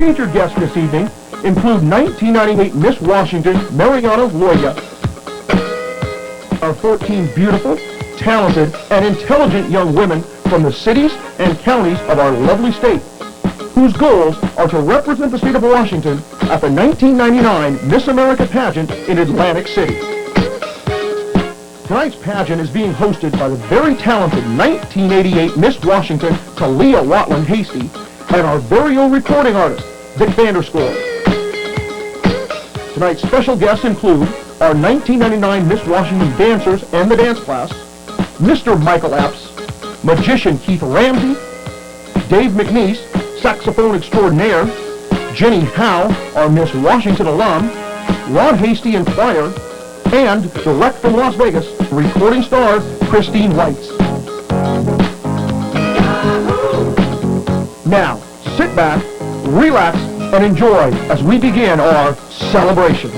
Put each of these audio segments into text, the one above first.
Featured guests this evening include 1998 Miss Washington, Mariana Loya. Our 14 beautiful, talented, and intelligent young women from the cities and counties of our lovely state, whose goals are to represent the state of Washington at the 1999 Miss America Pageant in Atlantic City. Tonight's pageant is being hosted by the very talented 1988 Miss Washington, Talia Watland Hasty, and our very own recording artist, Vic Vanderscore. Tonight's special guests include our 1999 Miss Washington dancers and the dance class, Mr. Michael Epps, magician Keith Ramsey, Dave McNeese, saxophone extraordinaire, Jenny Howe, our Miss Washington alum, Ron Hasty and choir, and direct from Las Vegas, recording star Christine Weitz. Now, sit back, relax, and enjoy as we begin our celebration.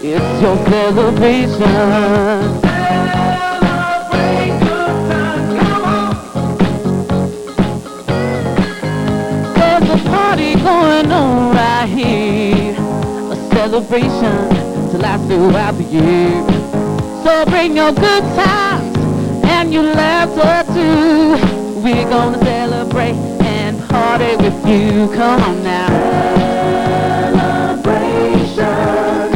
It's your celebration. There's a party going on right here, a celebration to last throughout the year. So bring your good times and your laughter too. We're gonna celebrate and party with you. Come on now. Celebration.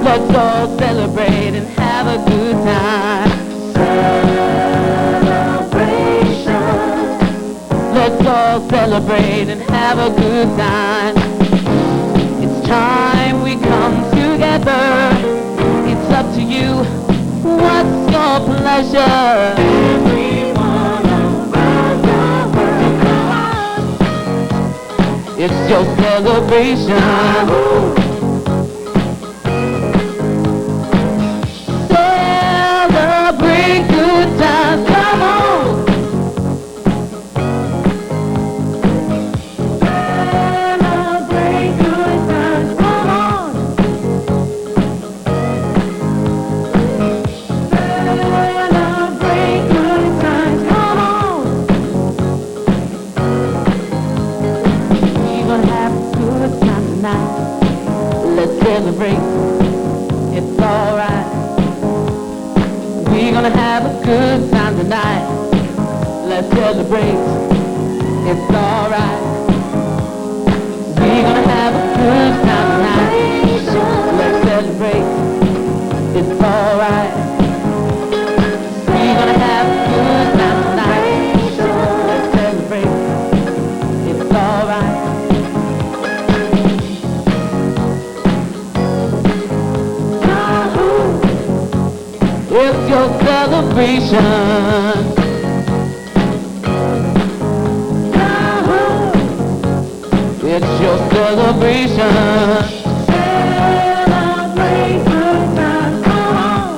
Let's all celebrate and have a good time. Celebration. Let's all celebrate and have a good time. It's time we come together. It's up to you. What's your pleasure? Everyone around the world, come on. It's your celebration. Celebrate good times, come on. Celebrate good times, come on. Celebrate good times, come on. We're gonna have a good time tonight. Let's celebrate. It's alright. We're gonna have a good time tonight. Let's celebrate. It's alright. We're gonna have a good time tonight. Let's celebrate. It's alright. We're gonna have a good time tonight. Let's celebrate. It's alright. It's your celebration. It's your celebration. Celebrate good times, come on.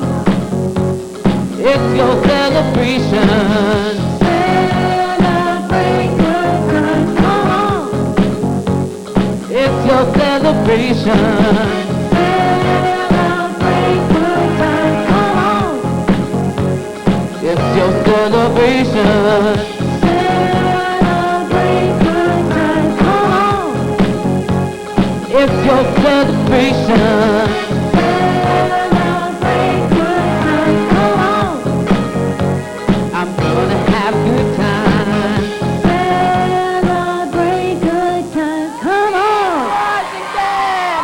It's your celebration. Celebrate good times, come on. It's your celebration. Celebrate good times, come on. It's your celebration. Celebrate good times, come on. It's your celebration. Celebrate good times, come on. I'm gonna have good times. Celebrate good times, come on. Washington!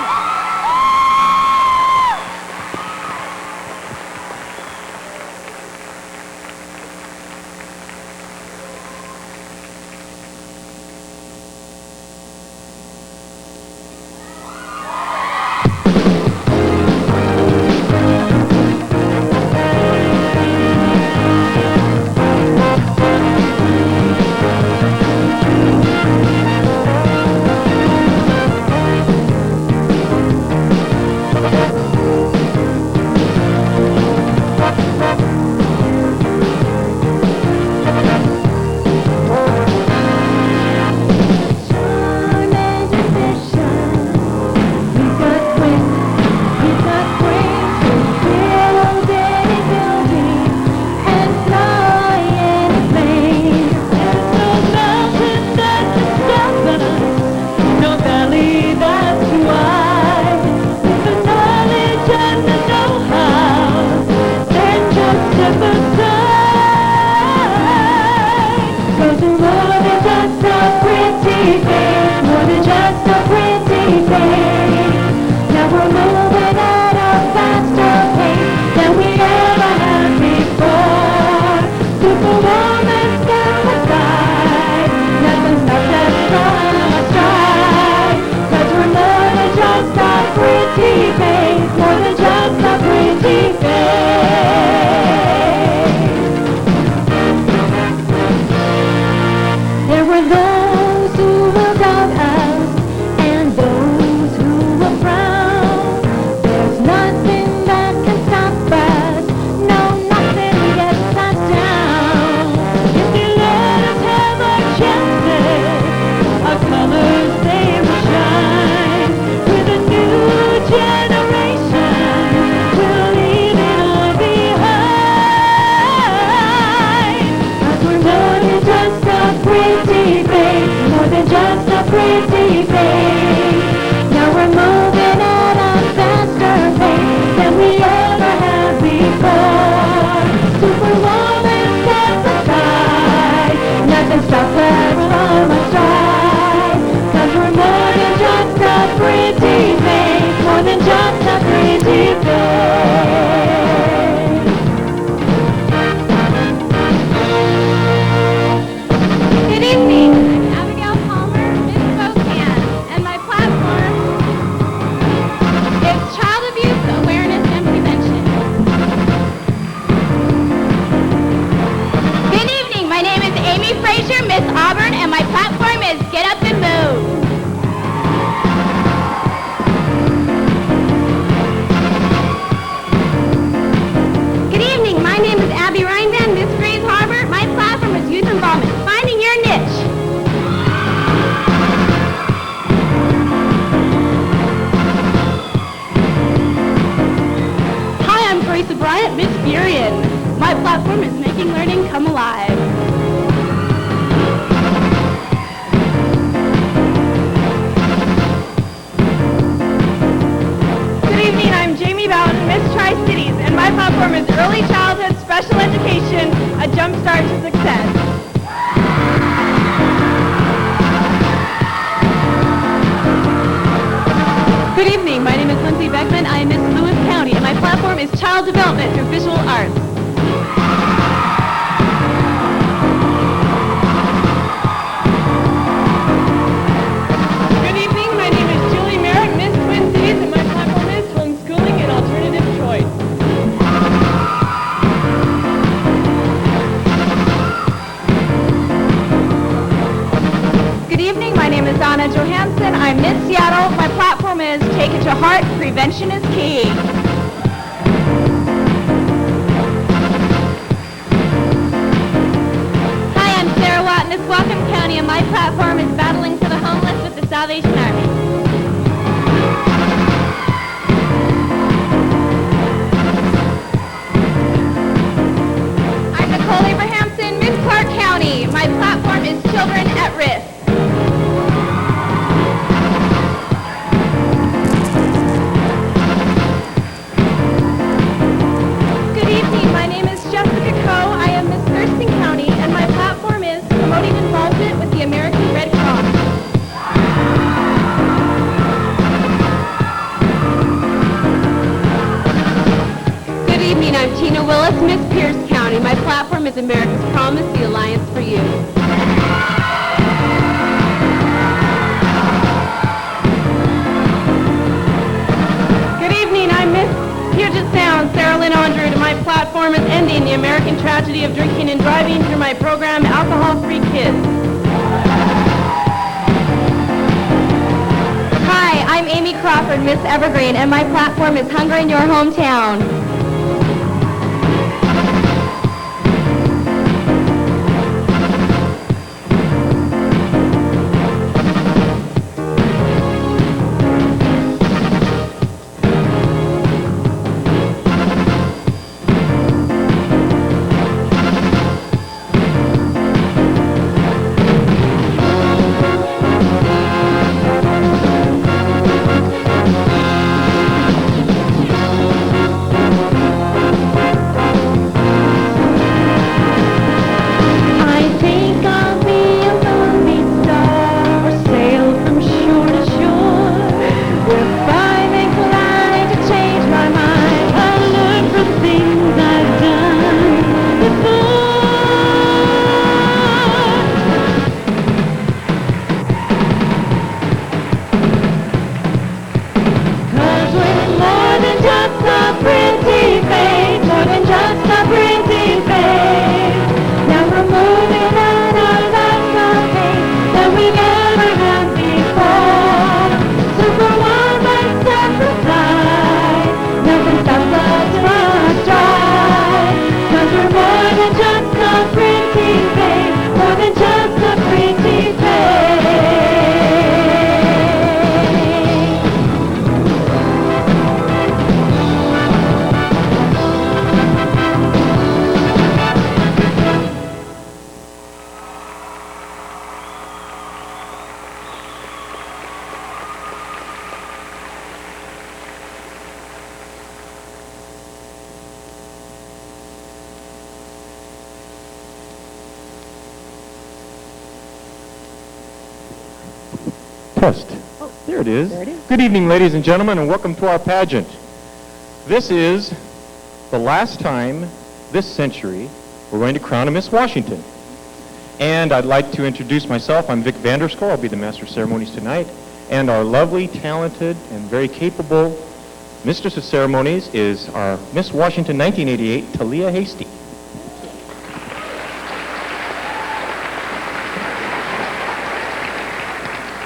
Bryant, Miss Furion. My platform is making learning come alive. Good evening, I'm Jamie Bowden, Miss Tri-Cities, and my platform is Early Childhood Special Education, a jump start to success. Good evening, my name is Lindsay Beckman. I am Miss Lewis County, and my platform is Child Development through Visual Arts. Good evening, my name is Julie Merrick, Miss Twin Cities, and my platform is Homeschooling and Alternative Choice. Good evening, my name is Donna Johansson. I'm Miss Seattle. My platform is Take It to Heart, Prevention is Key. Hi, I'm Sarah Watt, Miss Whatcom County, and my platform is Battling for the Homeless with the Salvation Army. I'm Nicole Abrahamson, Miss Clark County. My platform is Children at Risk. Good evening, my name is Jessica Coe. I am Miss Thurston County, and my platform is Promoting Involvement with the American Red Cross. Good evening, I'm Tina Willis, Miss Pierce County. My platform is America's Promise, the Alliance for You. Good evening, I'm Miss Puget Sound, Sarah Lynn Andrew, and my platform is Ending the American Tragedy of Drinking and Driving through my program, Alcohol-Free Kids. Hi, I'm Amy Crawford, Miss Evergreen, and my platform is Hunger in Your Hometown. Test. Oh, there it is. There it is. Good evening, ladies and gentlemen, and welcome to our pageant. This is the last time this century we're going to crown a Miss Washington. And I'd like to introduce myself. I'm Vic Vanderscore. I'll be the Master of Ceremonies tonight. And our lovely, talented, and very capable Mistress of Ceremonies is our Miss Washington 1988, Talia Hasty.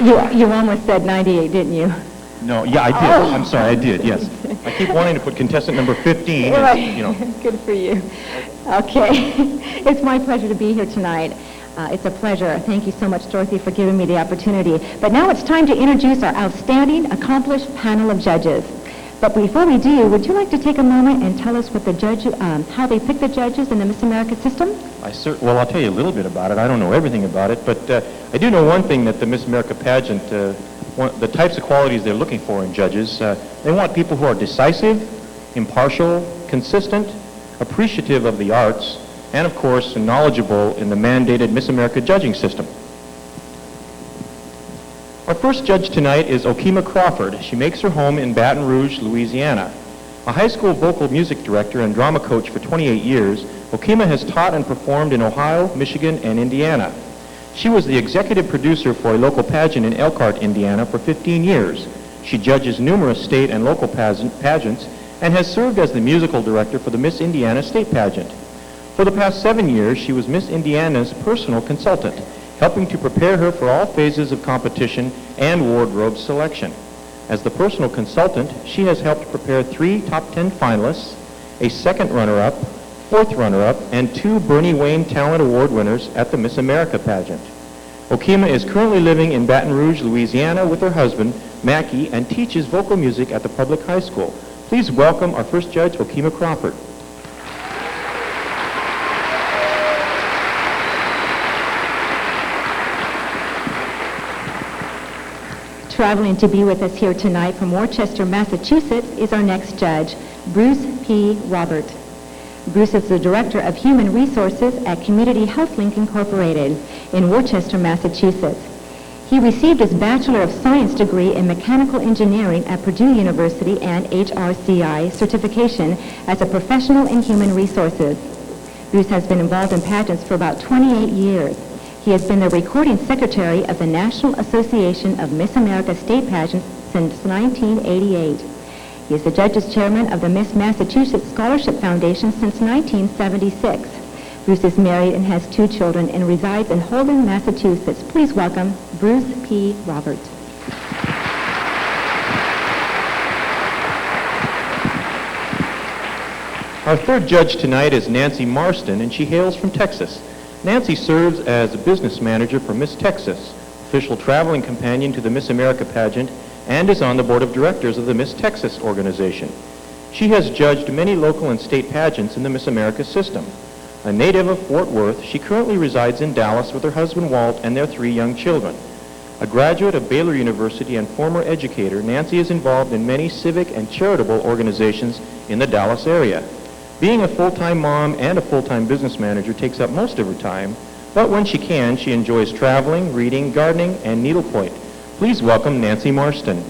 You almost said 98, didn't you? No, yeah, I did. Oh. I'm sorry, I did, yes. I keep wanting to put contestant number 15, Right. and, you know. Good for you. Okay. It's my pleasure to be here tonight. It's a pleasure. Thank you so much, Dorothy, for giving me the opportunity. But now it's time to introduce our outstanding, accomplished panel of judges. But before we do, would you like to take a moment and tell us what the judge, how they pick the judges in the Miss America system? Well, I'll tell you a little bit about it. I don't know everything about it, but I do know one thing, that the Miss America pageant, the types of qualities they're looking for in judges, they want people who are decisive, impartial, consistent, appreciative of the arts, and of course, knowledgeable in the mandated Miss America judging system. Our first judge tonight is Okima Crawford. She makes her home in Baton Rouge, Louisiana. A high school vocal music director and drama coach for 28 years, Okima has taught and performed in Ohio, Michigan, and Indiana. She was the executive producer for a local pageant in Elkhart, Indiana for 15 years. She judges numerous state and local pageants and has served as the musical director for the Miss Indiana State Pageant. For the past 7 years, she was Miss Indiana's personal consultant, helping to prepare her for all phases of competition and wardrobe selection. As the personal consultant, she has helped prepare 3 top 10 finalists, a second runner-up, 4th runner-up, and 2 Bernie Wayne Talent Award winners at the Miss America pageant. Okima is currently living in Baton Rouge, Louisiana with her husband, Mackie, and teaches vocal music at the public high school. Please welcome our first judge, Okima Crawford. Traveling to be with us here tonight from Worcester, Massachusetts is our next judge, Bruce P. Robert. Bruce is the Director of Human Resources at Community Health Link Incorporated in Worcester, Massachusetts. He received his Bachelor of Science degree in Mechanical Engineering at Purdue University and HRCI certification as a professional in human resources. Bruce has been involved in pageants for about 28 years. He has been the recording secretary of the National Association of Miss America State Pageants since 1988. He is the judge's chairman of the Miss Massachusetts Scholarship Foundation since 1976. Bruce is married and has 2 children and resides in Holden, Massachusetts. Please welcome Bruce P. Robert. Our third judge tonight is Nancy Marston, and she hails from Texas. Nancy serves as a business manager for Miss Texas, official traveling companion to the Miss America pageant, and is on the board of directors of the Miss Texas organization. She has judged many local and state pageants in the Miss America system. A native of Fort Worth, she currently resides in Dallas with her husband Walt and their 3 young children. A graduate of Baylor University and former educator, Nancy is involved in many civic and charitable organizations in the Dallas area. Being a full-time mom and a full-time business manager takes up most of her time, but when she can, she enjoys traveling, reading, gardening, and needlepoint. Please welcome Nancy Marston.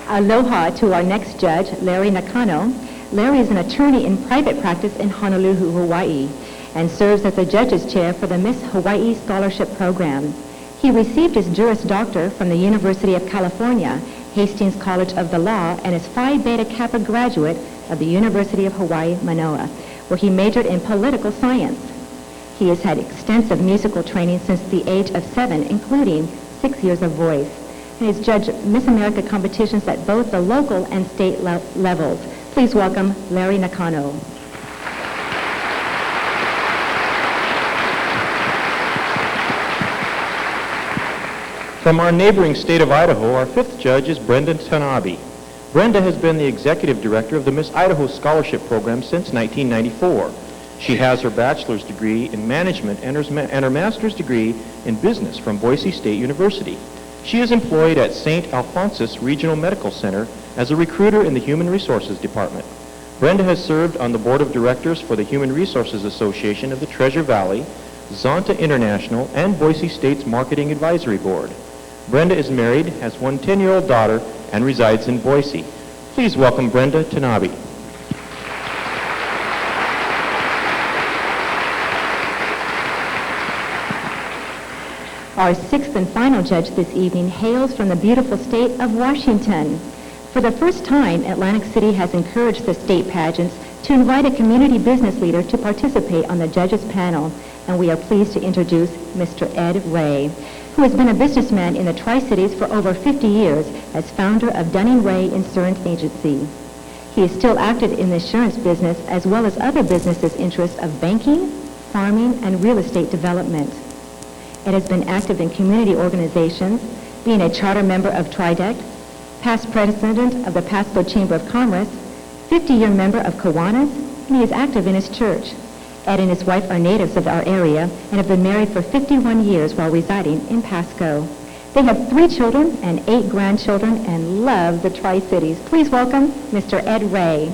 Aloha to our next judge, Larry Nakano. Larry is an attorney in private practice in Honolulu, Hawaii, and serves as the judge's chair for the Miss Hawaii Scholarship Program. He received his Juris Doctor from the University of California, Hastings College of the Law, and is Phi Beta Kappa graduate of the University of Hawaii, Manoa, where he majored in political science. He has had extensive musical training since the age of 7, including 6 years of voice, and has judged Miss America competitions at both the local and state levels. Please welcome Larry Nakano. From our neighboring state of Idaho, our 5th judge is Brenda Tanabe. Brenda has been the executive director of the Miss Idaho Scholarship Program since 1994. She has her bachelor's degree in management and her master's degree in business from Boise State University. She is employed at St. Alphonsus Regional Medical Center as a recruiter in the Human Resources Department. Brenda has served on the board of directors for the Human Resources Association of the Treasure Valley, Zonta International, and Boise State's Marketing Advisory Board. Brenda is married, has 1 10-year-old daughter, and resides in Boise. Please welcome Brenda Tanabe. Our 6th and final judge this evening hails from the beautiful state of Washington. For the first time, Atlantic City has encouraged the state pageants to invite a community business leader to participate on the judges panel, and we are pleased to introduce Mr. Ed Ray, who has been a businessman in the Tri-Cities for over 50 years as founder of Dunning Ray Insurance Agency. He is still active in the insurance business as well as other businesses' interests of banking, farming, and real estate development. Ed has been active in community organizations, being a charter member of TRIDEC, past president of the Pasco Chamber of Commerce, 50-year member of Kiwanis, and he is active in his church. Ed and his wife are natives of our area and have been married for 51 years while residing in Pasco. They have 3 children and 8 grandchildren and love the Tri-Cities. Please welcome Mr. Ed Ray.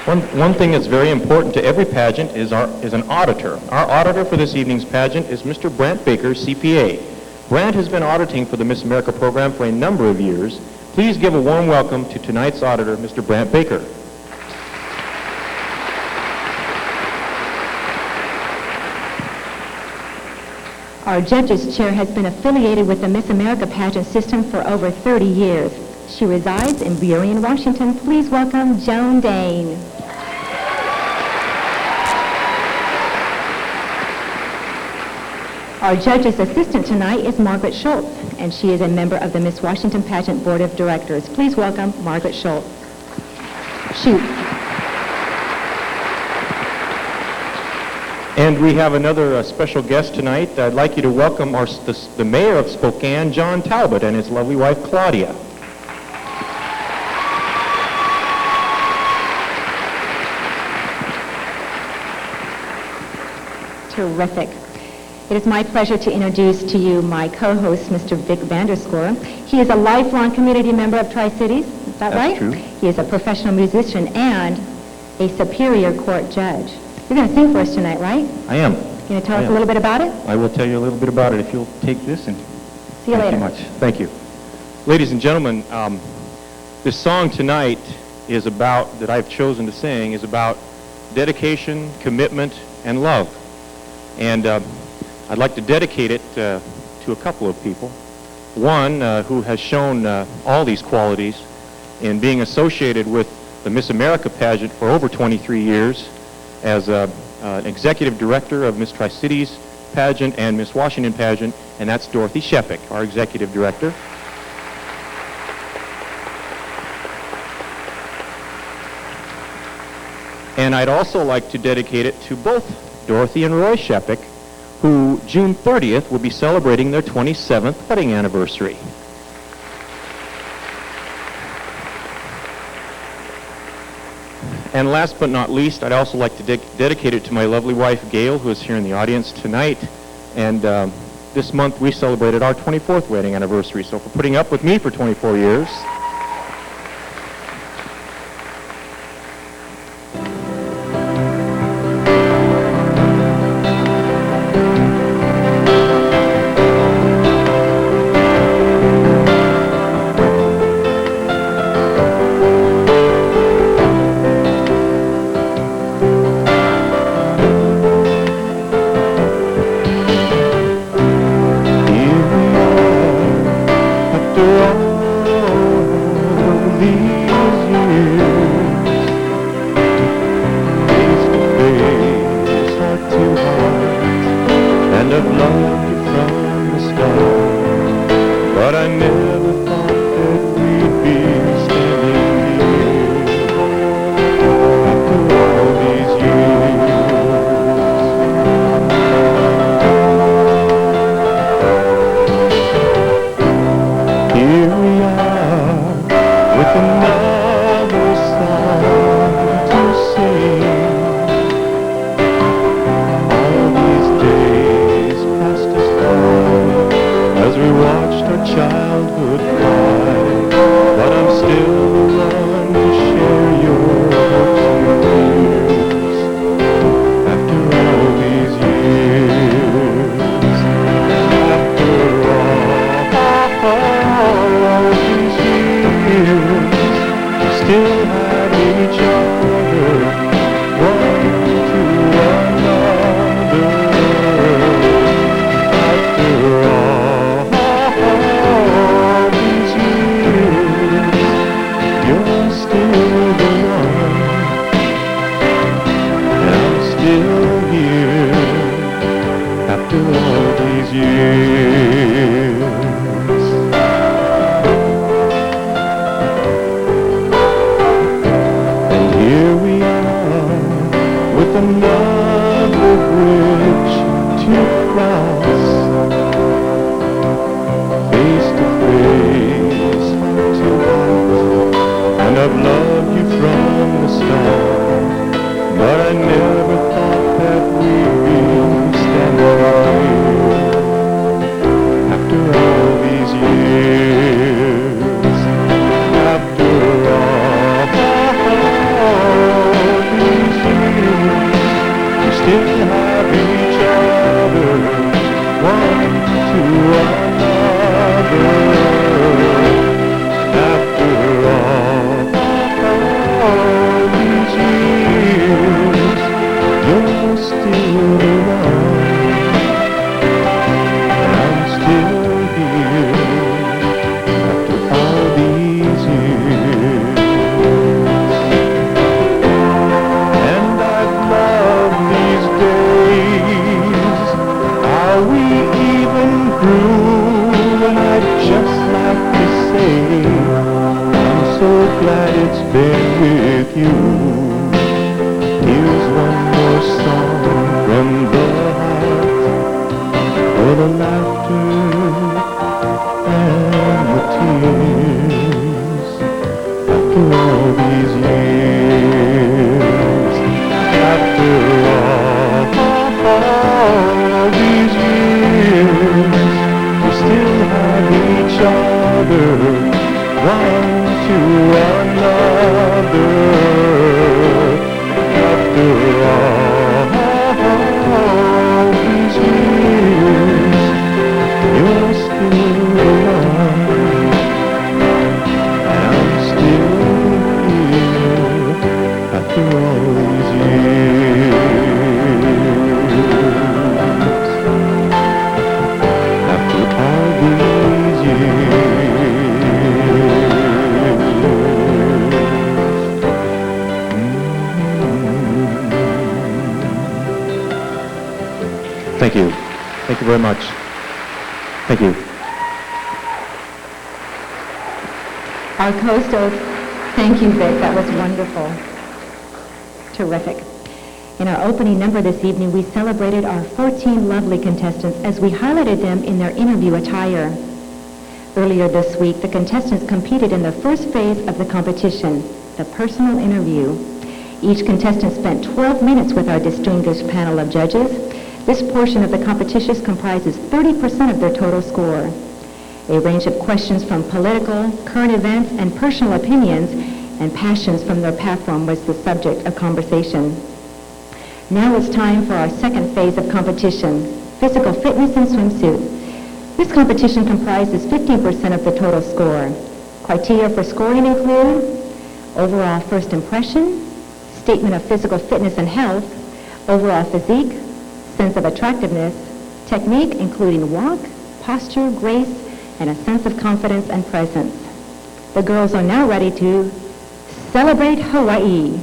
One thing that's very important to every pageant is an auditor. Our auditor for this evening's pageant is Mr. Brant Baker, CPA. Brant has been auditing for the Miss America program for a number of years. Please give a warm welcome to tonight's auditor, Mr. Brant Baker. Our judges chair has been affiliated with the Miss America pageant system for over 30 years. She resides in Burien, Washington. Please welcome Joan Dane. Our judge's assistant tonight is Margaret Schultz, and she is a member of the Miss Washington Pageant Board of Directors. Please welcome Margaret Schultz. Shoot. And we have another special guest tonight. I'd like you to welcome the mayor of Spokane, John Talbot, and his lovely wife, Claudia. Terrific. It is my pleasure to introduce to you my co-host, Mr. Vic Vanderscore. He is a lifelong community member of Tri-Cities. Is that right? That's true. He is a professional musician and a Superior Court judge. You're going to sing for us tonight, right? I am. You going to tell us a little bit about it? I will tell you a little bit about it if you'll take this and See you later. Thank you much. Thank you. Ladies and gentlemen, this song tonight is about, that I've chosen to sing, is about dedication, commitment, and love. And I'd like to dedicate it to a couple of people. One who has shown all these qualities in being associated with the Miss America pageant for over 23 years as an executive director of Miss Tri-Cities pageant and Miss Washington pageant, and that's Dorothy Shepik, our executive director. And I'd also like to dedicate it to both Dorothy and Roy Shepik, who June 30th will be celebrating their 27th wedding anniversary. And last but not least, I'd also like to dedicate it to my lovely wife, Gail, who is here in the audience tonight. And this month we celebrated our 24th wedding anniversary, so for putting up with me for 24 years. After all still have each other, one to another. After all these years, you're still the one, and I'm still here after all these years. And I've loved these days, how we even grew, and I'd just like to say, I'm so glad it's been with you. Here's one more song from the heart, for the laughter and the tears. After all these years, after all these years, we still have each other, one to another. After all these years, you're still the one, and I'm still here after all these years. After all these years. Thank you. Thank you very much. Thank you. Our co-stars, thank you, Vic. That was wonderful. Terrific. In our opening number this evening, we celebrated our 14 lovely contestants as we highlighted them in their interview attire. Earlier this week, the contestants competed in the first phase of the competition, the personal interview. Each contestant spent 12 minutes with our distinguished panel of judges. This portion of the competition comprises 30% of their total score. A range of questions from political, current events, and personal opinions and passions from their platform was the subject of conversation. Now it's time for our second phase of competition, physical fitness and swimsuit. This competition comprises 15% of the total score. Criteria for scoring include overall first impression, statement of physical fitness and health, overall physique, sense of attractiveness, technique including walk, posture, grace, and a sense of confidence and presence. The girls are now ready to celebrate Hawaii.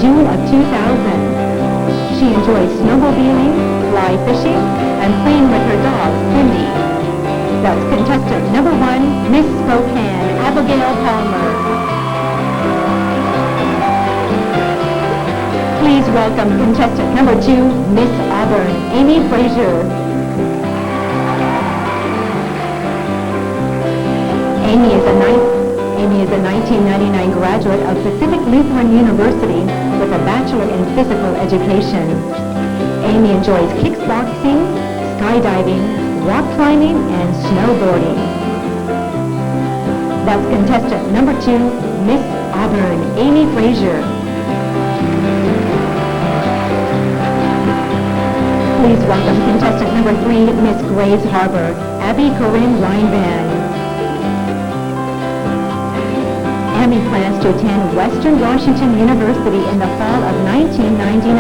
June of 2000. She enjoys snowmobiling, fly fishing, and playing with her dog, Cindy. That's contestant number 1, Miss Spokane, Abigail Palmer. Please welcome contestant number 2, Miss Auburn, Amy Frazier. Amy is a 1999 graduate of Pacific Lutheran University with a bachelor in physical education. Amy enjoys kickboxing, skydiving, rock climbing, and snowboarding. That's contestant number 2, Miss Auburn, Amy Frazier. Please welcome contestant number 3, Miss Grays Harbor, Abby Corinne Reinvan. Amy plans to attend Western Washington University in the fall of 1999.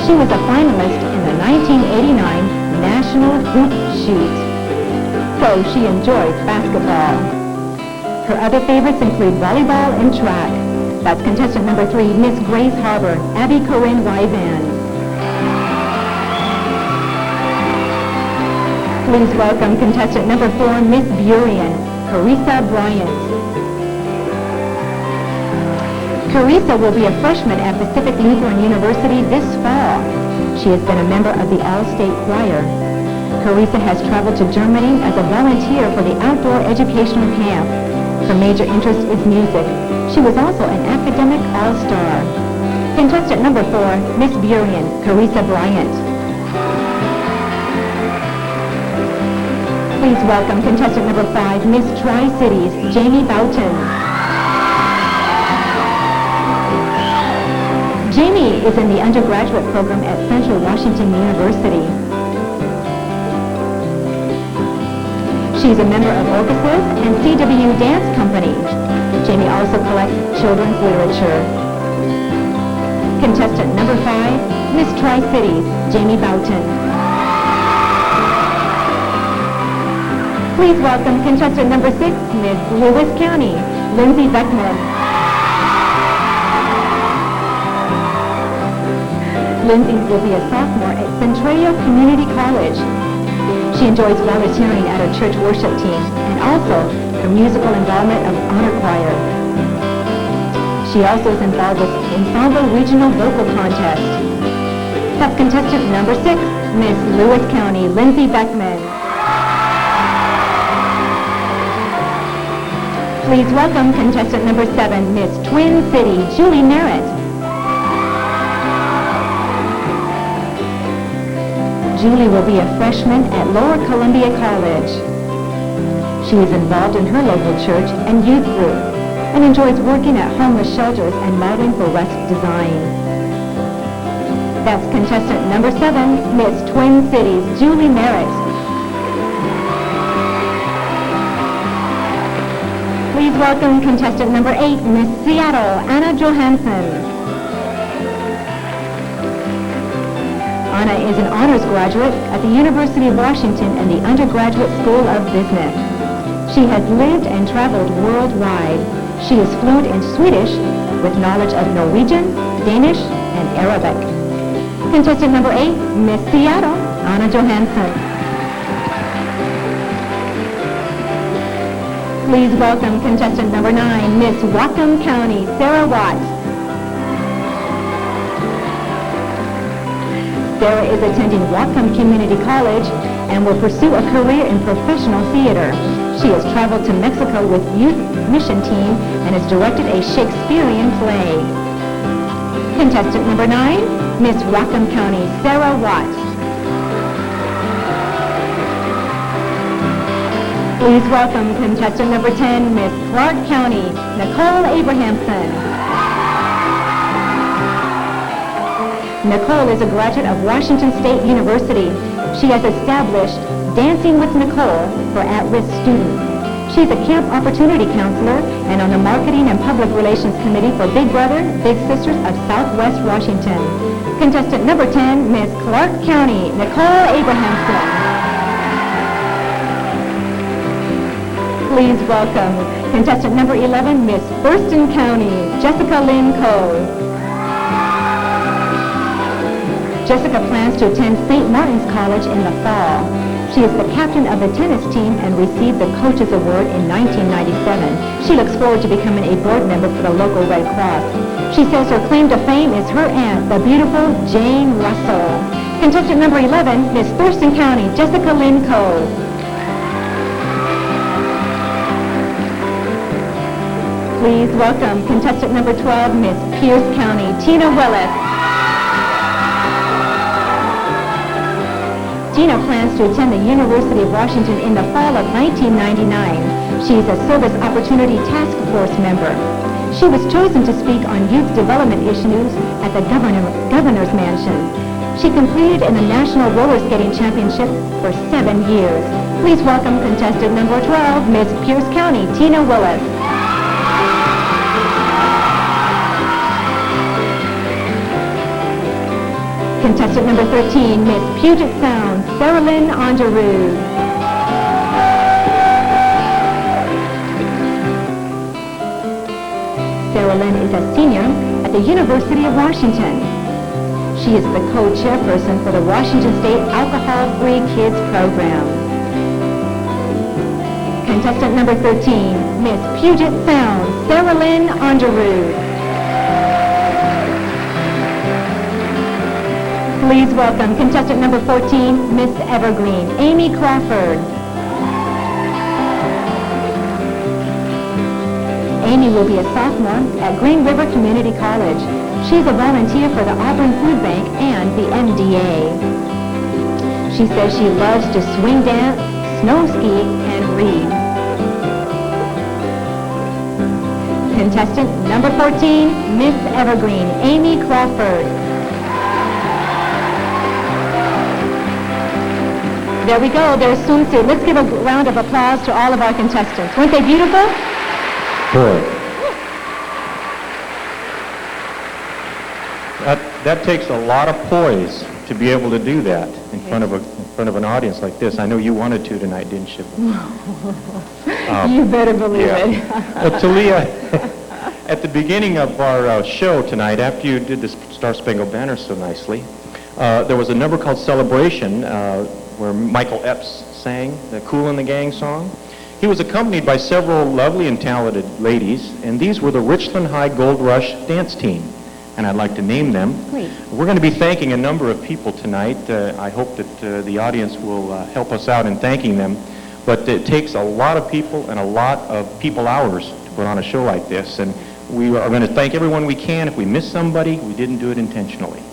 She was a finalist in the 1989 National Hoop Shoot, so she enjoys basketball. Her other favorites include volleyball and track. That's contestant number 3, Miss Grace Harbor, Abby Corinne Wyvan. Please welcome contestant number 4, Miss Burien, Carissa Bryant. Carissa will be a freshman at Pacific Lutheran University this fall. She has been a member of the All-State Choir. Carissa has traveled to Germany as a volunteer for the outdoor educational camp. Her major interest is music. She was also an academic all-star. Contestant number 4, Miss Burien, Carissa Bryant. Please welcome contestant number 5, Miss Tri-Cities, Jamie Boughton. Jamie is in the undergraduate program at Central Washington University. She's a member of Orchestras and CW Dance Company. Jamie also collects children's literature. Contestant number 5, Miss Tri-Cities, Jamie Boughton. Please welcome contestant number 6, Miss Lewis County, Lindsay Beckman. Lindsay will be a sophomore at Centralia Community College. She enjoys volunteering at her church worship team and also her musical involvement of honor choir. She also is involved with Ensemble Regional Vocal Contest. That's contestant number 6, Miss Lewis County, Lindsay Beckman. Please welcome contestant number 7, Miss Twin City, Julie Merritt. Julie will be a freshman at Lower Columbia College. She is involved in her local church and youth group and enjoys working at homeless shelters and modeling for West Design. That's contestant number 7, Miss Twin Cities, Julie Merritt. Please welcome contestant number 8, Miss Seattle, Anna Johansson. Anna is an honors graduate at the University of Washington and the Undergraduate School of Business. She has lived and traveled worldwide. She is fluent in Swedish with knowledge of Norwegian, Danish, and Arabic. Contestant number 8, Miss Seattle, Anna Johansson. Please welcome contestant number 9, Miss Whatcom County, Sarah Watt. Sarah is attending Whatcom Community College and will pursue a career in professional theater. She has traveled to Mexico with youth mission team and has directed a Shakespearean play. Contestant number 9, Miss Whatcom County, Sarah Watt. Please welcome contestant number 10, Miss Clark County, Nicole Abrahamson. Nicole is a graduate of Washington State University. She has established Dancing with Nicole for at-risk students. She's a camp opportunity counselor and on the Marketing and Public Relations Committee for Big Brother, Big Sisters of Southwest Washington. Contestant number 10, Miss Clark County, Nicole Abrahamson. Please welcome contestant number 11, Miss Thurston County, Jessica Lynn Cole. Jessica plans to attend St. Martin's College in the fall. She is the captain of the tennis team and received the Coaches Award in 1997. She looks forward to becoming a board member for the local Red Cross. She says her claim to fame is her aunt, the beautiful Jane Russell. Contestant number 11, Miss Thurston County, Jessica Lynn Cole. Please welcome contestant number 12, Miss Pierce County, Tina Willis. Tina plans to attend the University of Washington in the fall of 1999. She is a Service Opportunity Task Force member. She was chosen to speak on youth development issues at the Governor's Mansion. She competed in the National Roller Skating Championship for 7 years. Please welcome contestant number 12, Miss Pierce County, Tina Willis. Contestant number 13, Miss Puget Sound, Sarah Lynn Onderood. Sarah Lynn is a senior at the University of Washington. She is the co-chairperson for the Washington State Alcohol-Free Kids Program. Contestant number 13, Miss Puget Sound, Sarah Lynn Onderood. Please welcome contestant number 14, Miss Evergreen, Amy Crawford. Amy will be a sophomore at Green River Community College. She's a volunteer for the Auburn Food Bank and the MDA. She says she loves to swing dance, snow ski, and read. Contestant number 14, Miss Evergreen, Amy Crawford. There we go, there's Swimsuit. Let's give a round of applause to all of our contestants. Weren't they beautiful? Boy. That takes a lot of poise to be able to do that in front of an audience like this. I know you wanted to tonight, didn't you? You better believe it. Talia, at the beginning of our show tonight, after you did the Star Spangled Banner so nicely, there was a number called Celebration, where Michael Epps sang the Kool and the Gang song. He was accompanied by several lovely and talented ladies, and these were the Richland High Gold Rush dance team, and I'd like to name them. Great. We're going to be thanking a number of people tonight. I hope that the audience will help us out in thanking them, but it takes a lot of people and a lot of people hours to put on a show like this, and we are going to thank everyone we can. If we miss somebody, we didn't do it intentionally.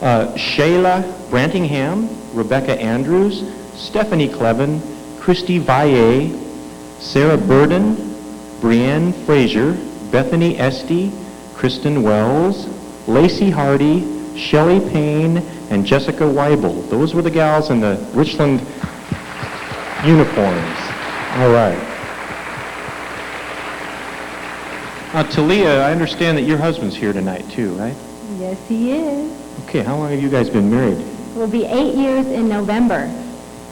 Shayla Brantingham, Rebecca Andrews, Stephanie Clevin, Christy Valle, Sarah Burden, Brienne Frazier, Bethany Esty, Kristen Wells, Lacey Hardy, Shelley Payne, and Jessica Weibel. Those were the gals in the Richland uniforms. All right. Talia, I understand that your husband's here tonight too, right? Yes, he is. Okay, how long have you guys been married? Will be 8 years in November.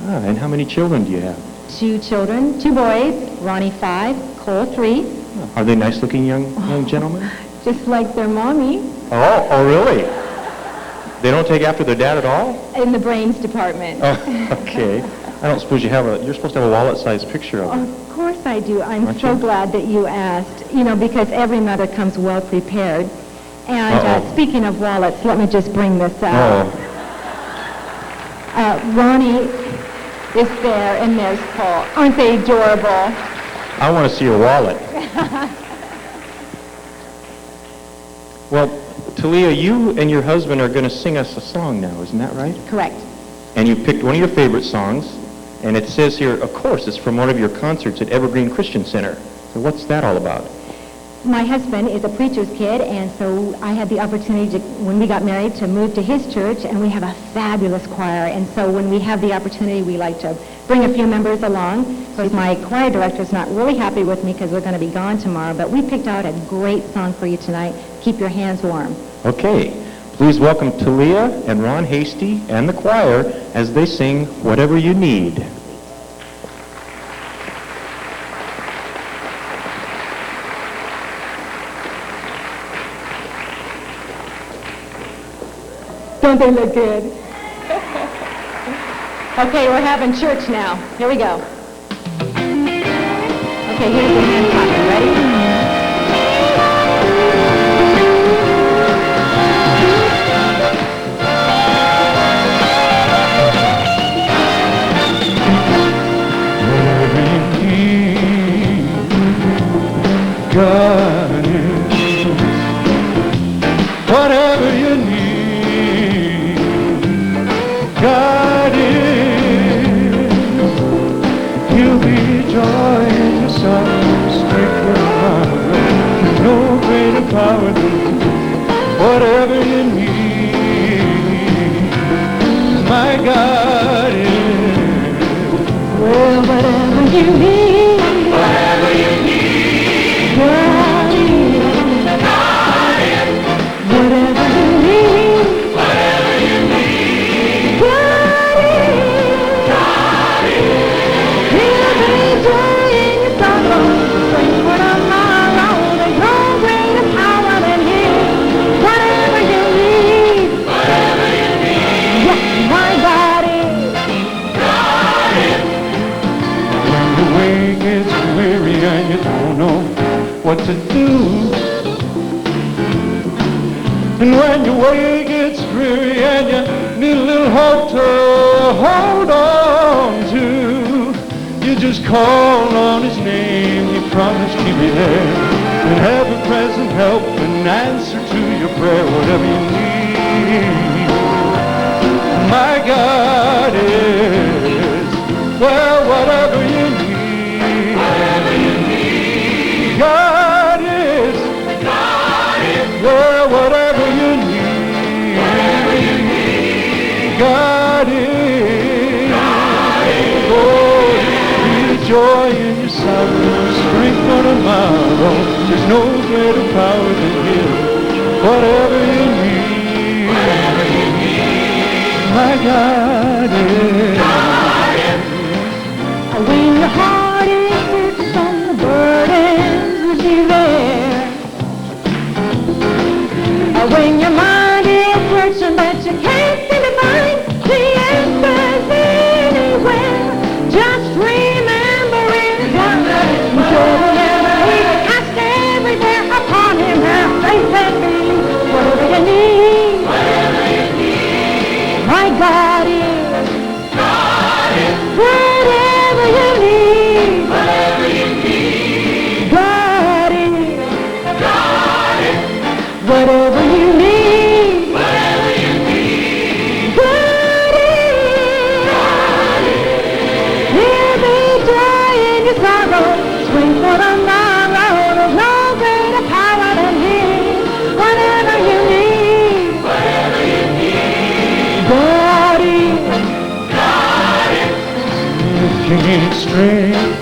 And how many children do you have? 2 children, 2 boys, Ronnie 5, Cole 3. Are they nice-looking young gentlemen? Just like their mommy. Oh, really? They don't take after their dad at all? In the brains department. Oh, okay. I don't suppose you're supposed to have a wallet-sized picture of them. Of course I do. I'm Aren't so you? glad that you asked, because every mother comes well prepared. And Uh-oh. speaking of wallets, let me just bring this out. Oh, Ronnie is there, and there's Paul. Aren't they adorable? I want to see your wallet. Well, Talia, you and your husband are going to sing us a song now, isn't that right? Correct. And you picked one of your favorite songs, and it says here, of course, it's from one of your concerts at Evergreen Christian Center. So what's that all about? My husband is a preacher's kid, and so I had the opportunity when we got married, to move to his church, and we have a fabulous choir. And so when we have the opportunity, we like to bring a few members along. Of course, my choir director is not really happy with me because we're going to be gone tomorrow, but we picked out a great song for you tonight, Keep Your Hands Warm. Okay. Please welcome Talia and Ron Hasty and the choir as they sing Whatever You Need. Don't they look good? Okay, we're having church now. Here we go. Okay, here's the hand clapping. Ready? God is whatever you need. God is. He'll be joy in your sorrow, strength in tomorrow. There's no greater power than whatever you need. My God is. Well, whatever you need. Whatever you need. God is. God is. Whatever you need. Whatever you need. God is. God is. He'll be joy in your sorrow, strength for tomorrow. There's no greater power than His. Whatever you need. Whatever you need. Yes, my God is. God is. When the way gets weary and you don't know what to do, and when your way gets dreary and you need a little hope to hold on to, you just call on His name. He promised He'd be there and have a present help and answer to your prayer, whatever you need. My God is, well, whatever you need. Whatever you need. God is. God is. Well, whatever you need. Whatever you need. God is. God is. Oh, be joy in your sorrow, strength for tomorrow. There's no greater power than His. Whatever you need. Whatever you need. My God is. God is. When your heart is fixed on the burdens will be there. When your mind is searching but you can't seem to find the answers anywhere, just remember in His word, whatever He asked everywhere upon Him, have faith and believe. Whatever you need, whatever you need, my God is. God is. Whatever you need, whatever you need, God is. God is. Whatever you need, whatever you need, God is. God is. He'll be joy in your sorrow, strength for tomorrow. There's no greater power than His. Whatever you need, whatever you need, God is. God is. If you need strength,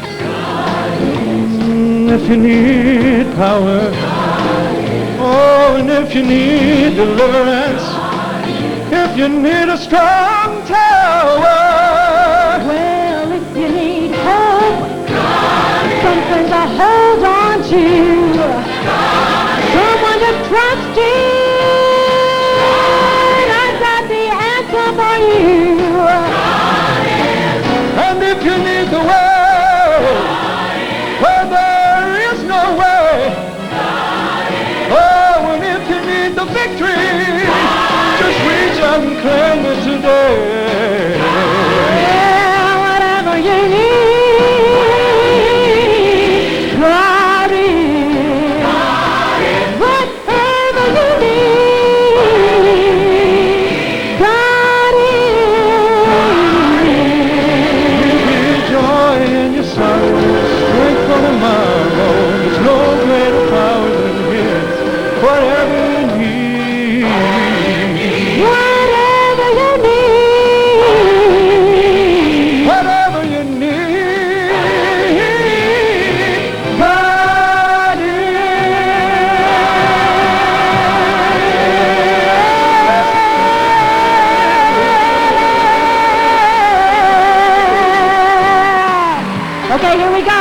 if you need power, oh, and if you need deliverance, if you need a strong tower, well, if you need hope, something to hold on to, someone to trust in, I've got the answer for you. And if you need the way, where there is no way, oh, and if you need the victory, just reach out and claim it today. Yeah, whatever you need, God is. Whatever you need, God is. Give me joy in your sorrow, strength for tomorrow. There's no greater power than His. Whatever you need, whatever you need, whatever you need, God is. Okay, here we go.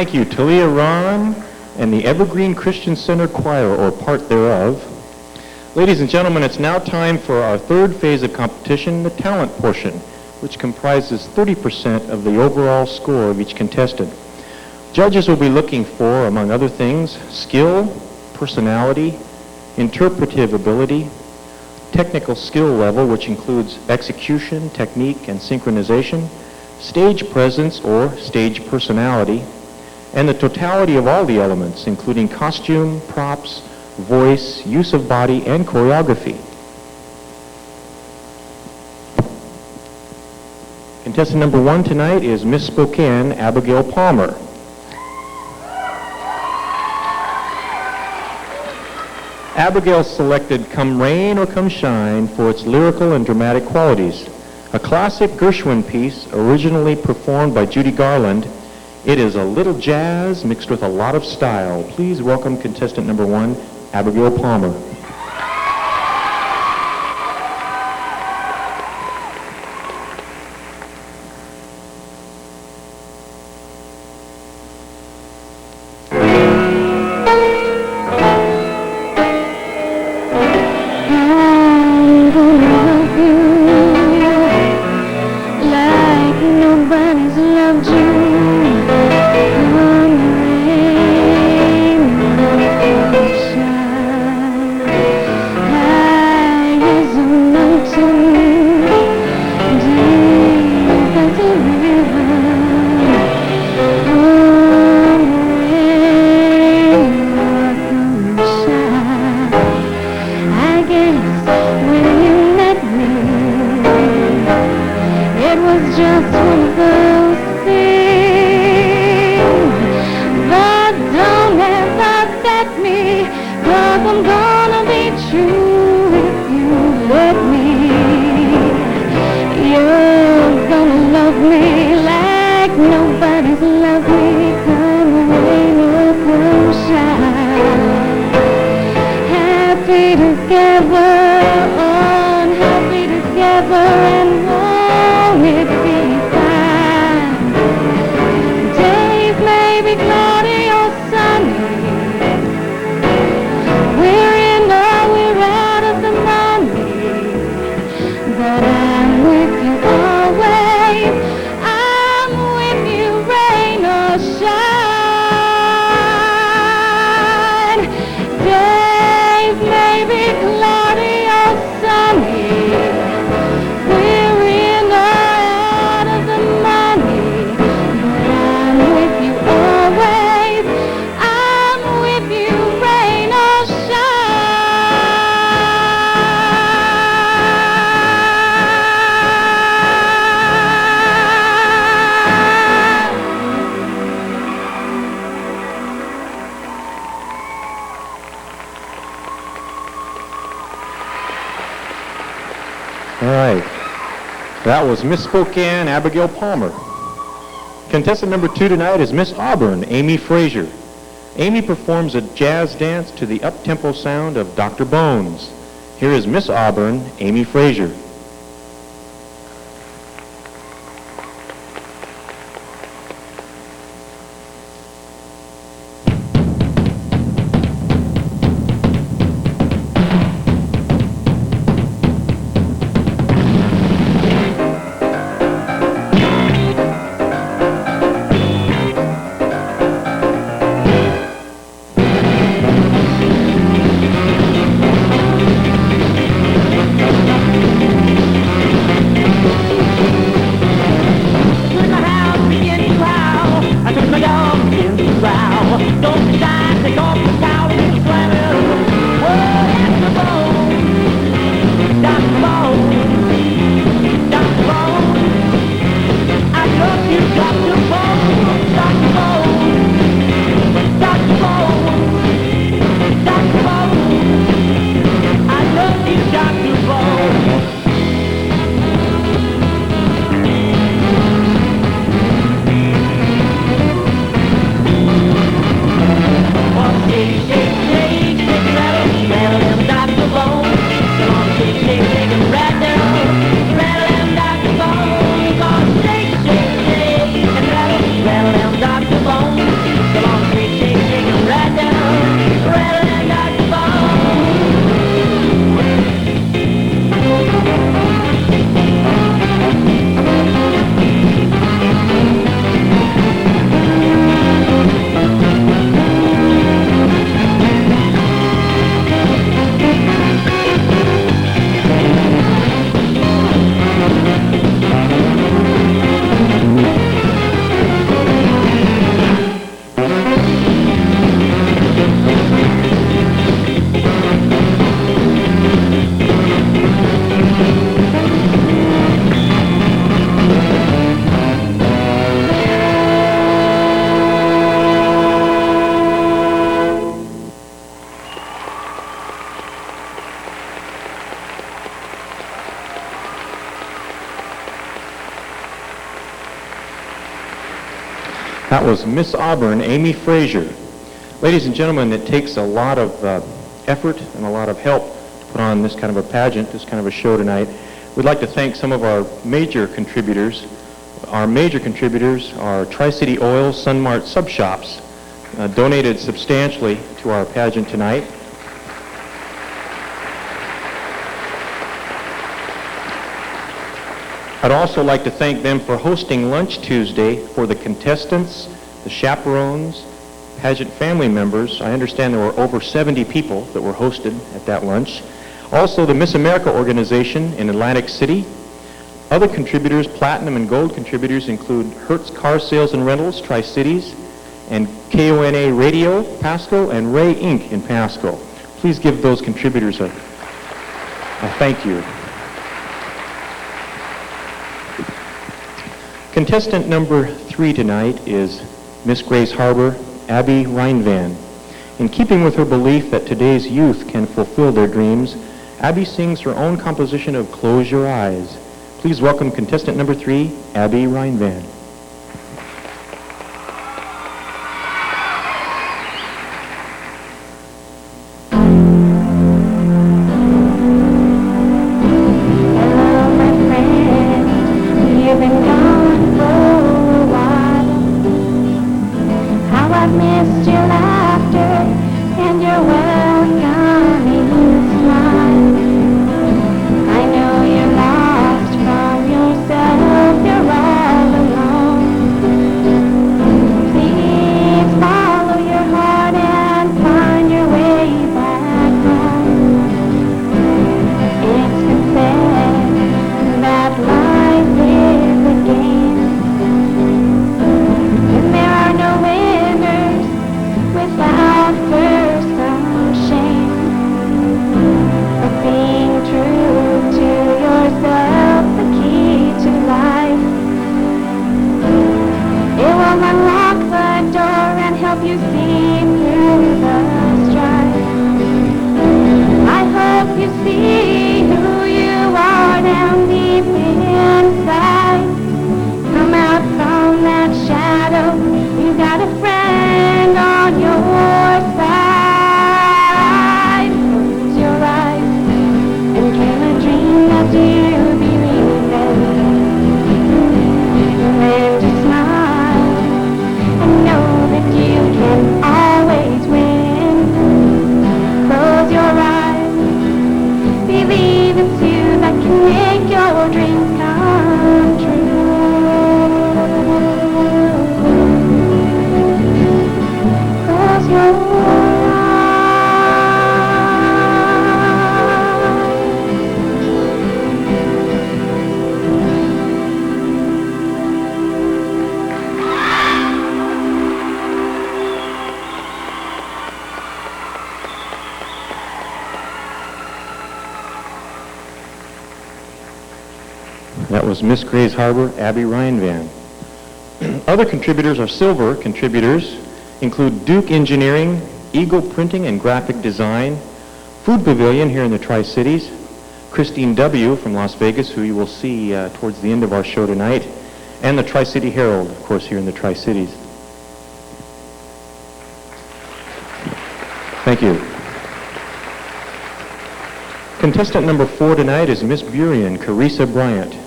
Thank you, Talia Ron and the Evergreen Christian Center Choir, or part thereof. Ladies and gentlemen, it's now time for our third phase of competition, the talent portion, which comprises 30% of the overall score of each contestant. Judges will be looking for, among other things, skill, personality, interpretive ability, technical skill level, which includes execution, technique, and synchronization, stage presence or stage personality, and the totality of all the elements, including costume, props, voice, use of body, and choreography. Contestant number 1 tonight is Miss Spokane, Abigail Palmer. Abigail selected Come Rain or Come Shine for its lyrical and dramatic qualities. A classic Gershwin piece originally performed by Judy Garland, it is a little jazz mixed with a lot of style. Please welcome contestant number 1, Abigail Palmer. That was Miss Spokane, Abigail Palmer. Contestant number 2 tonight is Miss Auburn, Amy Frazier. Amy performs a jazz dance to the up-tempo sound of Dr. Bones. Here is Miss Auburn, Amy Frazier. That was Miss Auburn, Amy Frazier. Ladies and gentlemen, it takes a lot of effort and a lot of help to put on this kind of a pageant, this kind of a show tonight. We'd like to thank some of our major contributors. Our major contributors are Tri-City Oil, Sunmart Sub Shops, donated substantially to our pageant tonight. I'd also like to thank them for hosting Lunch Tuesday for the contestants, the chaperones, pageant family members. I understand there were over 70 people that were hosted at that lunch. Also, the Miss America organization in Atlantic City. Other contributors, platinum and gold contributors, include Hertz Car Sales and Rentals, Tri-Cities, and KONA Radio, Pasco, and Ray Inc. in Pasco. Please give those contributors a thank you. Contestant number 3 tonight is Miss Grace Harbor, Abby Reinvan. In keeping with her belief that today's youth can fulfill their dreams, Abby sings her own composition of Close Your Eyes. Please welcome contestant number 3, Abby Reinvan. That was Miss Grace Harbor, Abby Reinvan. Other contributors are silver contributors, include Duke Engineering, Eagle Printing and Graphic Design, Food Pavilion here in the Tri-Cities, Christine W. from Las Vegas, who you will see towards the end of our show tonight, and the Tri-City Herald, of course, here in the Tri-Cities. Thank you. Contestant number 4 tonight is Miss Burien, Carissa Bryant.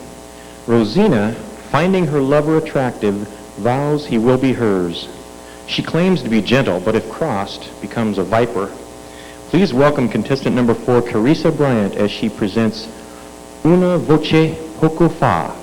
Rosina, finding her lover attractive, vows he will be hers. She claims to be gentle, but if crossed, becomes a viper. Please welcome contestant number 4, Carissa Bryant, as she presents Una Voce Poco Fa.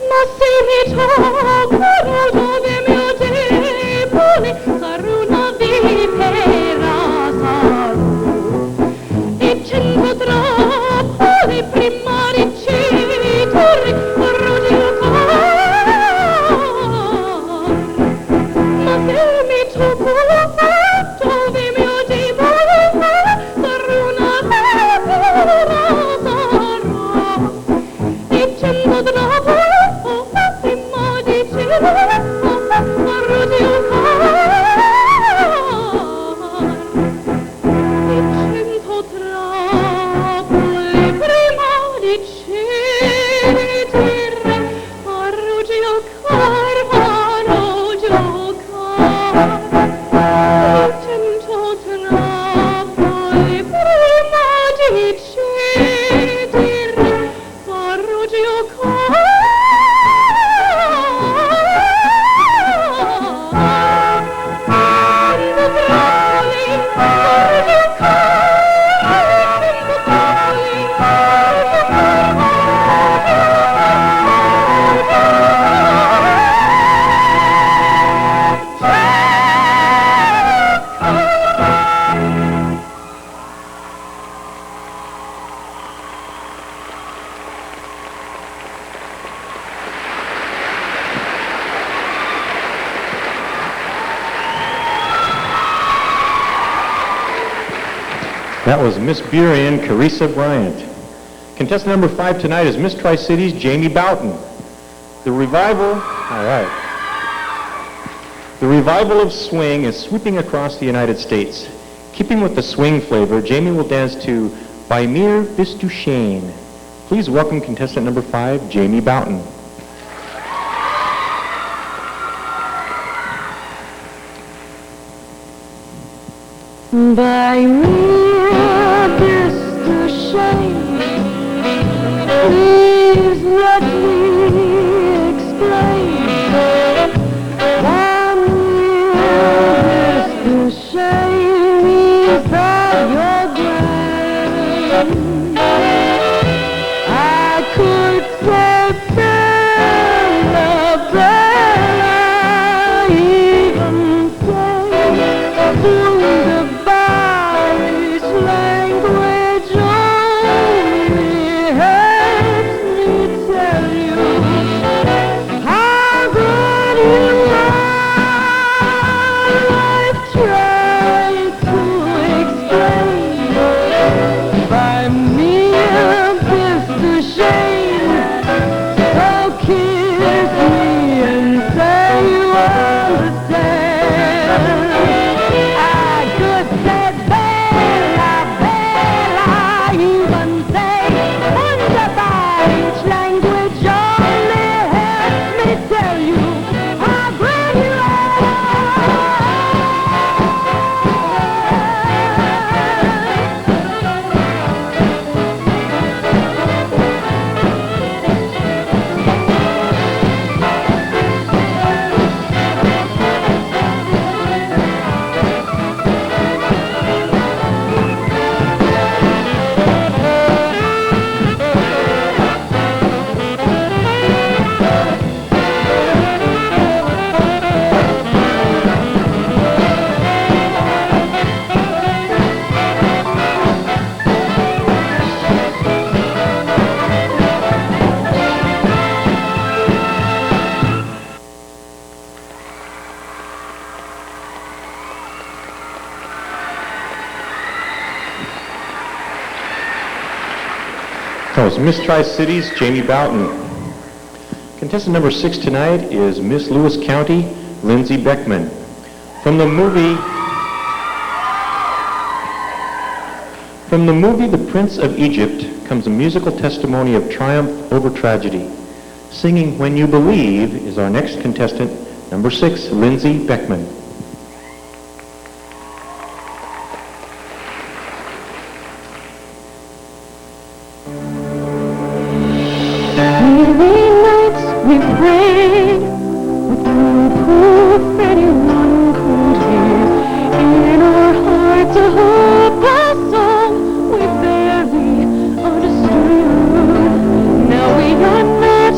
Ma se mi tocca dove mi That was Miss Burien Carissa Bryant. Contestant number 5 tonight is Miss Tri-Cities Jamie Boughton. The revival of swing is sweeping across the United States. Keeping with the swing flavor, Jamie will dance to By Mir Bist Du Schön. Please welcome contestant number 5, Jamie Boughton. Bei mir bist du schön. Please let me explain. Bei mir bist du schön. Is that your grand? I could say Bella, Bella, even say wunderbares language only helps me tell you how good you are. I've tried to explain by mere bist du schön. So kiss me and say you understand. I could say Bella, Bella, even say wunderbar. Each language only helps me tell you how great you That was Miss Tri-Cities, Jamie Boughton. Contestant number 6 tonight is Miss Lewis County, Lindsay Beckman. From the movie The Prince of Egypt comes a musical testimony of triumph over tragedy. Singing When You Believe is our next contestant, number 6, Lindsay Beckman. weary nights we prayed with no proof anyone could hear. In our hearts a hope, a song we barely understood. Now we are not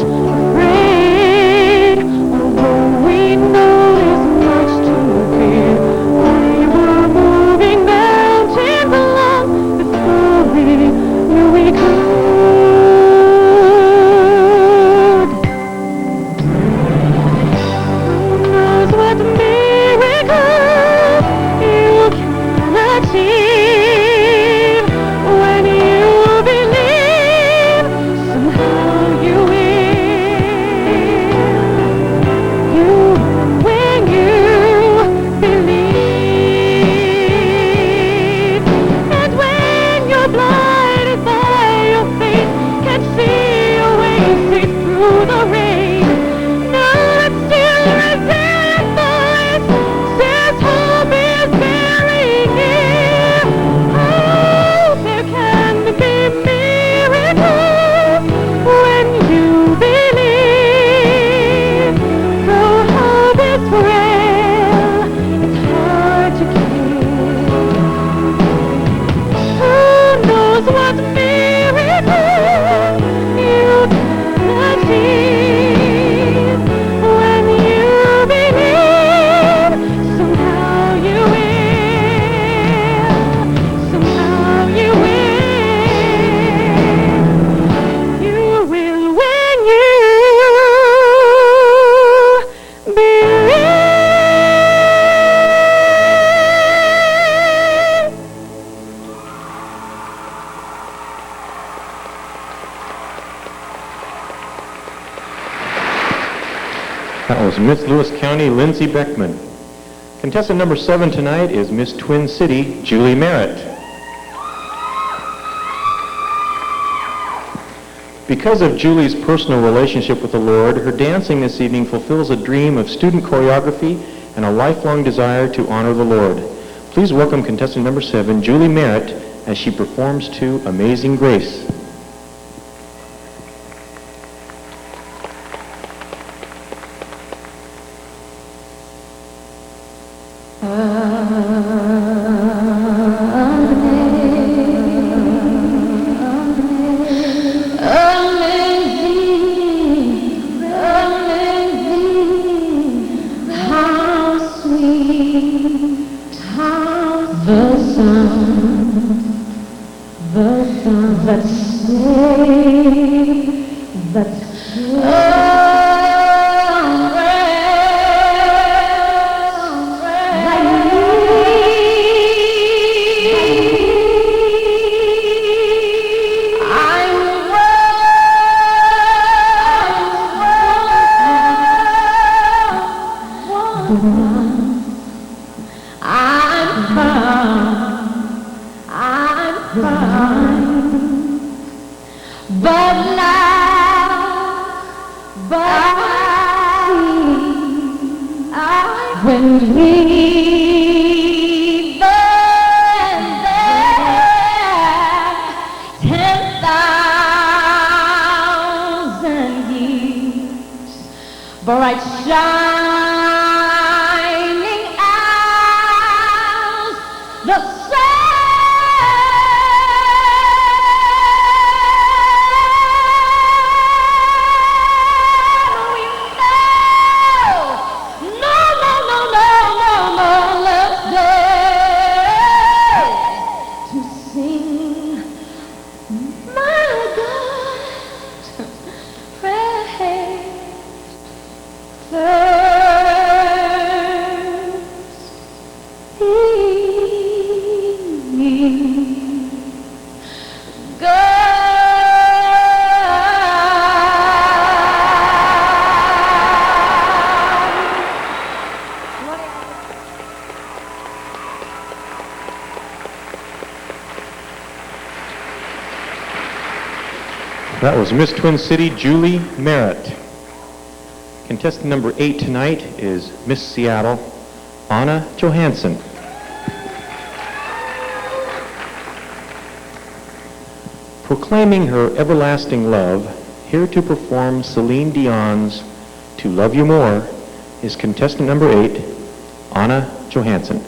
afraid, although we know there's much to fear. We were moving mountains along before we knew we could. was Miss Lewis County, Lindsay Beckman. Contestant number 7 tonight is Miss Twin City, Julie Merritt. Because of Julie's personal relationship with the Lord, her dancing this evening fulfills a dream of student choreography and a lifelong desire to honor the Lord. Please welcome contestant number 7, Julie Merritt, as she performs to Amazing Grace. That was Miss Twin City, Julie Merritt. Contestant number 8 tonight is Miss Seattle, Anna Johansson. Proclaiming her everlasting love, here to perform Celine Dion's To Love You More is contestant number 8, Anna Johansson.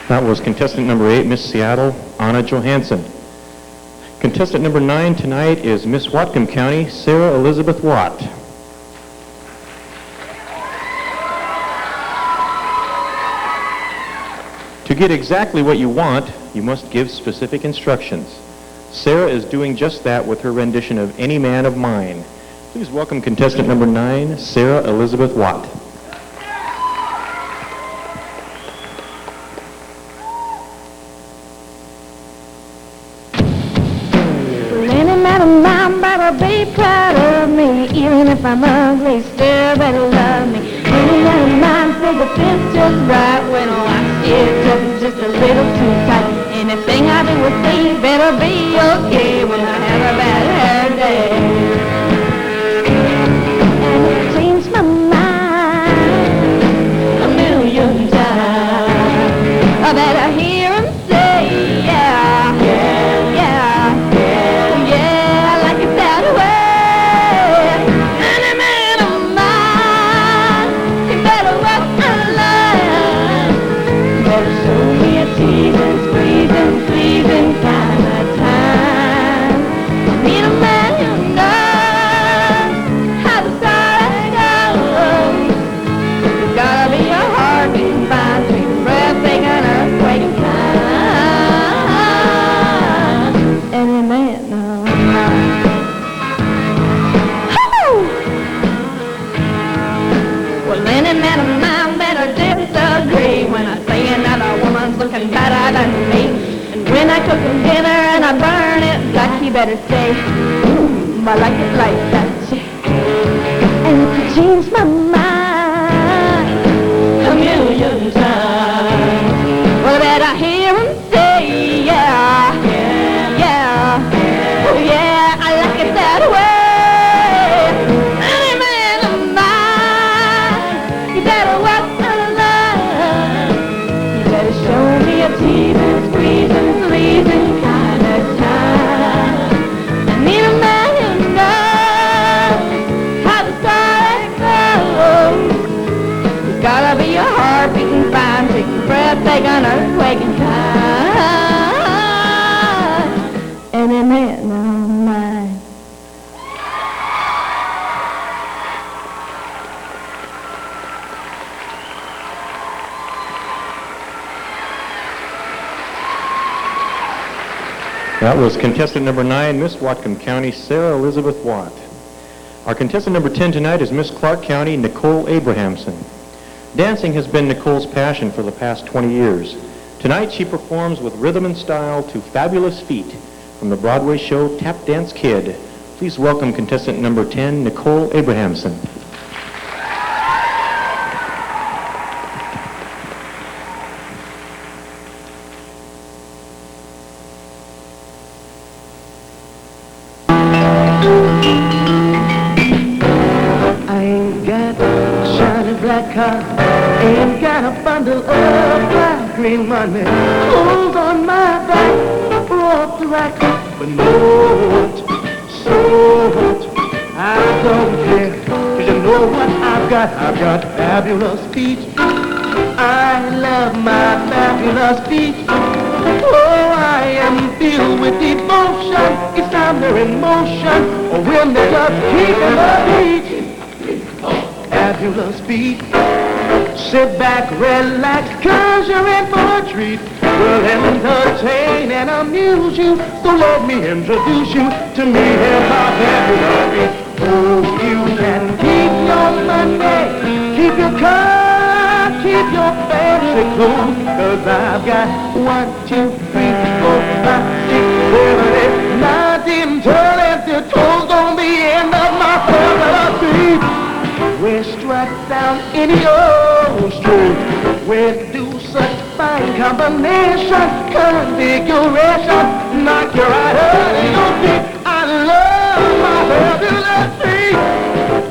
That was contestant number 8, Miss Seattle, Anna Johansson. Contestant number 9 tonight is Miss Whatcom County, Sarah Elizabeth Watt. To get exactly what you want, you must give specific instructions. Sarah is doing just that with her rendition of Any Man of Mine. Please welcome contestant number 9, Sarah Elizabeth Watt. Any man of mine better be proud of me, even if I'm ugly, still better love me. Any man of mine says it fits just right when I it's just a little too tight. Anything I do will say better be okay when I have a bad hair day. And it changed my mind a million times. I better hear him say, yeah, yeah, yeah, yeah, yeah, I like it that way. Any man of mine, you better work my line. Better show me a teasing, squeezing, pleasing kind of time. I need a man who knows how the story goes. There's gotta be a heartbeat, fine, sweet breath, taking earthquake and kind. Any man of mine. Well, any man of mine better disagree when I say another woman's looking better than me. And when I cook him dinner and I burn it black, he better say, I like it like that. And it could change my mind a million times. Well, I better hear him say, yeah, yeah, yeah, oh yeah, I like it that way. Any man of mine, you better work the line. You better show me a teasing, squeezing, pleasing kind of time. I need a man who knows how the story goes. There's gotta be a heart beating fine, taking breath, taking earthquake and kind. Any man of mine. That was contestant number 9, Miss Whatcom County, Sarah Elizabeth Watt. Our contestant number 10 tonight is Miss Clark County, Nicole Abrahamson. Dancing has been Nicole's passion for the past 20 years. Tonight she performs with rhythm and style to Fabulous Feet from the Broadway show Tap Dance Kid. Please welcome contestant number 10, Nicole Abrahamson. I ain't got a shiny black car, ain't got a bundle of black green money. Clothes on my back, broke the rack, but no what, so what, I don't care, 'cause you know what I've got fabulous feet. I love my fabulous feet. Oh, I am filled with devotion, each time they're in motion, or when they're just keeping the beat. Fabulous feet. Sit back, relax, 'cause you're in for a treat. We'll entertain and amuse you, so let me introduce you to me and my fabulous feet. Oh, you can keep your money, keep your car, keep your fancy clothes, 'cause I've got 1, 2, 3, 4, 5, 6, 7, 8, 9, 10 talented toes on the end of my fabulous feet. We strut down in your street. We do such fine combination, configuration, knock you right out of your feet. I love my fabulous feet.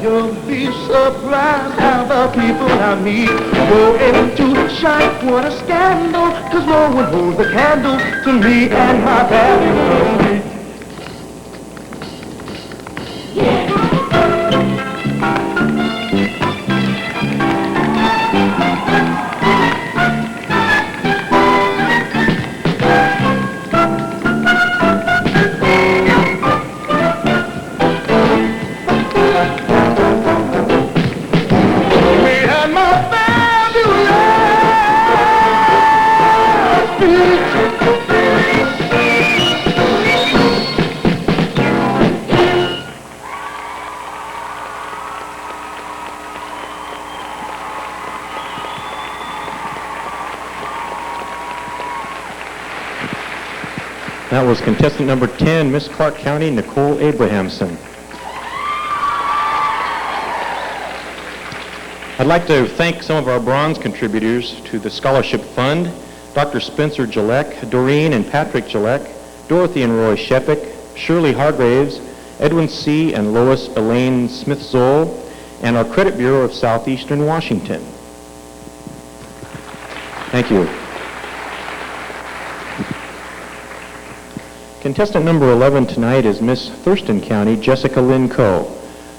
You'll be surprised how the people I meet go into shine. What a scandal, 'cause no one holds the candle to me and my fabulous feet. That was contestant number 10, Miss Clark County, Nicole Abrahamson. I'd like to thank some of our bronze contributors to the Scholarship Fund, Dr. Spencer Gillek, Doreen and Patrick Gillek, Dorothy and Roy Shepik, Shirley Hargraves, Edwin C. and Lois Elaine Smith-Zoll, and our Credit Bureau of Southeastern Washington. Thank you. Contestant number 11 tonight is Miss Thurston County, Jessica Lynn Coe.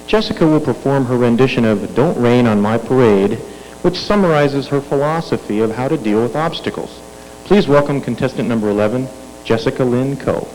Jessica will perform her rendition of Don't Rain on My Parade, which summarizes her philosophy of how to deal with obstacles. Please welcome contestant number 11, Jessica Lynn Coe.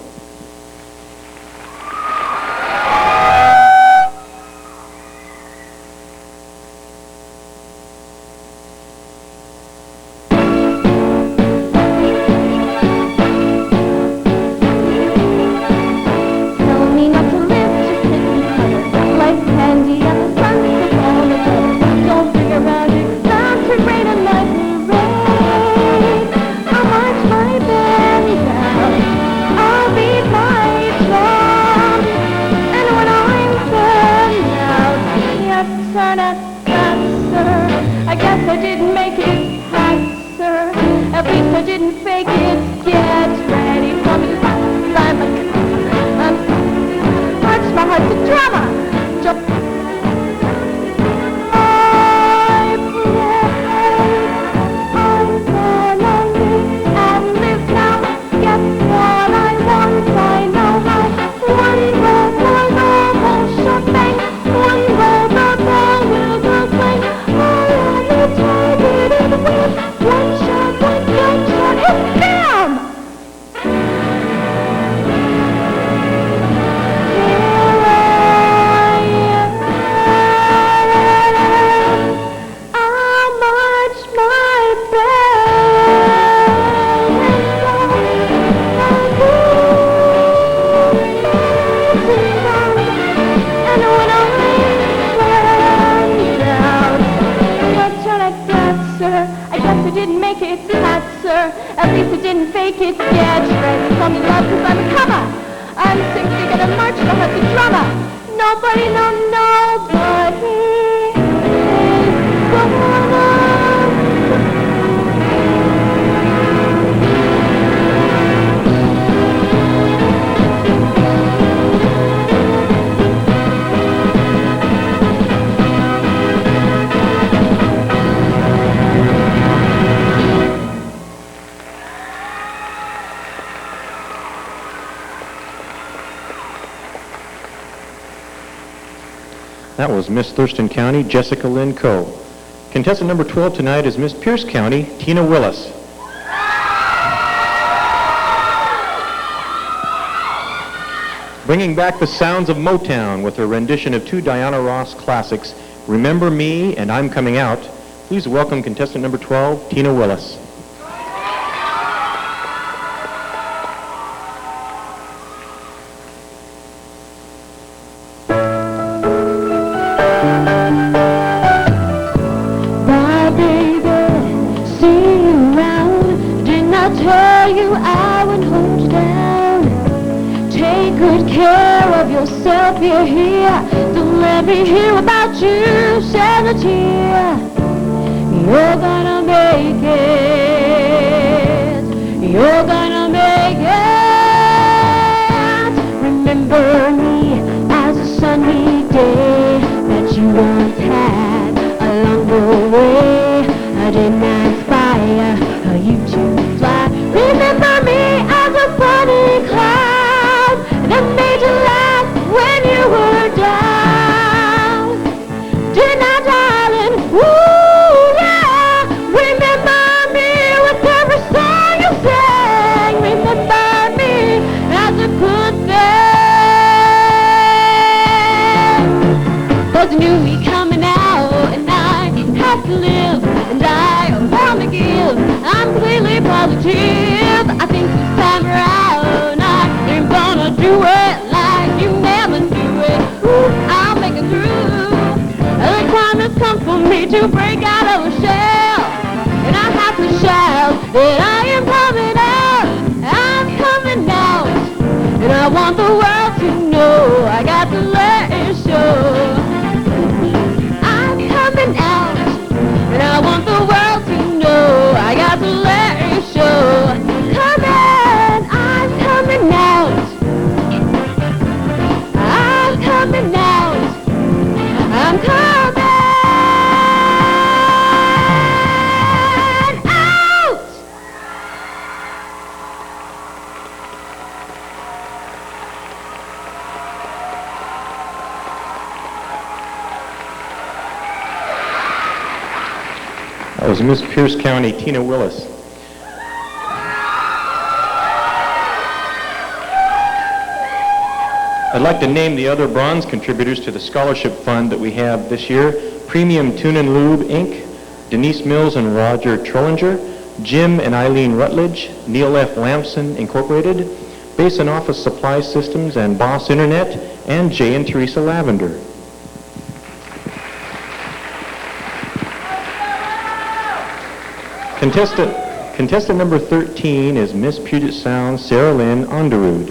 That was Miss Thurston County, Jessica Lynn Coe. Contestant number 12 tonight is Miss Pierce County, Tina Willis. Bringing back the sounds of Motown with her rendition of two Diana Ross classics, Remember Me and I'm Coming Out, please welcome contestant number 12, Tina Willis. You're here, don't let me hear about you, shed a tear. You're gonna make it, you're gonna make it. Remember me as a sunny day that you once had along the way. I did not inspire you to fly. Remember me as a funny cloud that made you laugh when you were down. Did not, darling, ooh, yeah. Remember me with every song you sang. Remember me as a good thing. 'Cause you knew me coming out, and I have to live, and I want to give. I'm completely positive. I think this time around I ain't gonna do it like you never do it. Ooh, I'll make it through. The time has come for me to break out of a shell, and I have to shout that I am coming out. I'm coming out. and I want the world to know. I got to let it show. I'm coming out, and I want the world to know. I got to let it show. Coming, I'm coming out. I'm coming out. I'm coming out. That was Miss Pierce County, Tina Willis. I'd like to name the other bronze contributors to the scholarship fund that we have this year. Premium Tune and Lube, Inc., Denise Mills and Roger Trollinger, Jim and Eileen Rutledge, Neil F. Lamson, Incorporated, Basin Office Supply Systems and Boss Internet, and Jay and Teresa Lavender. Contestant number 13 is Miss Puget Sound, Sarah Lynn Onderud.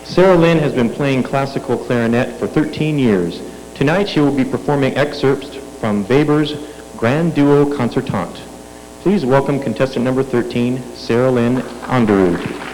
Sarah Lynn has been playing classical clarinet for 13 years. Tonight she will be performing excerpts from Weber's Grand Duo Concertante. Please welcome contestant number 13, Sarah Lynn Onderud.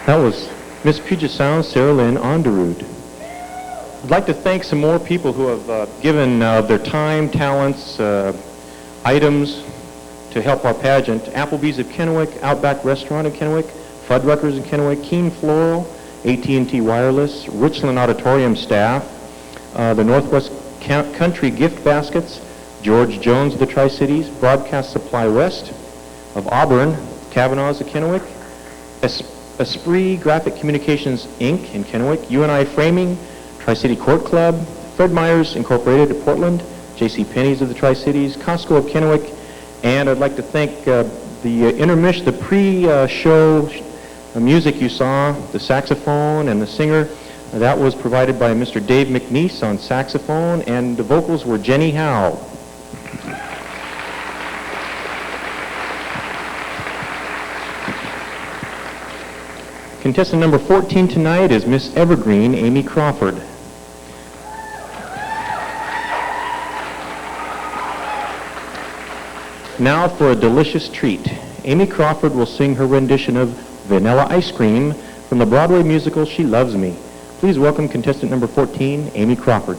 That was Miss Puget Sound, Sarah Lynn Onderud. I'd like to thank some more people who have given their time, talents, items to help our pageant. Applebee's of Kennewick, Outback Restaurant in Kennewick, Fuddruckers in Kennewick, Keen Floral, AT&T Wireless, Richland Auditorium staff, the Northwest Country Gift Baskets, George Jones of the Tri-Cities, Broadcast Supply West of Auburn, Kavanaugh's of Kennewick, Esprit Graphic Communications, Inc. in Kennewick, UNI Framing, Tri-City Court Club, Fred Meyer's Incorporated of Portland, J.C. Penney's of the Tri-Cities, Costco of Kennewick, and I'd like to thank the pre-show music you saw, the saxophone and the singer. That was provided by Mr. Dave McNeese on saxophone, and the vocals were Jenny Howe. Contestant number 14 tonight is Miss Evergreen, Amy Crawford. Now for a delicious treat. Amy Crawford will sing her rendition of Vanilla Ice Cream from the Broadway musical She Loves Me. Please welcome contestant number 14, Amy Crawford.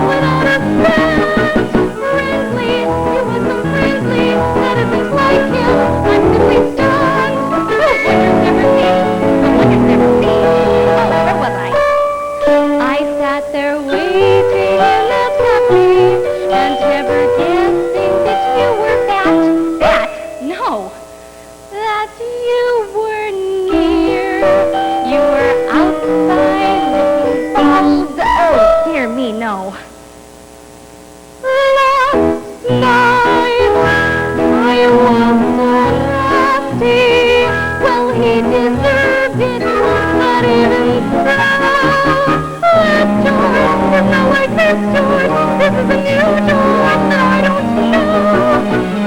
without a cent. Friendly, you was so friendly, that isn't like him. I'm simply stunned. Wonder's never seen, the wonder's never seen. Oh, where was I? I sat there waiting in that cafe, and never guessing that you were that. That? No. That you were near. You were outside looking bold. Oh, dear me, no. Last night, I was so nasty. Well, he deserved it, but even so, that door is not like this door. This is a new door that I don't know.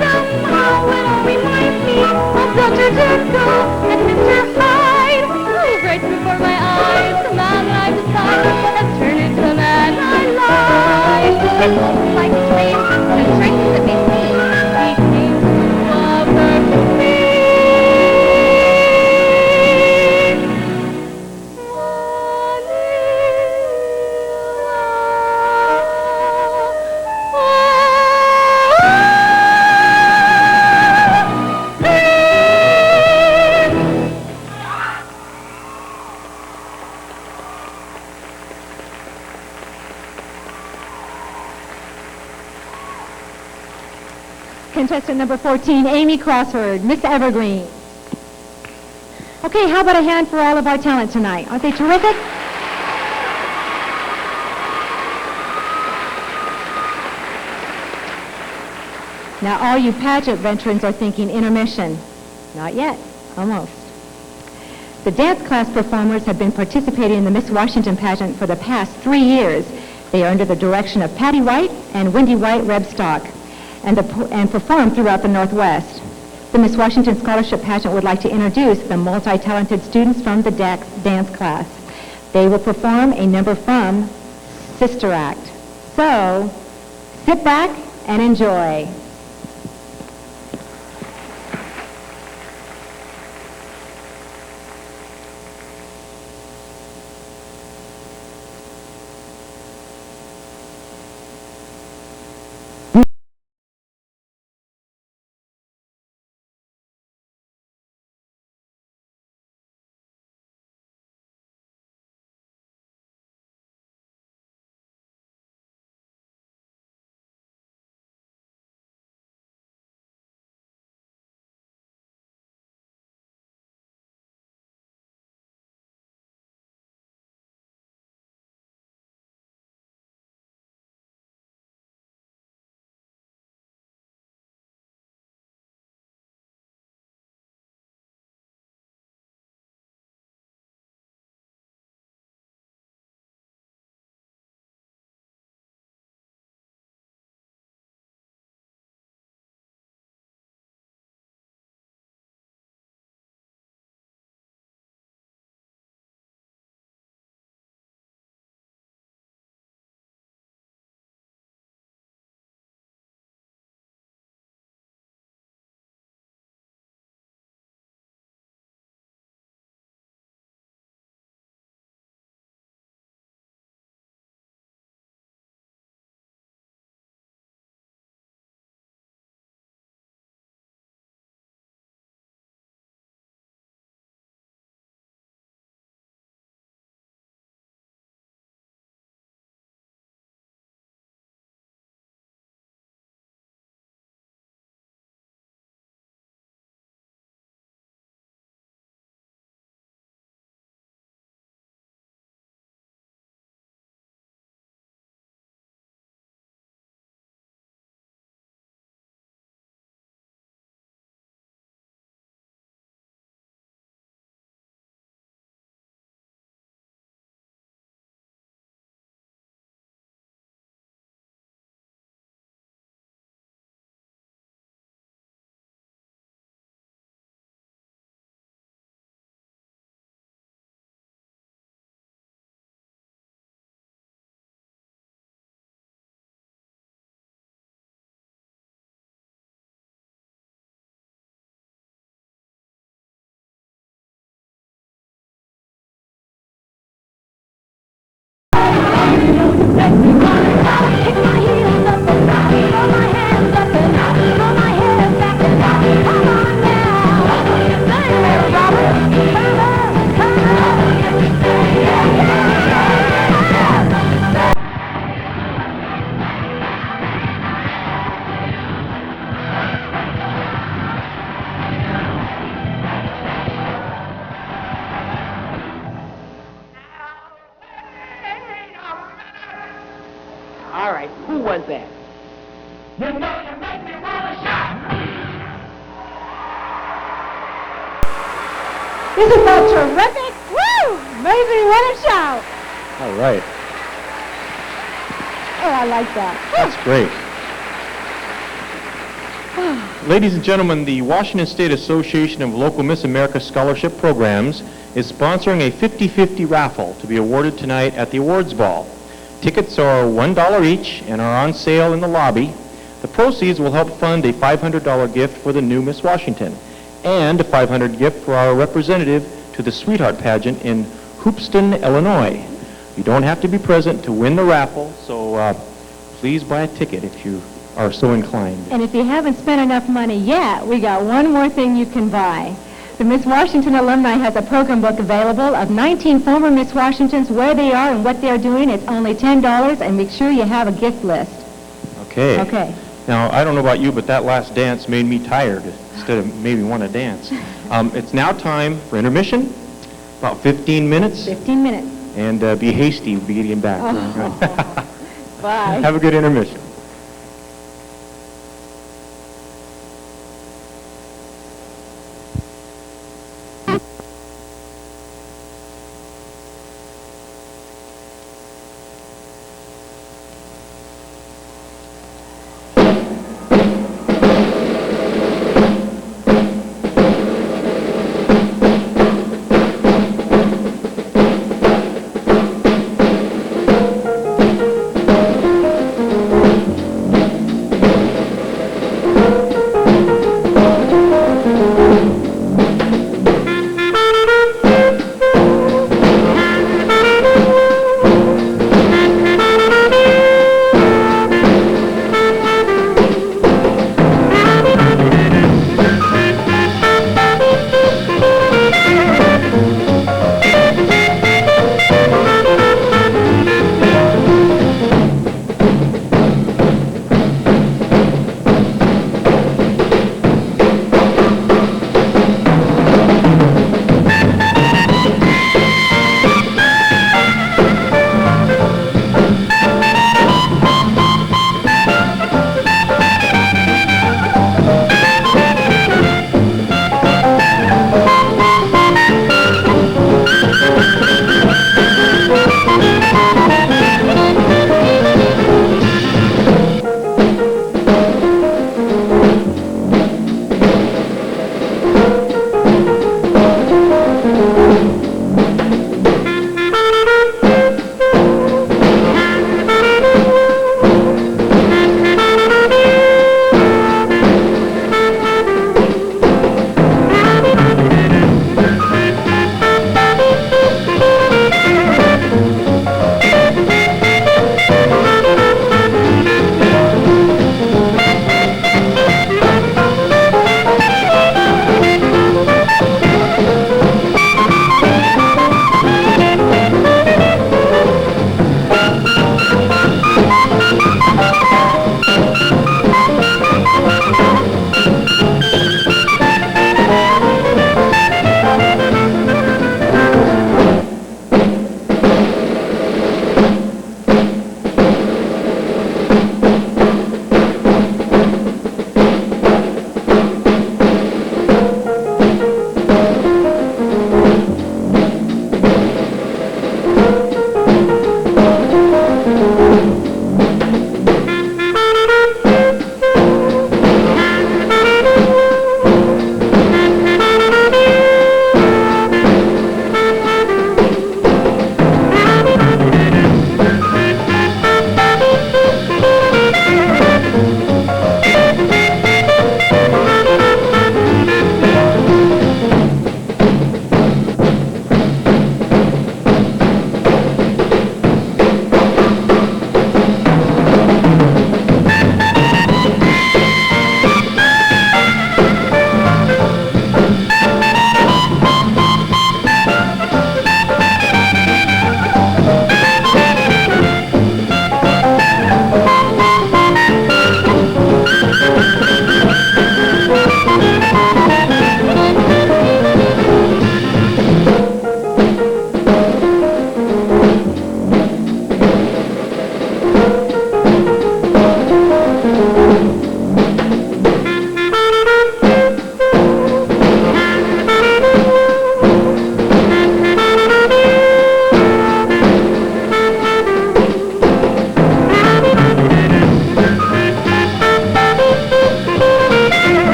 Somehow it all reminds me of Dr. Jekyll and Mr. Hyde. Oh, right before my eyes, the man that I beside has turned into the man I like. It's almost like a dream, the strength that makes me. He came to love me. Contestant number 14, Amy Crossword, Miss Evergreen. Okay, how about a hand for all of our talent tonight? Aren't they terrific? Now, all you pageant veterans are thinking intermission. Not yet. Almost. The dance class performers have been participating in the Miss Washington pageant for the past 3 years. They are under the direction of Patty White and Wendy White Rebstock and perform throughout the Northwest. The Miss Washington Scholarship Pageant would like to introduce the multi-talented students from the dance class. They will perform a number from Sister Act. So, sit back and enjoy. Who was that? You know you make me wanna shout. Isn't that terrific? Woo! Makes me want to shout. All right. Oh, I like that. That's great. Ladies and gentlemen, the Washington State Association of Local Miss America Scholarship Programs is sponsoring a 50-50 raffle to be awarded tonight at the awards ball. Tickets are $1 each and are on sale in the lobby. The proceeds will help fund a $500 gift for the new Miss Washington and a $500 gift for our representative to the Sweetheart Pageant in Hoopeston, Illinois. You don't have to be present to win the raffle, so please buy a ticket if you are so inclined. And if you haven't spent enough money yet, we got one more thing you can buy. The Miss Washington Alumni has a program book available of 19 former Miss Washingtons, where they are and what they're doing. It's only $10, and make sure you have a gift list. Okay. Okay. Now, I don't know about you, but that last dance made me tired instead of made me want to dance. It's now time for intermission, about 15 minutes, 15 minutes. and be hasty, we'll be getting back. Bye. Have a good intermission.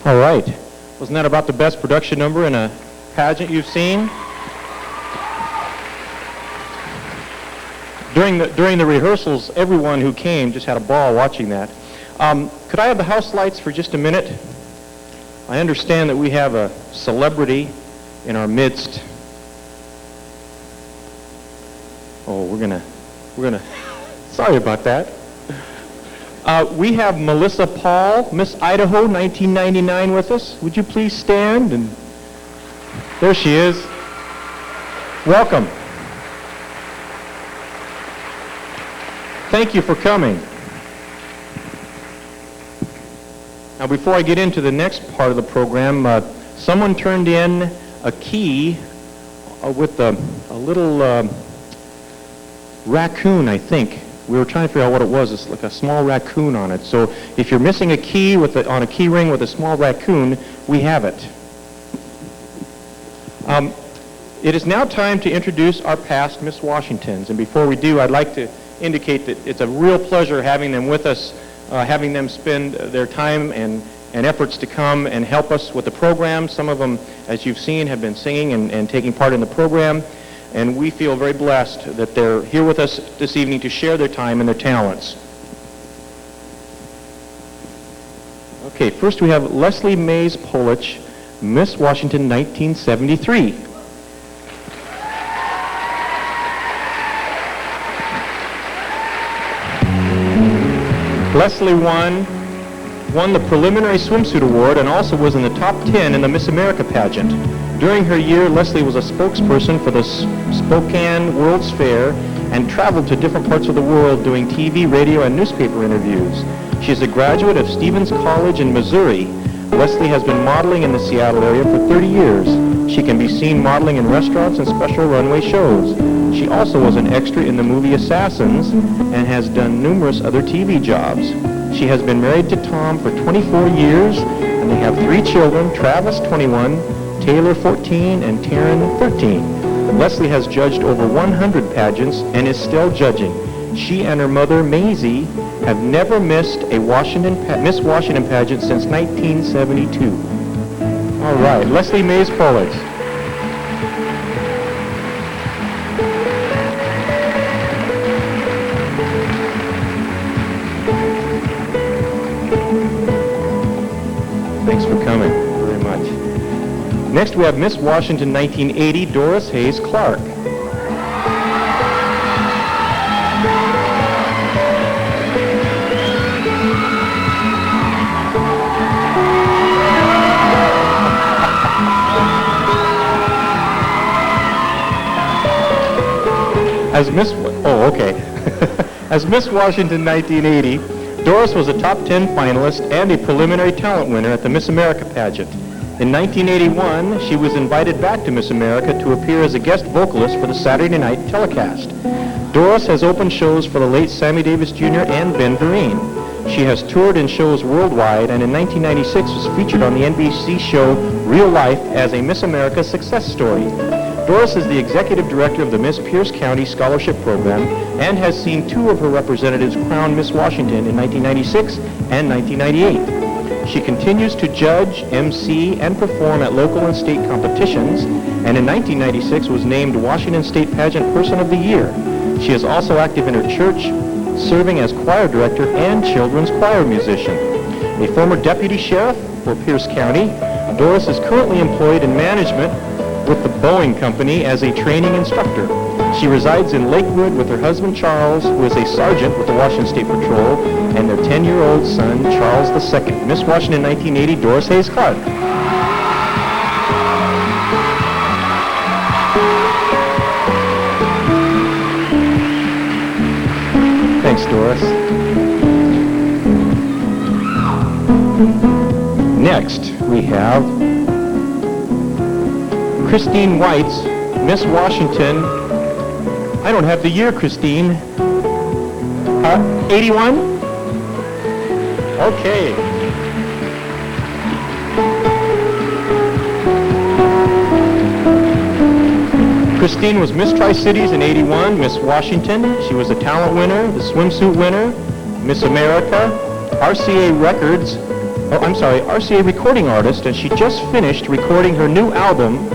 All right. Wasn't that about the best production number in a pageant you've seen? During the rehearsals, everyone who came just had a ball watching that. Could I have the house lights for just a minute? I understand that we have a celebrity in our midst. Oh, we're gonna, sorry about that. We have Melissa Paul, Miss Idaho, 1999 with us. Would you please stand? And there she is. Welcome. Thank you for coming. Now, before I get into the next part of the program, someone turned in a key with a little raccoon, I think. We were trying to figure out what it was. It's like a small raccoon on it. So if you're missing a key on a key ring with a small raccoon, we have it. It is now time to introduce our past Miss Washingtons. And before we do, I'd like to indicate that it's a real pleasure having them with us, having them spend their time and efforts to come and help us with the program. Some of them, as you've seen, have been singing and taking part in the program. And we feel very blessed that they're here with us this evening to share their time and their talents. Okay, first we have Leslie Mays Polich, Miss Washington 1973. Leslie won the preliminary swimsuit award and also was in the top 10 in the Miss America pageant. During her year, Leslie was a spokesperson for the Spokane World's Fair and traveled to different parts of the world doing TV, radio, and newspaper interviews. She is a graduate of Stevens College in Missouri. Leslie has been modeling in the Seattle area for 30 years. She can be seen modeling in restaurants and special runway shows. She also was an extra in the movie Assassins and has done numerous other TV jobs. She has been married to Tom for 24 years, and they have 3 children, Travis, 21, Taylor, 14, and Taryn, 13. Leslie has judged over 100 pageants and is still judging. She and her mother, Maisie, have never missed a Miss Washington pageant since 1972. All right, Leslie Mays Polich. Thanks for coming very much. Next, we have Miss Washington 1980, Doris Hayes Clark. As Miss Washington 1980, Doris was a top 10 finalist and a preliminary talent winner at the Miss America pageant. In 1981, she was invited back to Miss America to appear as a guest vocalist for the Saturday night telecast. Doris has opened shows for the late Sammy Davis Jr. and Ben Vereen. She has toured in shows worldwide and in 1996 was featured on the NBC show Real Life as a Miss America success story. Doris is the executive director of the Miss Pierce County Scholarship Program and has seen 2 of her representatives crowned Miss Washington in 1996 and 1998. She continues to judge, MC, and perform at local and state competitions, and in 1996 was named Washington State Pageant Person of the Year. She is also active in her church, serving as choir director and children's choir musician. A former deputy sheriff for Pierce County, Doris is currently employed in management with the Boeing Company as a training instructor. She resides in Lakewood with her husband Charles, who is a sergeant with the Washington State Patrol, and their 10-year-old son, Charles II. Miss Washington 1980, Doris Hayes Clark. Thanks, Doris. Next, we have Christine White's Miss Washington. I don't have the year, Christine. 81? Okay. Christine was Miss Tri-Cities in 81, Miss Washington. She was a talent winner, the swimsuit winner, Miss America, RCA Records, RCA recording artist, and she just finished recording her new album,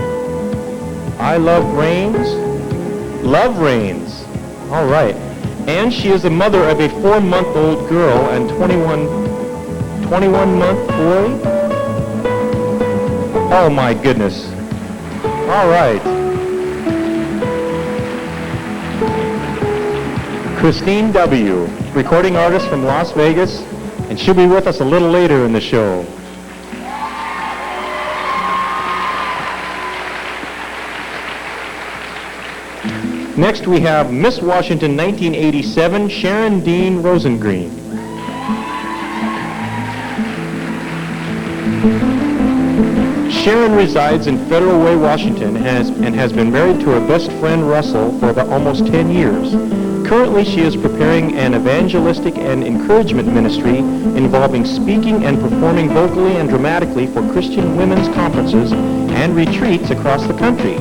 I Love Rains. Love Rains. All right. And she is the mother of a 4-month-old girl and 21-month boy. Oh my goodness. All right. Christine W., recording artist from Las Vegas, and she'll be with us a little later in the show. Next we have Miss Washington 1987, Sharon Dean Rosengreen. Sharon resides in Federal Way, Washington, and has been married to her best friend Russell for about almost 10 years. Currently, she is preparing an evangelistic and encouragement ministry involving speaking and performing vocally and dramatically for Christian women's conferences and retreats across the country.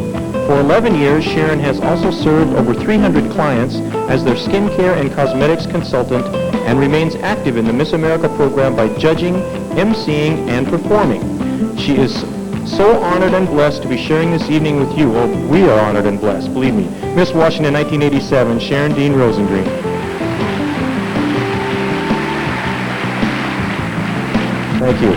For 11 years, Sharon has also served over 300 clients as their skincare and cosmetics consultant and remains active in the Miss America program by judging, emceeing, and performing. She is so honored and blessed to be sharing this evening with you. Well, we are honored and blessed, believe me. Miss Washington 1987, Sharon Dean Rosengreen. Thank you.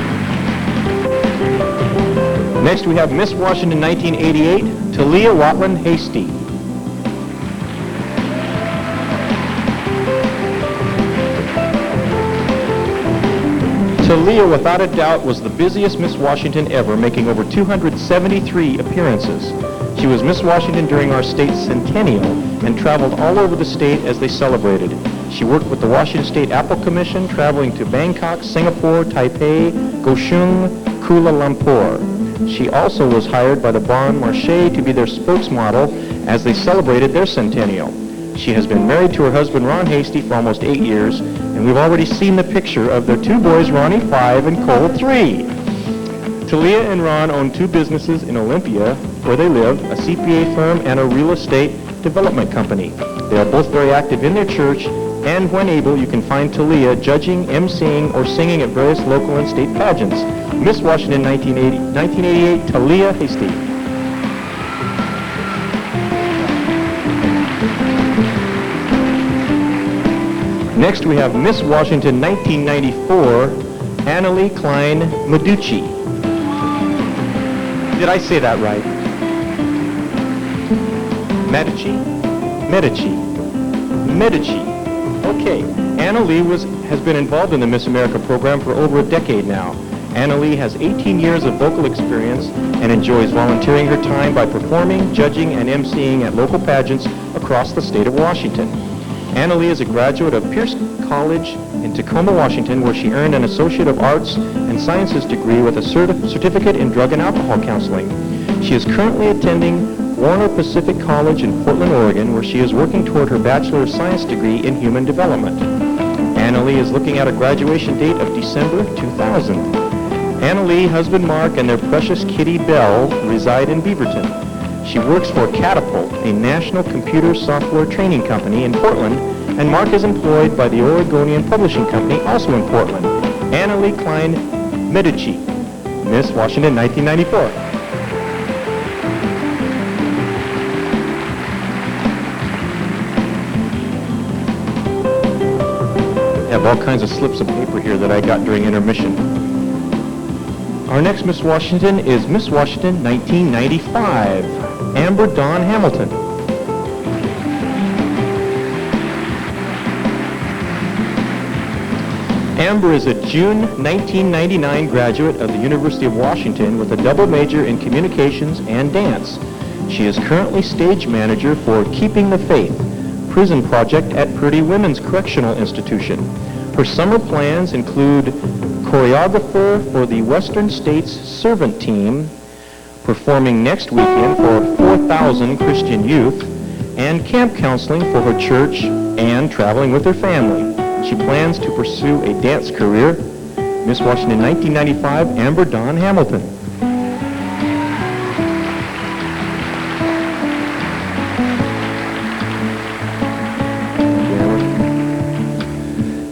Next we have Miss Washington 1988, Talia Watland Hasty. Talia, without a doubt, was the busiest Miss Washington ever, making over 273 appearances. She was Miss Washington during our state's centennial and traveled all over the state as they celebrated. She worked with the Washington State Apple Commission, traveling to Bangkok, Singapore, Taipei, Kaohsiung, Kuala Lumpur. She also was hired by the Bon Marché to be their spokesmodel as they celebrated their centennial. She has been married to her husband, Ron Hasty, for almost 8 years, and we've already seen the picture of their 2 boys, Ronnie 5 and Cole 3. Talia and Ron own 2 businesses in Olympia, where they live, a CPA firm and a real estate development company. They are both very active in their church, and when able, you can find Talia judging, emceeing, or singing at various local and state pageants. Miss Washington 1988, Talia Hasty. Next we have Miss Washington 1994, Annalie Klein Meducci. Did I say that right? Medici? Medici. Okay. Annalie has been involved in the Miss America program for over a decade now. Annalie has 18 years of vocal experience and enjoys volunteering her time by performing, judging, and emceeing at local pageants across the state of Washington. Annalie is a graduate of Pierce College in Tacoma, Washington, where she earned an Associate of Arts and Sciences degree with a certificate in drug and alcohol counseling. She is currently attending Warner Pacific College in Portland, Oregon, where she is working toward her Bachelor of Science degree in Human Development. Annalie is looking at a graduation date of December 2000. Annalie, husband Mark, and their precious kitty Belle reside in Beaverton. She works for Catapult, a national computer software training company in Portland, and Mark is employed by the Oregonian Publishing Company, also in Portland. Annalie Klein Medici, Miss Washington 1994. I have all kinds of slips of paper here that I got during intermission. Our next Miss Washington is Miss Washington 1995, Amber Dawn Hamilton. Amber is a June 1999 graduate of the University of Washington with a double major in communications and dance. She is currently stage manager for Keeping the Faith, prison project at Purdy Women's Correctional Institution. Her summer plans include choreographer for the Western States Servant Team, performing next weekend for 4,000 Christian youth, and camp counseling for her church and traveling with her family. She plans to pursue a dance career. Miss Washington 1995, Amber Dawn Hamilton.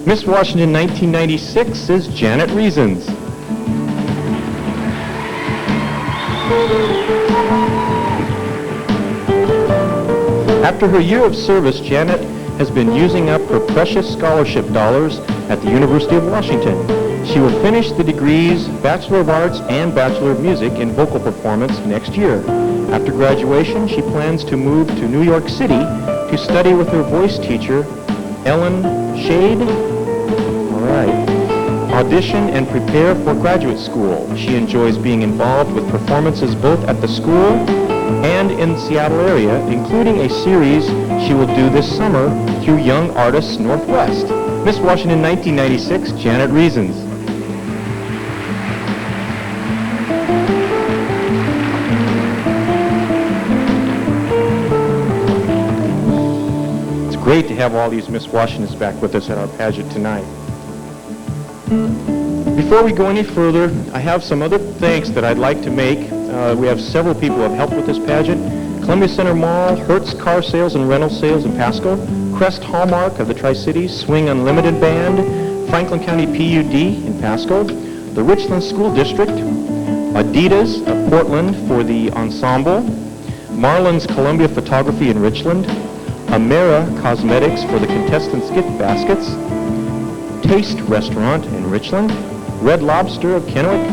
Miss Washington 1996 is Janet Reasons. After her year of service, Janet has been using up her precious scholarship dollars at the University of Washington. She will finish the degrees Bachelor of Arts and Bachelor of Music in Vocal Performance next year. After graduation, she plans to move to New York City to study with her voice teacher, Ellen Shade. All right. Audition and prepare for graduate school. She enjoys being involved with performances both at the school and in the Seattle area, including a series she will do this summer through Young Artists Northwest. Miss Washington 1996, Janet Reasons. It's great to have all these Miss Washingtons back with us at our pageant tonight. Before we go any further, I have some other thanks that I'd like to make. We have several people who have helped with this pageant. Columbia Center Mall, Hertz Car Sales and Rental Sales in Pasco, Crest Hallmark of the Tri-Cities, Swing Unlimited Band, Franklin County PUD in Pasco, the Richland School District, Adidas of Portland for the ensemble, Marlins Columbia Photography in Richland, Amera Cosmetics for the contestants' gift baskets, Taste Restaurant in Richland, Red Lobster of Kennewick,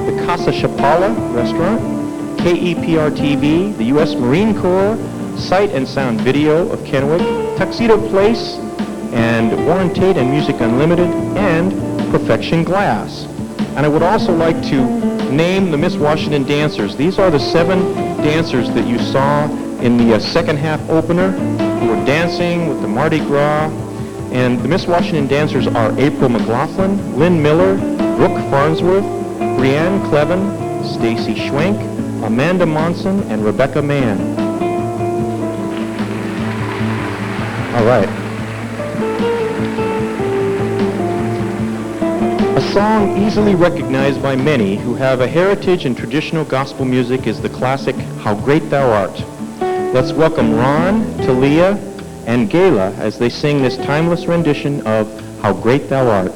the Casa Chapala Restaurant, KEPR-TV, the U.S. Marine Corps, Sight and Sound Video of Kennewick, Tuxedo Place, and Warren Tate and Music Unlimited, and Perfection Glass. And I would also like to name the Miss Washington dancers. These are the 7 dancers that you saw in the second half opener who were dancing with the Mardi Gras. And the Miss Washington dancers are April McLaughlin, Lynn Miller, Brooke Farnsworth, Brianne Clevin, Stacy Schwenk, Amanda Monson, and Rebecca Mann. All right. A song easily recognized by many who have a heritage in traditional gospel music is the classic How Great Thou Art. Let's welcome Ron, Talia, and Gayla as they sing this timeless rendition of How Great Thou Art.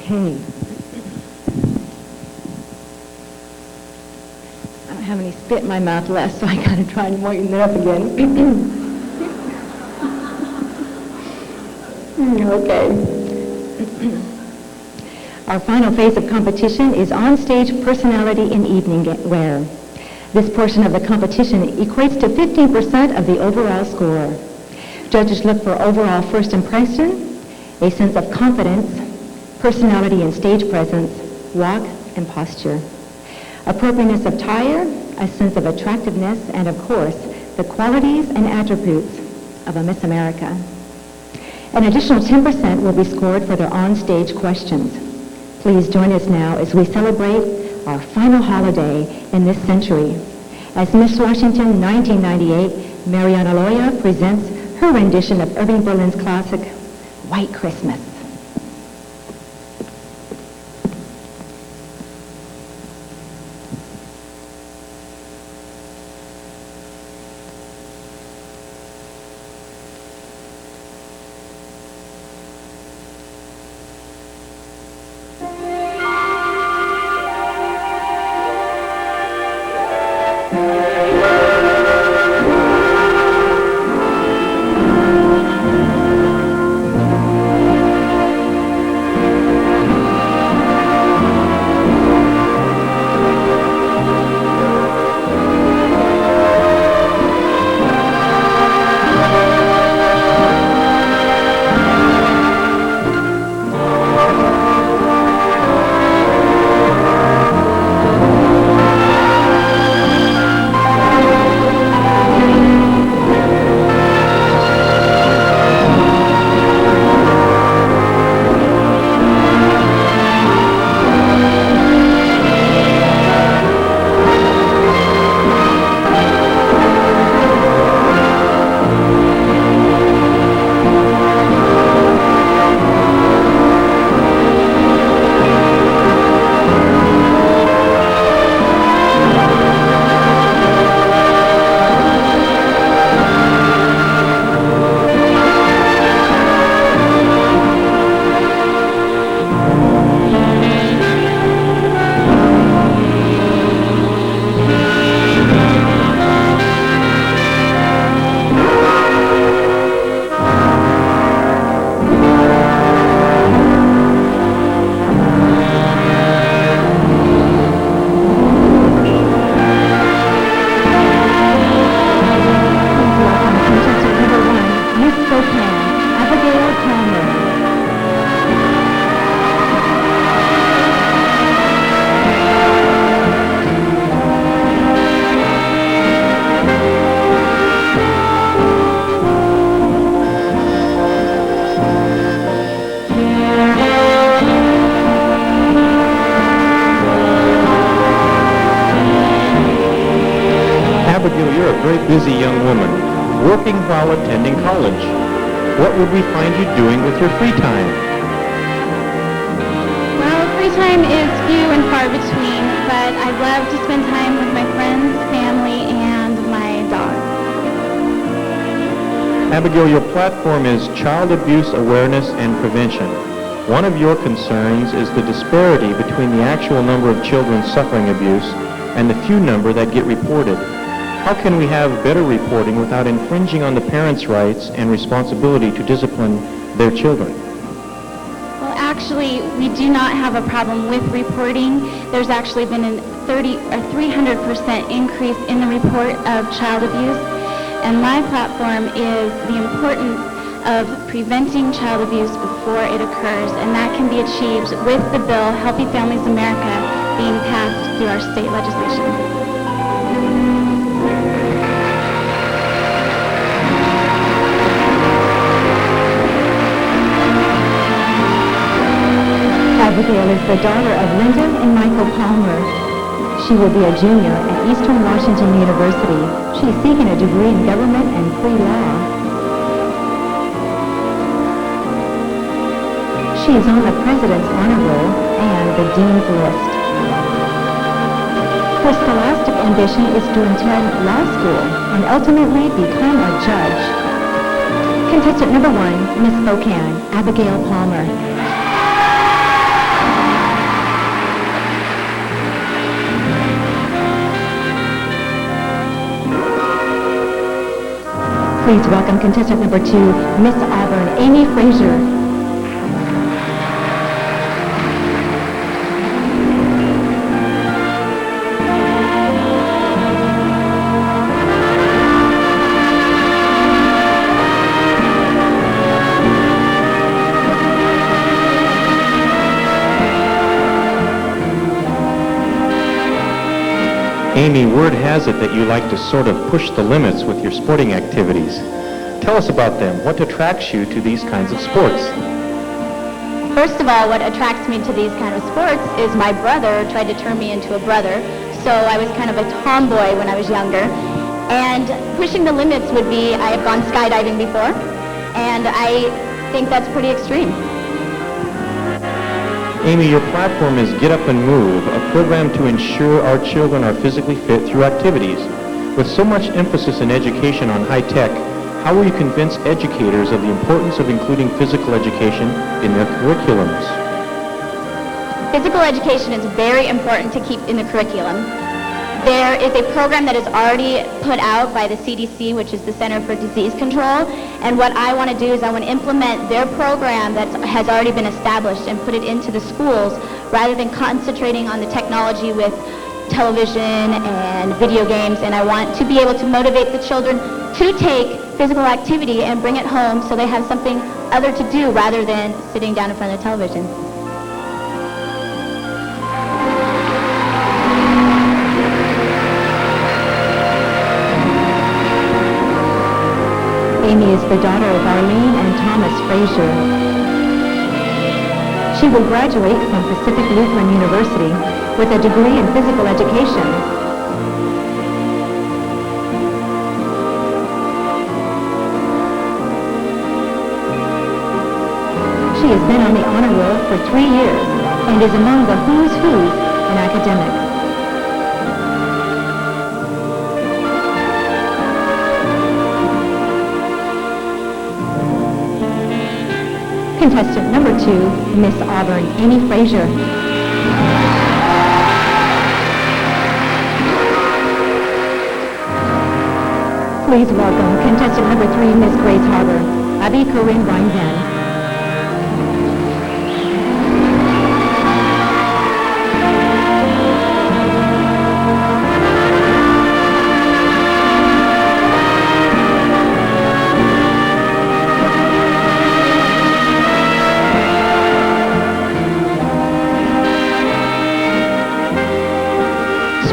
Okay. I don't have any spit in my mouth left, so I gotta try and moisten it up again. Okay. Our final phase of competition is on-stage personality in evening wear. This portion of the competition equates to 15% of the overall score. Judges look for overall first impression, a sense of confidence, personality and stage presence, walk and posture, appropriateness of attire, a sense of attractiveness, and of course, the qualities and attributes of a Miss America. An additional 10% will be scored for their on-stage questions. Please join us now as we celebrate our final holiday in this century. As Miss Washington 1998, Mariana Loya presents her rendition of Irving Berlin's classic, White Christmas. you're a very busy young woman, working while attending college. What would we find you doing with your free time? Well, free time is few and far between, but I'd love to spend time with my friends, family, and my dog. Abigail, your platform is Child Abuse Awareness and Prevention. One of your concerns is the disparity between the actual number of children suffering abuse and the few number that get reported. How can we have better reporting without infringing on the parents' rights and responsibility to discipline their children? Well, actually, we do not have a problem with reporting. There's actually been a 300% increase in the report of child abuse. And my platform is the importance of preventing child abuse before it occurs, and that can be achieved with the bill Healthy Families America being passed through our state legislation. Abigail is the daughter of Linda and Michael Palmer. She will be a junior at Eastern Washington University. She is seeking a degree in government and free law. She is on the President's Honor Roll and the Dean's List. Her scholastic ambition is to attend law school and ultimately become a judge. Contestant number 1, Miss Spokane, Abigail Palmer. Please welcome contestant number 2, Miss Auburn, Amy Frazier. Amy, word has it that you like to sort of push the limits with your sporting activities. Tell us about them. What attracts you to these kinds of sports? First of all, what attracts me to these kind of sports is my brother tried to turn me into a brother, so I was kind of a tomboy when I was younger. And pushing the limits would be, I have gone skydiving before, and I think that's pretty extreme. Amy, your platform is Get Up and Move, a program to ensure our children are physically fit through activities. With so much emphasis in education on high tech, how will you convince educators of the importance of including physical education in their curriculums? Physical education is very important to keep in the curriculum. There is a program that is already put out by the CDC, which is the Center for Disease Control, and what I want to do is I want to implement their program that has already been established and put it into the schools rather than concentrating on the technology with television and video games, and I want to be able to motivate the children to take physical activity and bring it home so they have something other to do rather than sitting down in front of the television. Amy is the daughter of Arlene and Thomas Frazier. She will graduate from Pacific Lutheran University with a degree in physical education. She has been on the honor roll for 3 years and is among the who's who in academics. Contestant number 2, Miss Auburn, Amy Frazier. Please welcome contestant number 3, Miss Grace Harbor, Abby Corinne Reinvan.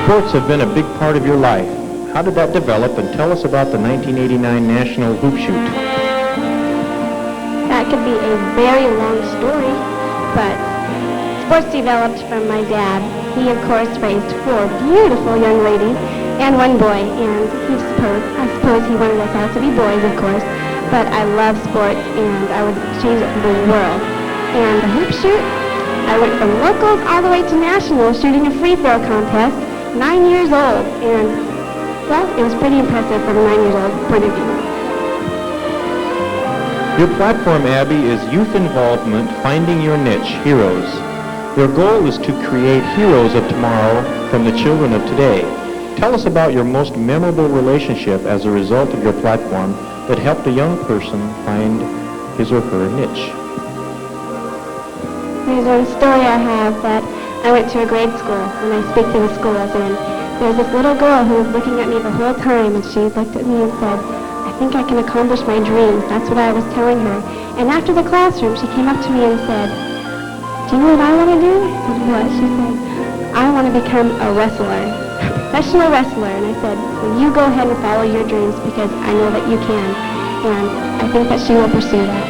Sports have been a big part of your life. How did that develop, and tell us about the 1989 National Hoop Shoot. That could be a very long story, but sports developed from my dad. He, of course, raised 4 beautiful young ladies and 1 boy, and I suppose he wanted us all to be boys, of course, but I love sports, and I would change it for the world. And the hoop shoot, I went from locals all the way to nationals shooting a free throw contest, 9 years old, and, well, it was pretty impressive from a 9-year-old point of view. Your platform, Abby, is youth involvement, finding your niche, heroes. Your goal is to create heroes of tomorrow from the children of today. Tell us about your most memorable relationship as a result of your platform that helped a young person find his or her niche. There's a story I have that I went to a grade school and I speak to the schools, and there's this little girl who was looking at me the whole time, and she looked at me and said, "I think I can accomplish my dreams." That's what I was telling her. And after the classroom, she came up to me and said, "Do you know what I want to do?" I said, "What?" She said, "I want to become a wrestler, a professional wrestler." And I said, "Well, you go ahead and follow your dreams because I know that you can." And I think that she will pursue that.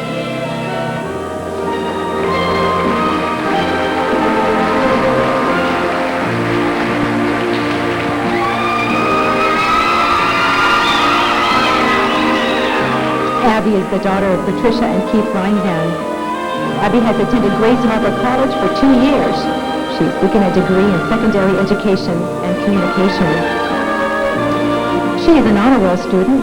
Abby is the daughter of Patricia and Keith Reinvan. Abby has attended Grace Harbor College for 2 years. She's seeking a degree in secondary education and communication. She is an honor roll student.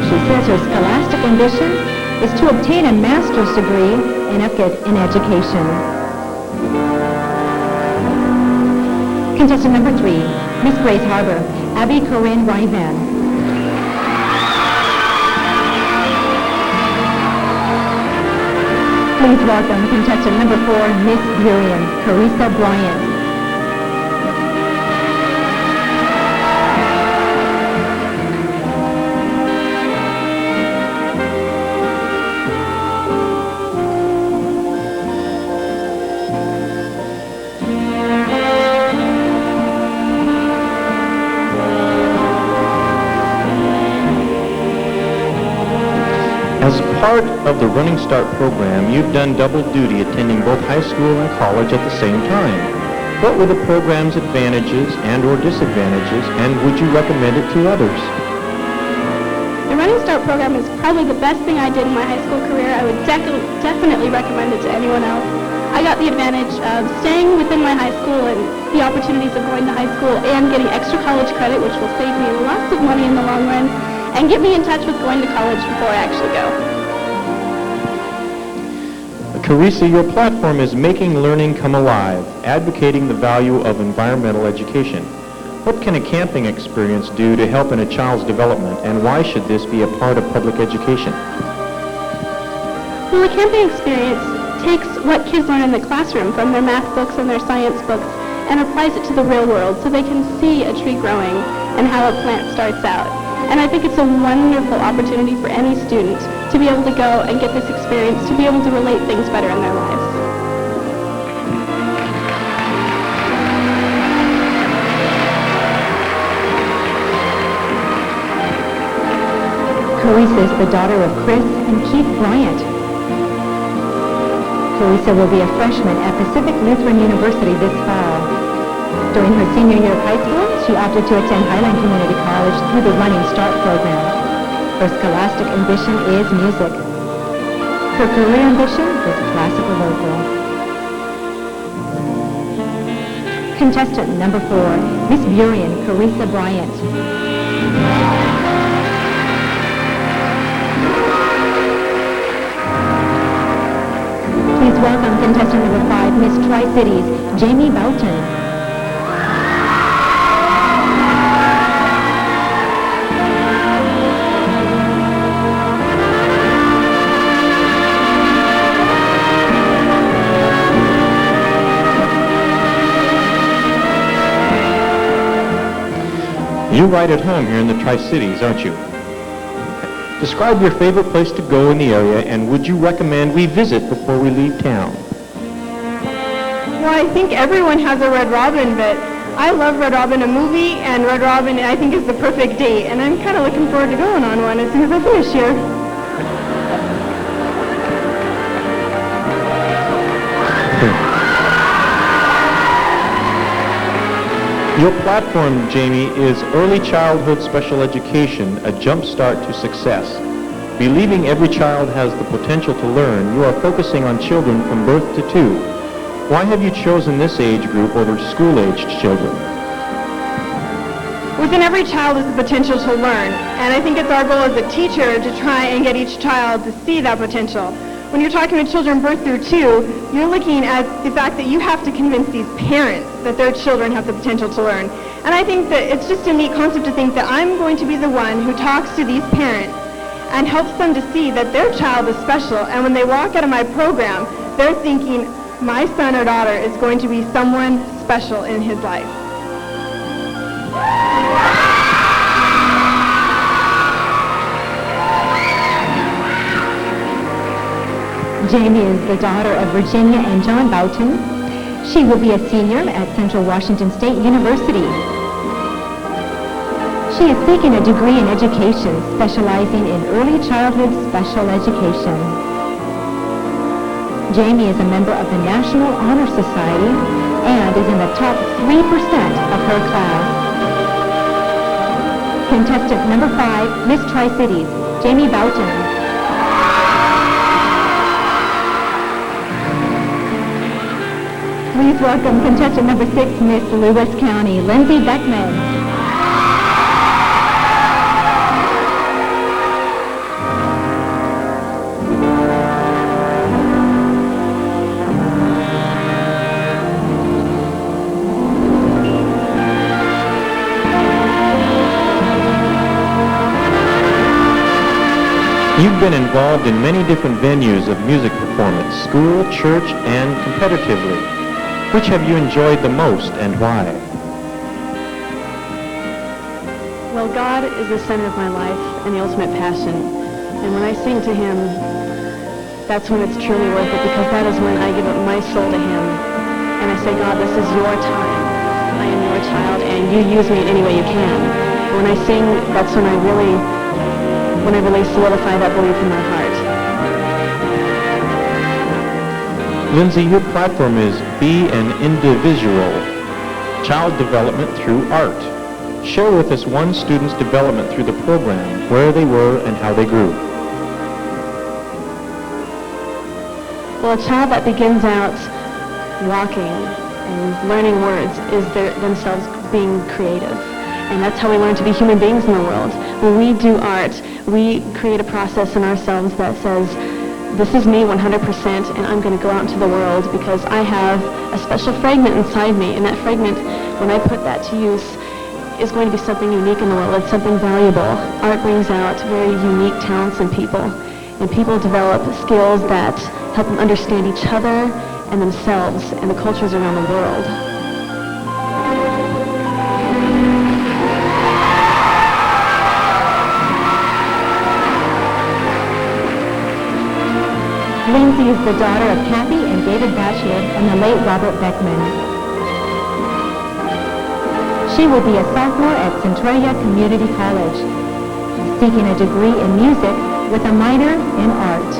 She says her scholastic ambition is to obtain a master's degree in education. Contestant number 3, Miss Grace Harbor, Abby Corinne Reinvan. Please welcome contestant number 4, Miss Burien, Carissa Bryant. As part of the Running Start program, you've done double duty attending both high school and college at the same time. What were the program's advantages and or disadvantages, and would you recommend it to others? The Running Start program is probably the best thing I did in my high school career. I would definitely recommend it to anyone else. I got the advantage of staying within my high school and the opportunities of going to high school and getting extra college credit, which will save me lots of money in the long run, and get me in touch with going to college before I actually go. Carissa, your platform is Making Learning Come Alive, advocating the value of environmental education. What can a camping experience do to help in a child's development, and why should this be a part of public education? Well, a camping experience takes what kids learn in the classroom from their math books and their science books and applies it to the real world so they can see a tree growing and how a plant starts out. And I think it's a wonderful opportunity for any student to be able to go and get this experience, to be able to relate things better in their lives. Carissa is the daughter of Chris and Keith Bryant. Carissa will be a freshman at Pacific Lutheran University this fall. During her senior year of high school, she opted to attend Highland Community College through the Running Start program. Her scholastic ambition is music. Her career ambition is classical vocal. Contestant number 4, Miss Burien, Carissa Bryant. Please welcome contestant number 5, Miss Tri-Cities, Jamie Boughton. You're right at home here in the Tri-Cities, aren't you? Describe your favorite place to go in the area, and would you recommend we visit before we leave town? Well, I think everyone has a Red Robin, but I love Red Robin, a movie, and Red Robin I think is the perfect date, and I'm kind of looking forward to going on one as soon as I finish here. Your platform, Jamie, is Early Childhood Special Education, a jump start to success. Believing every child has the potential to learn, you are focusing on children from birth to 2. Why have you chosen this age group over school-aged children? Within every child is the potential to learn, and I think it's our goal as a teacher to try and get each child to see that potential. When you're talking to children birth through 2, you're looking at the fact that you have to convince these parents that their children have the potential to learn. And I think that it's just a neat concept to think that I'm going to be the one who talks to these parents and helps them to see that their child is special. And when they walk out of my program, they're thinking, my son or daughter is going to be someone special in his life. Jamie is the daughter of Virginia and John Boughton. She will be a senior at Central Washington State University. She is seeking a degree in education, specializing in early childhood special education. Jamie is a member of the National Honor Society and is in the top 3% of her class. Contestant number 5, Miss Tri-Cities, Jamie Boughton. Please welcome contestant number 6, Miss Lewis County, Lindsay Beckman. You've been involved in many different venues of music performance, school, church, and competitively. Which have you enjoyed the most and why? Well, God is the center of my life and the ultimate passion. And when I sing to Him, that's when it's truly worth it, because that is when I give up my soul to Him. And I say, God, this is your time. I am your child, and you use me in any way you can. And when I sing, that's when I really solidify that belief in my heart. Lindsay, your platform is Be an Individual, Child Development Through Art. Share with us one student's development through the program, where they were and how they grew. Well, a child that begins out walking and learning words is themselves being creative. And that's how we learn to be human beings in the world. When we do art, we create a process in ourselves that says, this is me 100%, and I'm going to go out into the world because I have a special fragment inside me, and that fragment, when I put that to use, is going to be something unique in the world. It's something valuable. Art brings out very unique talents in people, and people develop skills that help them understand each other and themselves and the cultures around the world. Lindsay is the daughter of Kathy and David Batchelor and the late Robert Beckman. She will be a sophomore at Centralia Community College, seeking a degree in music with a minor in art.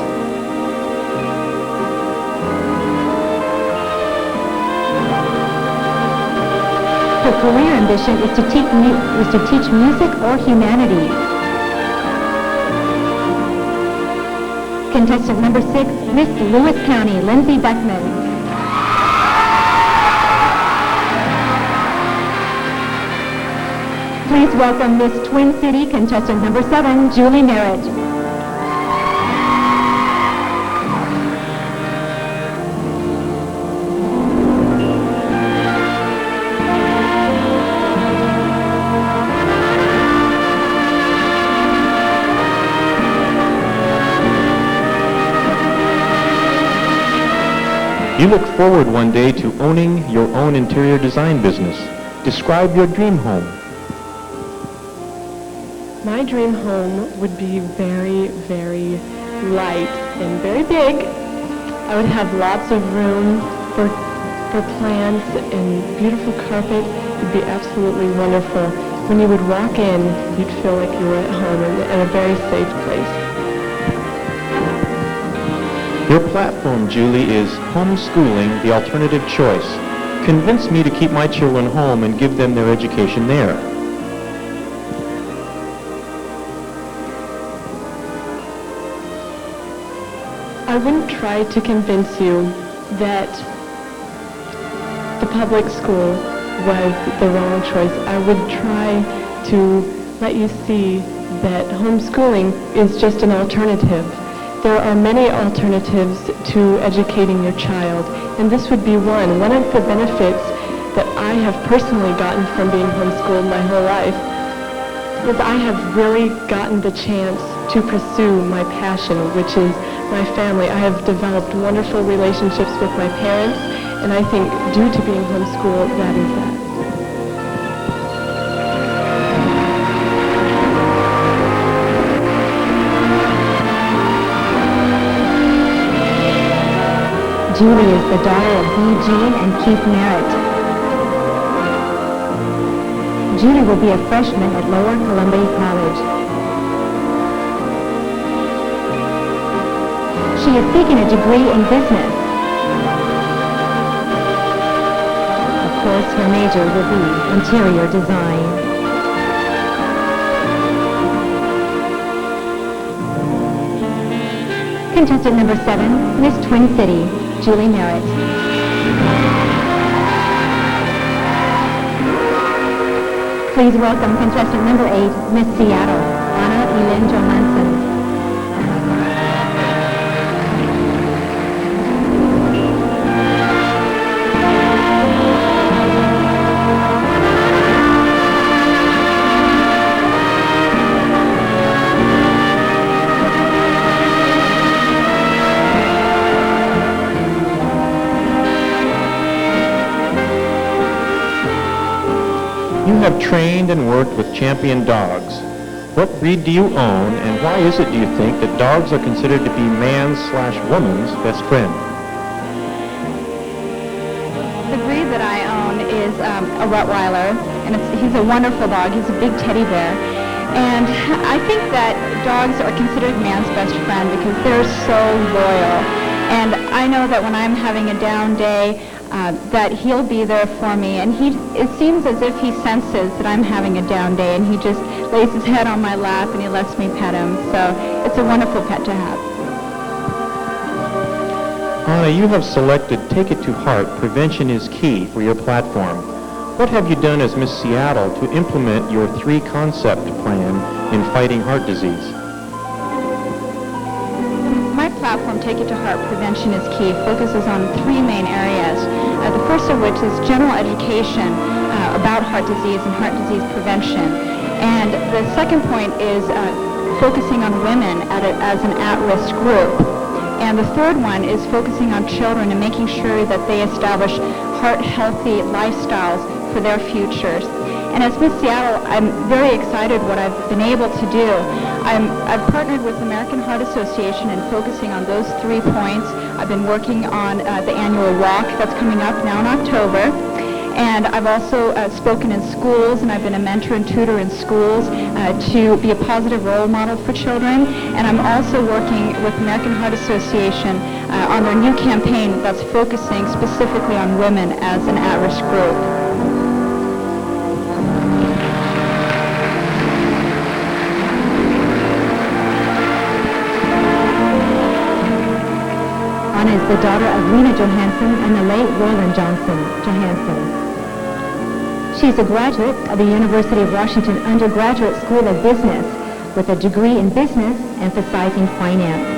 Her career ambition is to teach music or humanities. Contestant number 6, Miss Lewis County, Lindsay Beckman. Please welcome Miss Twin City, contestant number 7, Julie Merritt. You look forward one day to owning your own interior design business. Describe your dream home. My dream home would be very, very light and very big. I would have lots of room for plants and beautiful carpet. It would be absolutely wonderful. When you would walk in, you'd feel like you were at home and in a very safe place. Your platform, Julie, is homeschooling, the alternative choice. Convince me to keep my children home and give them their education there. I wouldn't try to convince you that the public school was the wrong choice. I would try to let you see that homeschooling is just an alternative. There are many alternatives to educating your child, and this would be one. One of the benefits that I have personally gotten from being homeschooled my whole life is I have really gotten the chance to pursue my passion, which is my family. I have developed wonderful relationships with my parents, and I think due to being homeschooled, that is that. Julie is the daughter of Eugene and Keith Merritt. Julie will be a freshman at Lower Columbia College. She is seeking a degree in business. Of course, her major will be interior design. Contestant number 7, Miss Twin City, Julie Merritt. Please welcome contestant number 8, Miss Seattle, Anna Elin Johansson. You have trained and worked with champion dogs. What breed do you own, and why is it, do you think, that dogs are considered to be man's/woman's best friend? The breed that I own is a Rottweiler, and he's a wonderful dog. He's a big teddy bear. And I think that dogs are considered man's best friend because they're so loyal. And I know that when I'm having a down day, that he'll be there for me. And it seems as if he senses that I'm having a down day, and he just lays his head on my lap and he lets me pet him. So it's a wonderful pet to have. Anna, you have selected Take It to Heart, Prevention is Key for your platform. What have you done as Miss Seattle to implement your 3-concept plan in fighting heart disease? My platform, Take It to Heart, Prevention is Key, focuses on 3 main areas. The first of which is general education about heart disease and heart disease prevention. And the second point is focusing on women as an at-risk group. And the third one is focusing on children and making sure that they establish heart-healthy lifestyles for their futures. And as Miss Seattle, I'm very excited what I've been able to do. I've partnered with the American Heart Association in focusing on those 3 points. I've been working on the annual walk that's coming up now in October. And I've also spoken in schools, and I've been a mentor and tutor in schools to be a positive role model for children. And I'm also working with the American Heart Association on their new campaign that's focusing specifically on women as an at-risk group. Anna is the daughter of Lena Johansson and the late Roland Johansson. She is a graduate of the University of Washington Undergraduate School of Business with a degree in business emphasizing finance.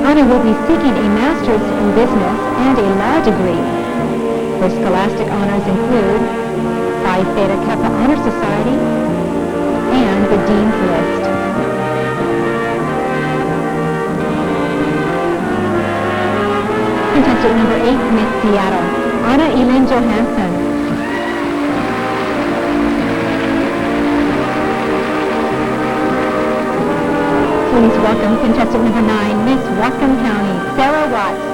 Anna will be seeking a master's in business and a law degree. Her scholastic honors include Phi Theta Kappa Honor Society and the Dean's List. Contestant number 8, Miss Seattle, Anna Elin Johansson. Please welcome contestant number 9, Miss Whatcom County, Sarah Watts.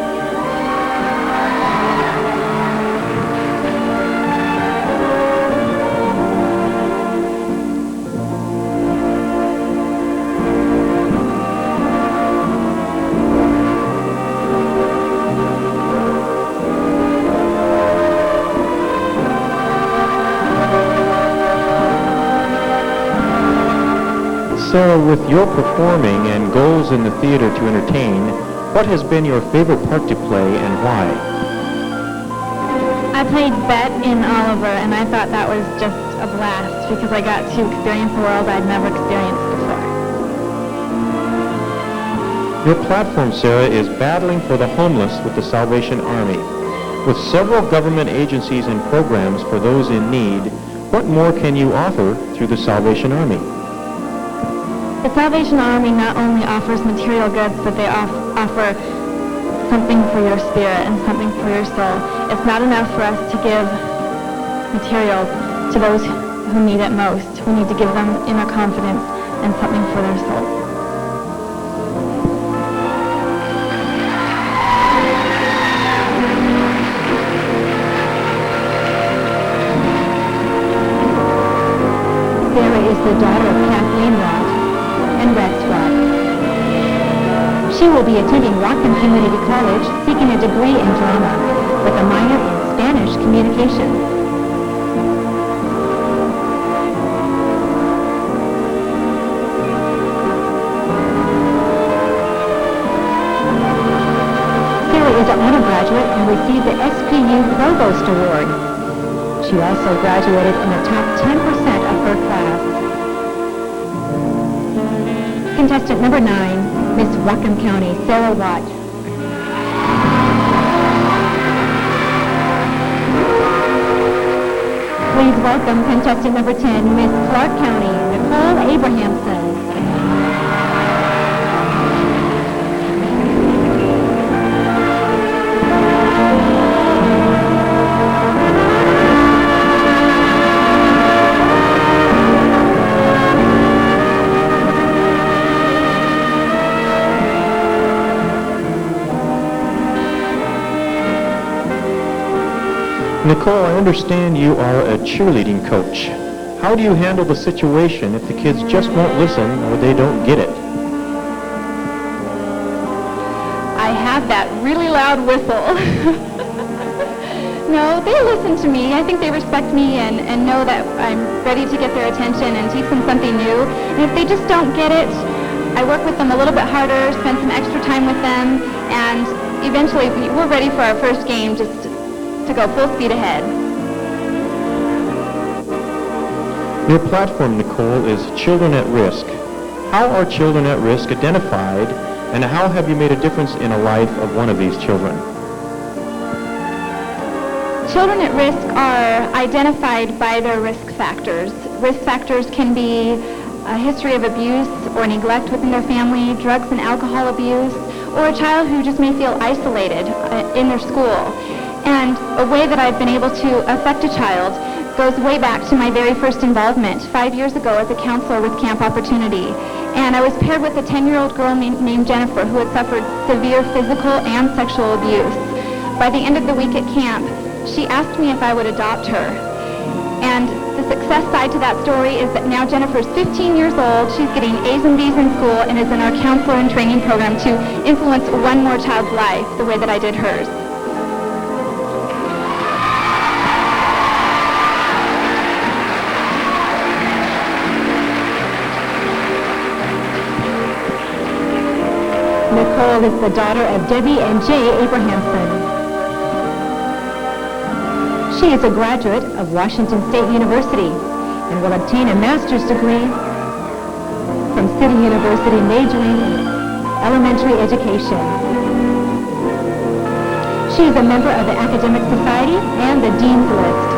Sarah, with your performing and goals in the theater to entertain, what has been your favorite part to play and why? I played Bet in Oliver, and I thought that was just a blast because I got to experience a world I'd never experienced before. Your platform, Sarah, is battling for the homeless with the Salvation Army. With several government agencies and programs for those in need, what more can you offer through the Salvation Army? The Salvation Army not only offers material goods, but they offer something for your spirit and something for your soul. It's not enough for us to give materials to those who need it most. We need to give them inner confidence and something for their soul. Sarah is the daughter of Kathleen Roth and Rex Roth. She will be attending Whatcom Community College seeking a degree in drama with a minor in Spanish communication. Sarah is an honor graduate and received the SPU Provost Award. She also graduated in the top 10% of her class. Contestant number 9, Miss Whatcom County, Sarah Watt. Please welcome contestant number 10, Miss Clark County, Nicole Abrahamson. Nicole, I understand you are a cheerleading coach. How do you handle the situation if the kids just won't listen or they don't get it? I have that really loud whistle. No, they listen to me. I think they respect me and know that I'm ready to get their attention and teach them something new. And if they just don't get it, I work with them a little bit harder, spend some extra time with them, and eventually we're ready for our first game just to go full speed ahead. Your platform, Nicole, is Children at Risk. How are children at risk identified, and how have you made a difference in a life of one of these children? Children at risk are identified by their risk factors. Risk factors can be a history of abuse or neglect within their family, drugs and alcohol abuse, or a child who just may feel isolated in their school. And a way that I've been able to affect a child goes way back to my very first involvement 5 years ago as a counselor with Camp Opportunity. And I was paired with a 10-year-old girl named Jennifer who had suffered severe physical and sexual abuse. By the end of the week at camp, she asked me if I would adopt her. And the success side to that story is that now Jennifer's 15 years old, she's getting A's and B's in school, and is in our counselor and training program to influence one more child's life the way that I did hers. Nicole is the daughter of Debbie and Jay Abrahamson. She is a graduate of Washington State University and will obtain a master's degree from City University majoring in elementary education. She is a member of the Academic Society and the Dean's List.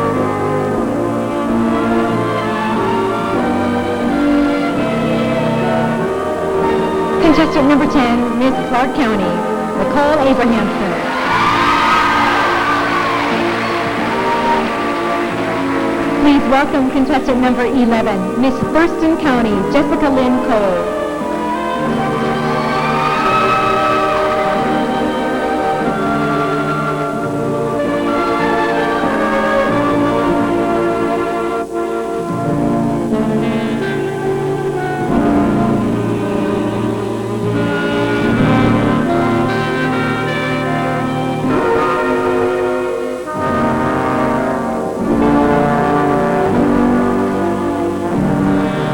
Contestant number 10, Miss Clark County, Nicole Abrahamson. Please welcome contestant number 11, Miss Thurston County, Jessica Lynn Cole.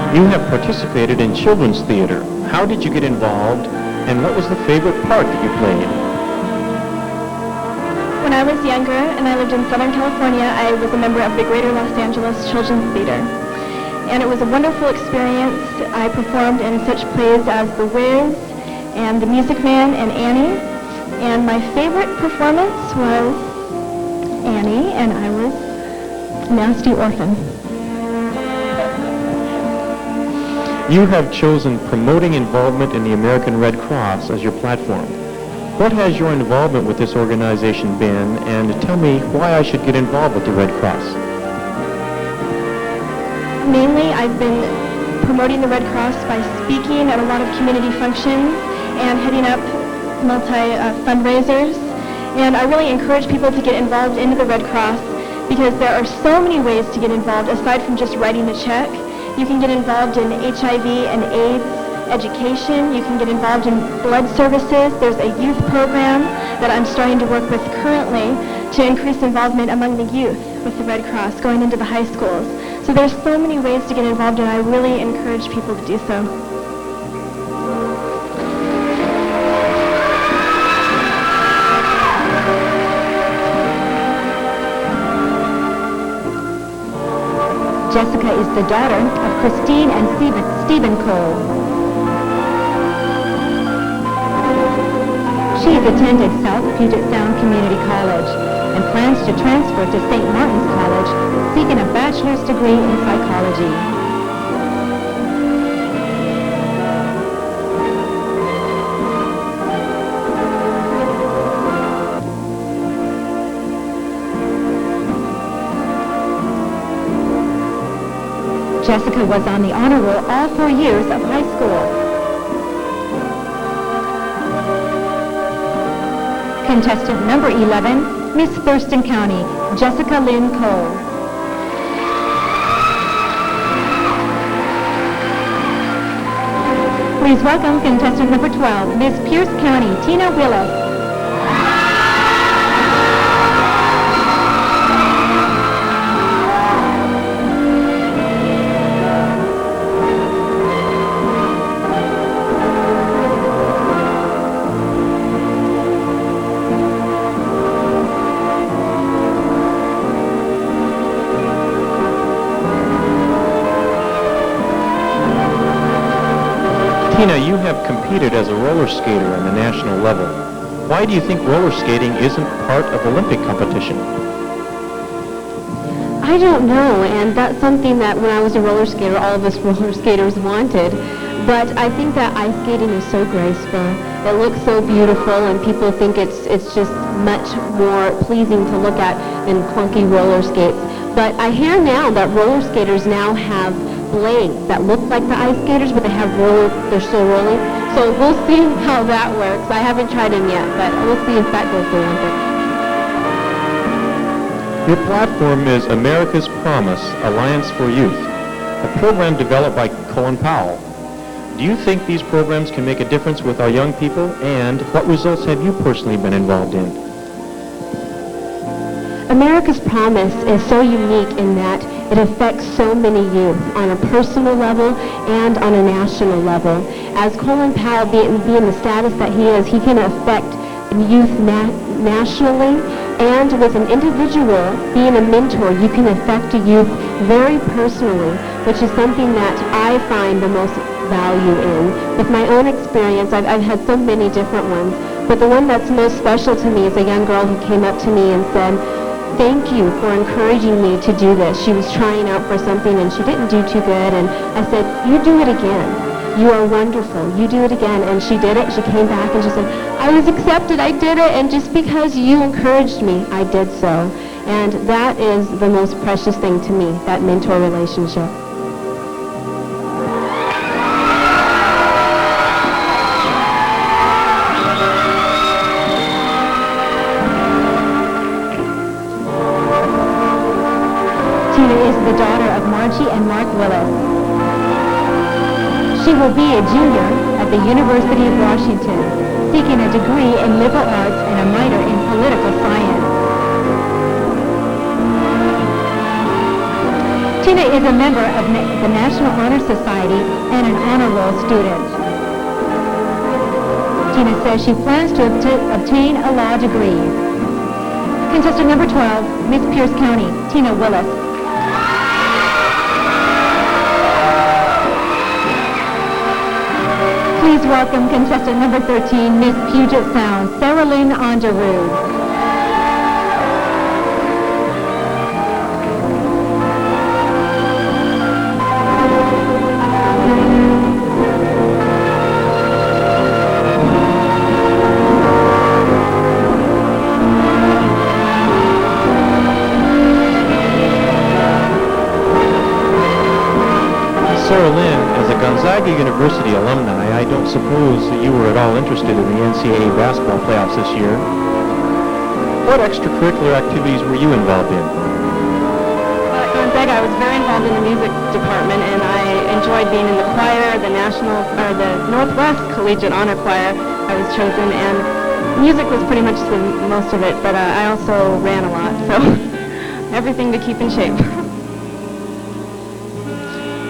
You have participated in children's theater. How did you get involved, and what was the favorite part that you played? When I was younger and I lived in Southern California, I was a member of the Greater Los Angeles Children's Theater. And it was a wonderful experience. I performed in such plays as The Wiz and The Music Man and Annie. And my favorite performance was Annie, and I was Nasty Orphan. You have chosen promoting involvement in the American Red Cross as your platform. What has your involvement with this organization been, and tell me why I should get involved with the Red Cross? Mainly, I've been promoting the Red Cross by speaking at a lot of community functions and heading up fundraisers. And I really encourage people to get involved into the Red Cross because there are so many ways to get involved aside from just writing a check. You can get involved in HIV and AIDS education. You can get involved in blood services. There's a youth program that I'm starting to work with currently to increase involvement among the youth with the Red Cross going into the high schools. So there's so many ways to get involved, and I really encourage people to do so. Jessica is the daughter of Christine and Stephen Cole. She has attended South Puget Sound Community College and plans to transfer to St. Martin's College, seeking a bachelor's degree in psychology. Jessica was on the honor roll all 4 years of high school. Contestant number 11, Miss Thurston County, Jessica Lynn Cole. Please welcome contestant number 12, Miss Pierce County, Tina Willis. Tina, you have competed as a roller skater on the national level. Why do you think roller skating isn't part of Olympic competition? I don't know, and that's something that when I was a roller skater, all of us roller skaters wanted. But I think that ice skating is so graceful. It looks so beautiful, and people think it's just much more pleasing to look at than clunky roller skates. But I hear now that roller skaters now have blades that look like the ice skaters, but they're still rolling. So we'll see how that works. I haven't tried them yet, but we'll see if that goes to Olympics. Your platform is America's Promise, Alliance for Youth, a program developed by Colin Powell. Do you think these programs can make a difference with our young people, and what results have you personally been involved in? America's Promise is so unique in that it affects so many youth on a personal level and on a national level. As Colin Powell, being the status that he is, he can affect youth nationally, and with an individual being a mentor, you can affect a youth very personally, which is something that I find the most value in. With my own experience, I've had so many different ones, but the one that's most special to me is a young girl who came up to me and said, "Thank you for encouraging me to do this." She was trying out for something and she didn't do too good, and I said, "You do it again. You are wonderful. You do it again." And she did it. She came back and she said, "I was accepted. I did it. And just because you encouraged me, I did so." And that is the most precious thing to me, that mentor relationship. Tina is the daughter of Margie and Mark Willis. She will be a junior at the University of Washington, seeking a degree in liberal arts and a minor in political science. Tina is a member of the National Honor Society and an honor roll student. Tina says she plans to obtain a law degree. Contestant number 12, Miss Pierce County, Tina Willis. Please welcome contestant number 13, Miss Puget Sound, Sarah Lynn Underwood. Sarah Lynn, as a Gonzaga University alumni, I don't suppose that you were at all interested in the NCAA basketball playoffs this year. What extracurricular activities were you involved in? At Gonzaga, I was very involved in the music department, and I enjoyed being in the choir, the Northwest Collegiate Honor Choir. I was chosen, and music was pretty much the most of it, but I also ran a lot, so everything to keep in shape.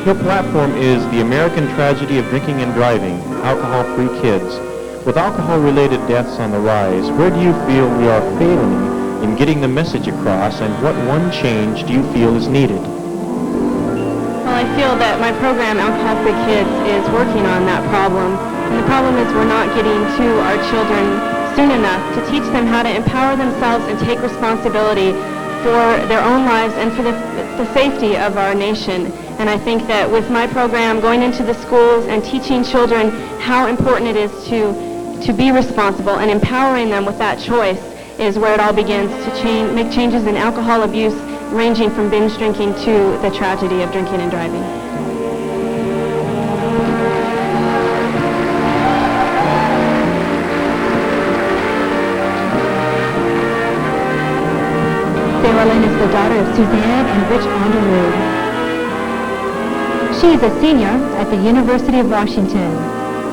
Your platform is the American tragedy of drinking and driving, alcohol-free kids. With alcohol-related deaths on the rise, where do you feel we are failing in getting the message across, and what one change do you feel is needed? Well, I feel that my program, Alcohol Free Kids, is working on that problem. And the problem is we're not getting to our children soon enough to teach them how to empower themselves and take responsibility for their own lives and for the safety of our nation. And I think that with my program, going into the schools and teaching children how important it is to be responsible and empowering them with that choice is where it all begins to make changes in alcohol abuse, ranging from binge drinking to the tragedy of drinking and driving. Sarah Lynn is the daughter of Suzanne and Rich Underwood. She is a senior at the University of Washington.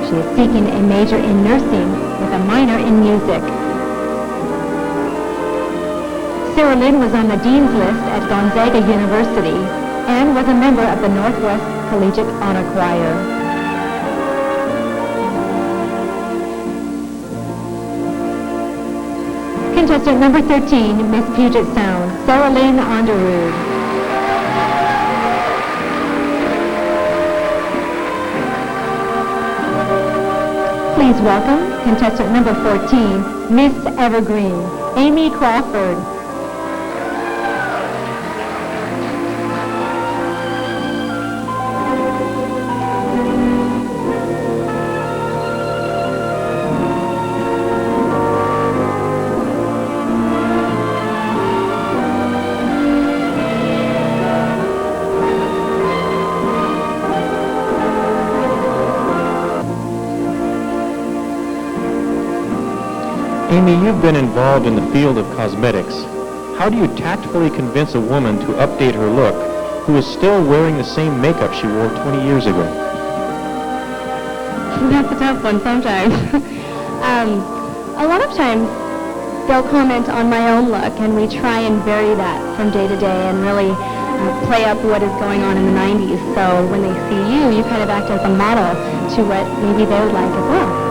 She is seeking a major in nursing with a minor in music. Sarah Lynn was on the Dean's List at Gonzaga University and was a member of the Northwest Collegiate Honor Choir. Contestant number 13, Miss Puget Sound, Sarah Lynn Underwood. Please welcome contestant number 14, Miss Evergreen, Amy Crawford. Amy, you've been involved in the field of cosmetics. How do you tactfully convince a woman to update her look who is still wearing the same makeup she wore 20 years ago? That's a tough one sometimes. A lot of times they'll comment on my own look, and we try and vary that from day to day and really play up what is going on in the 90s. So when they see you kind of act as a model to what maybe they would like as well.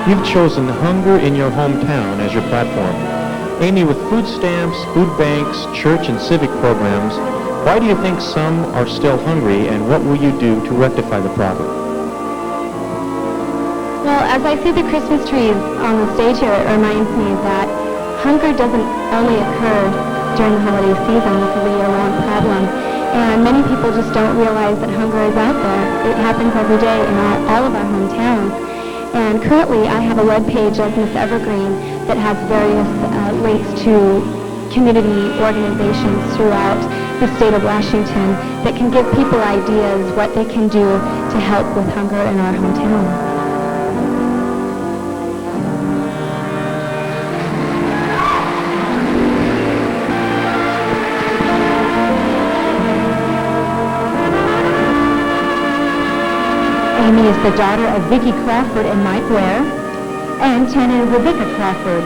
You've chosen hunger in your hometown as your platform. Amy, with food stamps, food banks, church and civic programs, why do you think some are still hungry, and what will you do to rectify the problem? Well, as I see the Christmas trees on the stage here, it reminds me that hunger doesn't only occur during the holiday season. This is a year-round problem. And many people just don't realize that hunger is out there. It happens every day in all of our hometowns. And currently, I have a web page of Miss Evergreen that has various links to community organizations throughout the state of Washington that can give people ideas what they can do to help with hunger in our hometown. Amy is the daughter of Vicki Crawford and Mike Ware, and Tana and Rebecca Crawford.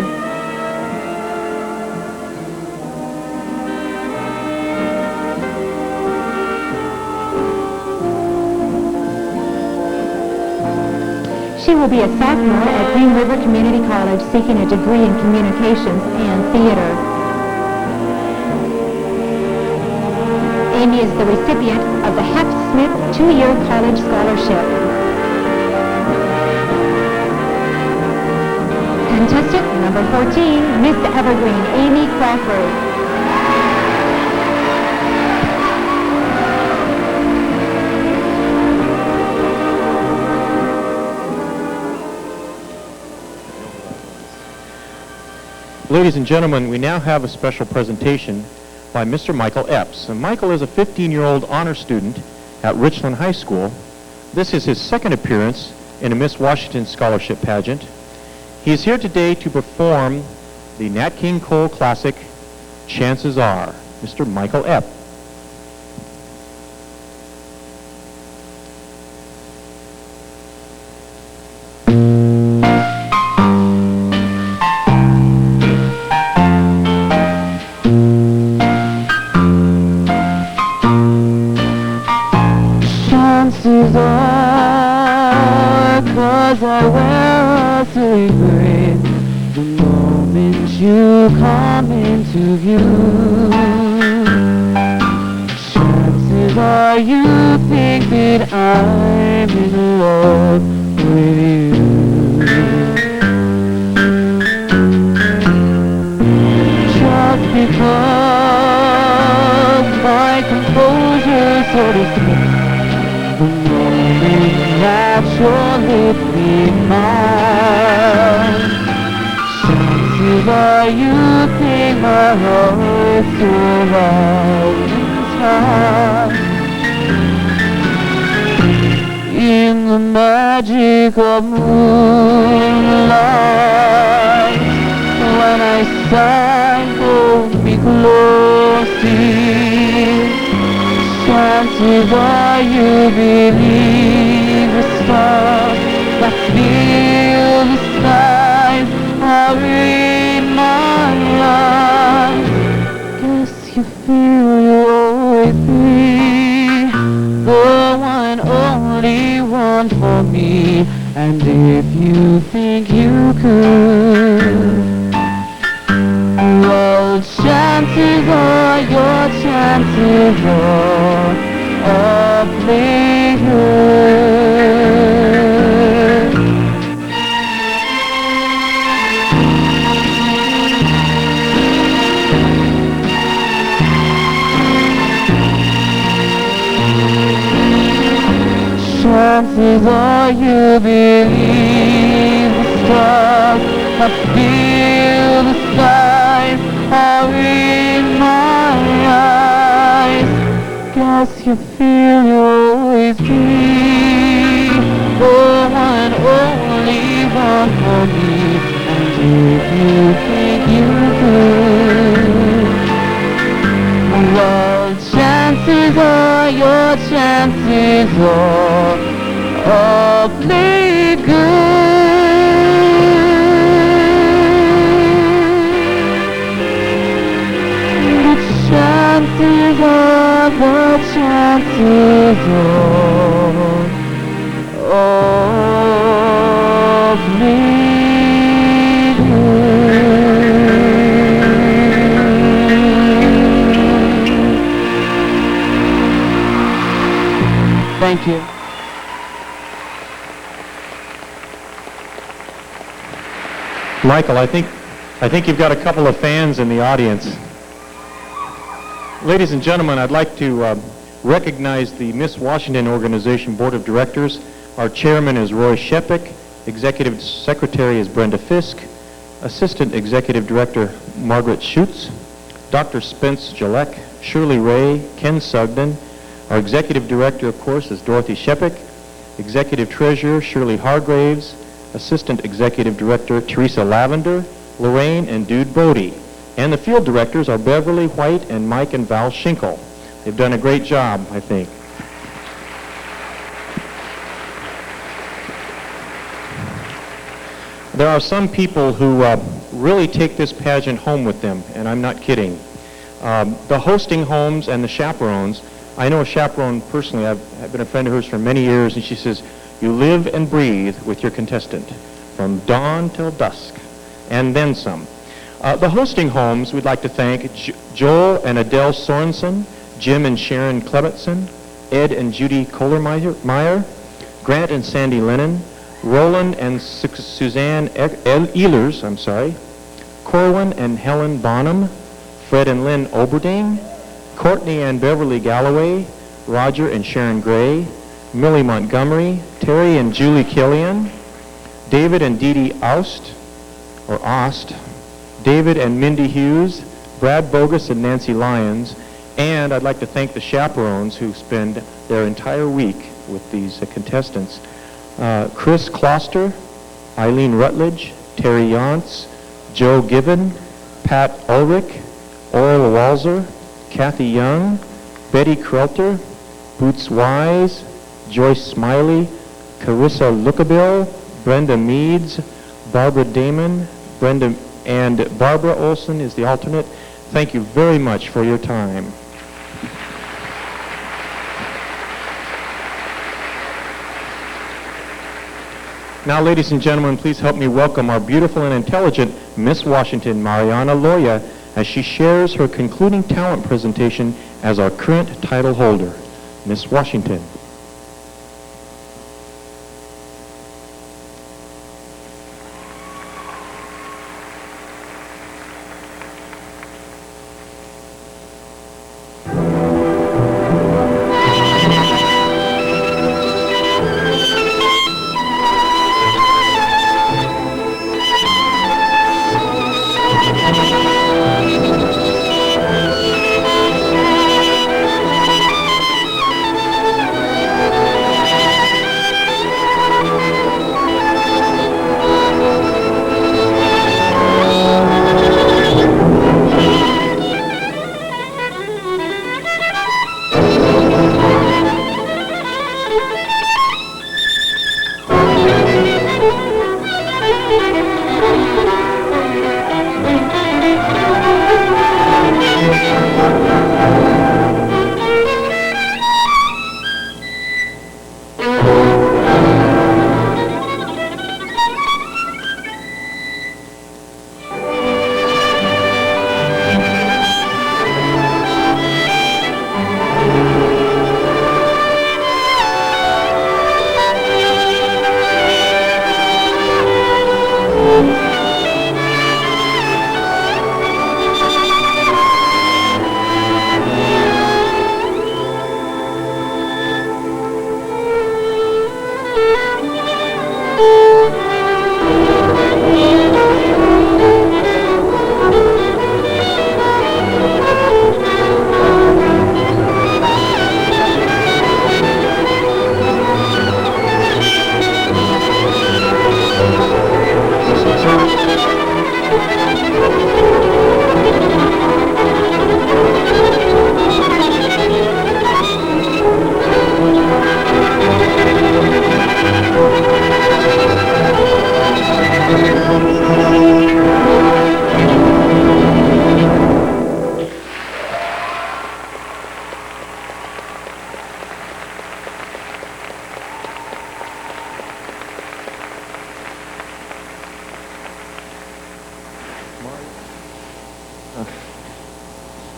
will be a sophomore at Green River Community College seeking a degree in communications and theater. Amy is the recipient of the Hef Smith 2-year college scholarship. Contestant number 14, Miss Evergreen, Amy Crawford. Ladies and gentlemen, we now have a special presentation by Mr. Michael Epps. And Michael is a 15-year-old honor student at Richland High School. This is his second appearance in a Miss Washington Scholarship Pageant. He is here today to perform the Nat King Cole classic, Chances Are. Mr. Michael Epps. Chances are, 'cause I wear a cigarette the moment you come into view. Chances are you think that I'm in love with you. Just because my composure sort of slips the moment that your lips meet mine. Chances are you think my heart's still right inside. In the magic of moonlight, when I sigh, hold me close, dear. Chances are you believe the stars that fill the skies are in my eyes. Guess you feel you'll always be the one, only one for me. And if you think you could, well, chances are your chances are awfully good. Chances are you believe the stars that fill the skies are in my eyes. Guess you feel you'll always be the one, only one for me. And if you think you could, well, chances are your chances are awfully good. The chances are, the chances are awfully good. Thank you. Michael, I think you've got a couple of fans in the audience. Ladies and gentlemen, I'd like to recognize the Miss Washington Organization Board of Directors. Our chairman is Roy Shepik, executive secretary is Brenda Fisk, assistant executive director Margaret Schutz, Dr. Spence Jalek, Shirley Ray, Ken Sugden. Our executive director, of course, is Dorothy Shepik, executive treasurer Shirley Hargraves, assistant executive director Teresa Lavender, Lorraine and Dude Bodie. And the field directors are Beverly White and Mike and Val Schinkel. They've done a great job, I think. There are some people who really take this pageant home with them, and I'm not kidding. The hosting homes and the chaperones. I know a chaperone personally. I've been a friend of hers for many years, and she says, You live and breathe with your contestant from dawn till dusk, and then some. The hosting homes, we'd like to thank Joel and Adele Sorensen, Jim and Sharon Clementson, Ed and Judy Kohlermeyer, Grant and Sandy Lennon, Roland and Suzanne Ehlers, Corwin and Helen Bonham, Fred and Lynn Oberding, Courtney and Beverly Galloway, Roger and Sharon Gray, Millie Montgomery, Terry and Julie Killian, David and Dee Dee Ost, David and Mindy Hughes, Brad Bogus and Nancy Lyons, and I'd like to thank the chaperones who spend their entire week with these contestants. Chris Kloster, Eileen Rutledge, Terry Yonts, Joe Gibbon, Pat Ulrich, Orla Walzer, Kathy Young, Betty Krelter, Boots Wise, Joyce Smiley, Carissa Lookabill, Brenda Meads, Barbara Damon, and Barbara Olson is the alternate. Thank you very much for your time. Now, ladies and gentlemen, please help me welcome our beautiful and intelligent Miss Washington, Mariana Loya, as she shares her concluding talent presentation as our current title holder. Miss Washington.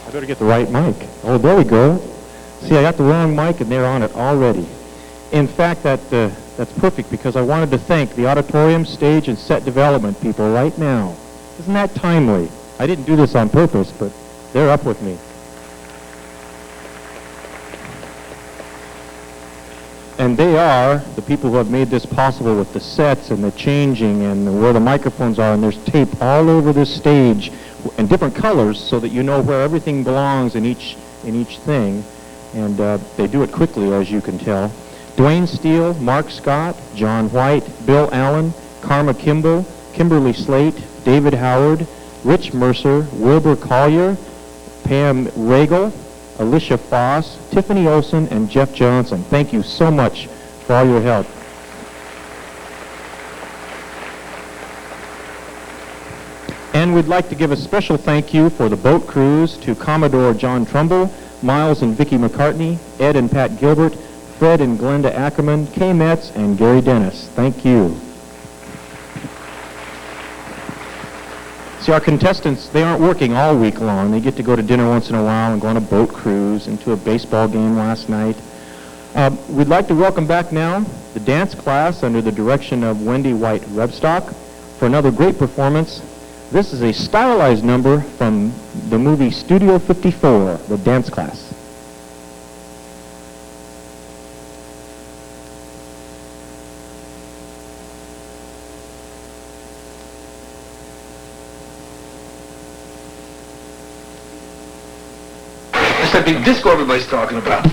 I better get the right mic. Oh, there we go. See, I got the wrong mic and they're on it already. In fact, that's perfect because I wanted to thank the auditorium, stage, and set development people right now. Isn't that timely? I didn't do this on purpose, but they're up with me. And they are the people who have made this possible with the sets and the changing and where the microphones are, and there's tape all over this stage in different colors so that you know where everything belongs in each thing. And they do it quickly, as you can tell. Dwayne Steele, Mark Scott, John White, Bill Allen, Karma Kimball, Kimberly Slate, David Howard, Rich Mercer, Wilbur Collier, Pam Regal, Alicia Foss, Tiffany Olson, and Jeff Johnson. Thank you so much for all your help. And we'd like to give a special thank you for the boat cruise to Commodore John Trumbull, Miles and Vicki McCartney, Ed and Pat Gilbert, Fred and Glenda Ackerman, Kay Metz, and Gary Dennis. Thank you. See, our contestants, they aren't working all week long. They get to go to dinner once in a while and go on a boat cruise and to a baseball game last night. We'd like to welcome back now the dance class under the direction of Wendy White-Rebstock for another great performance. This is a stylized number from the movie Studio 54, the dance class. It's that big disco everybody's talking about.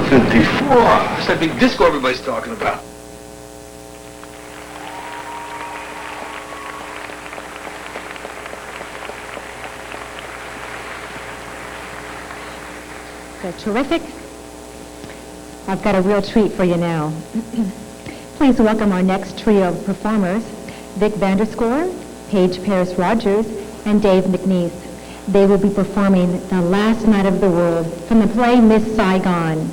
54. It's that big disco everybody's talking about. Good, terrific. I've got a real treat for you now. Please welcome our next trio of performers, Vic Vanderscore, Paige Paris-Rogers, and Dave McNeese. They will be performing The Last Night of the World from the play Miss Saigon.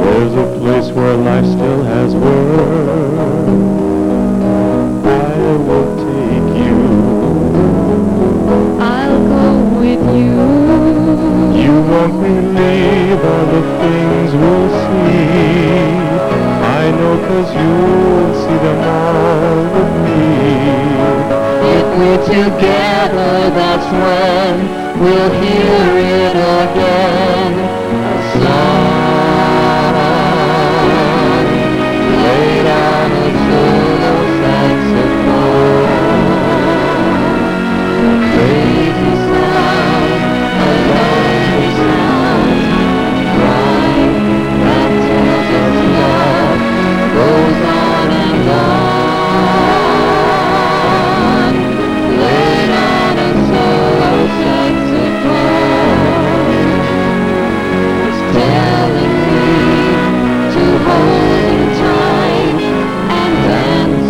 There's a place where life still has worth. I will take you. I'll go with you. You won't believe all the things we'll see. I know 'cause you'll see them all with me. If we're together, that's when we'll hear it again. A song played on a solo saxophone. A crazy sound, a lonely sound, crying that tells us love goes on and on. Played on a solo saxophone. It's telling me to hold him tight and dance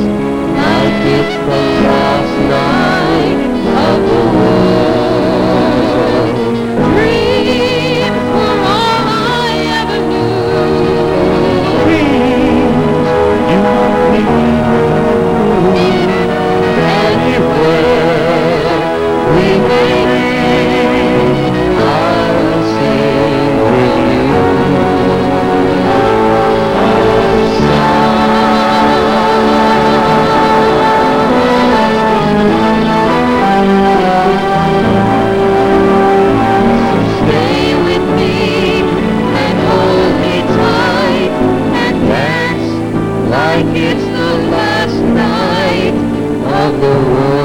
like it's the last night of the world. Dreams were all I ever knew. You won't believe Anywhere we may be, I'll sing with you. Stay with me and hold me tight and dance like it's the last night of the world.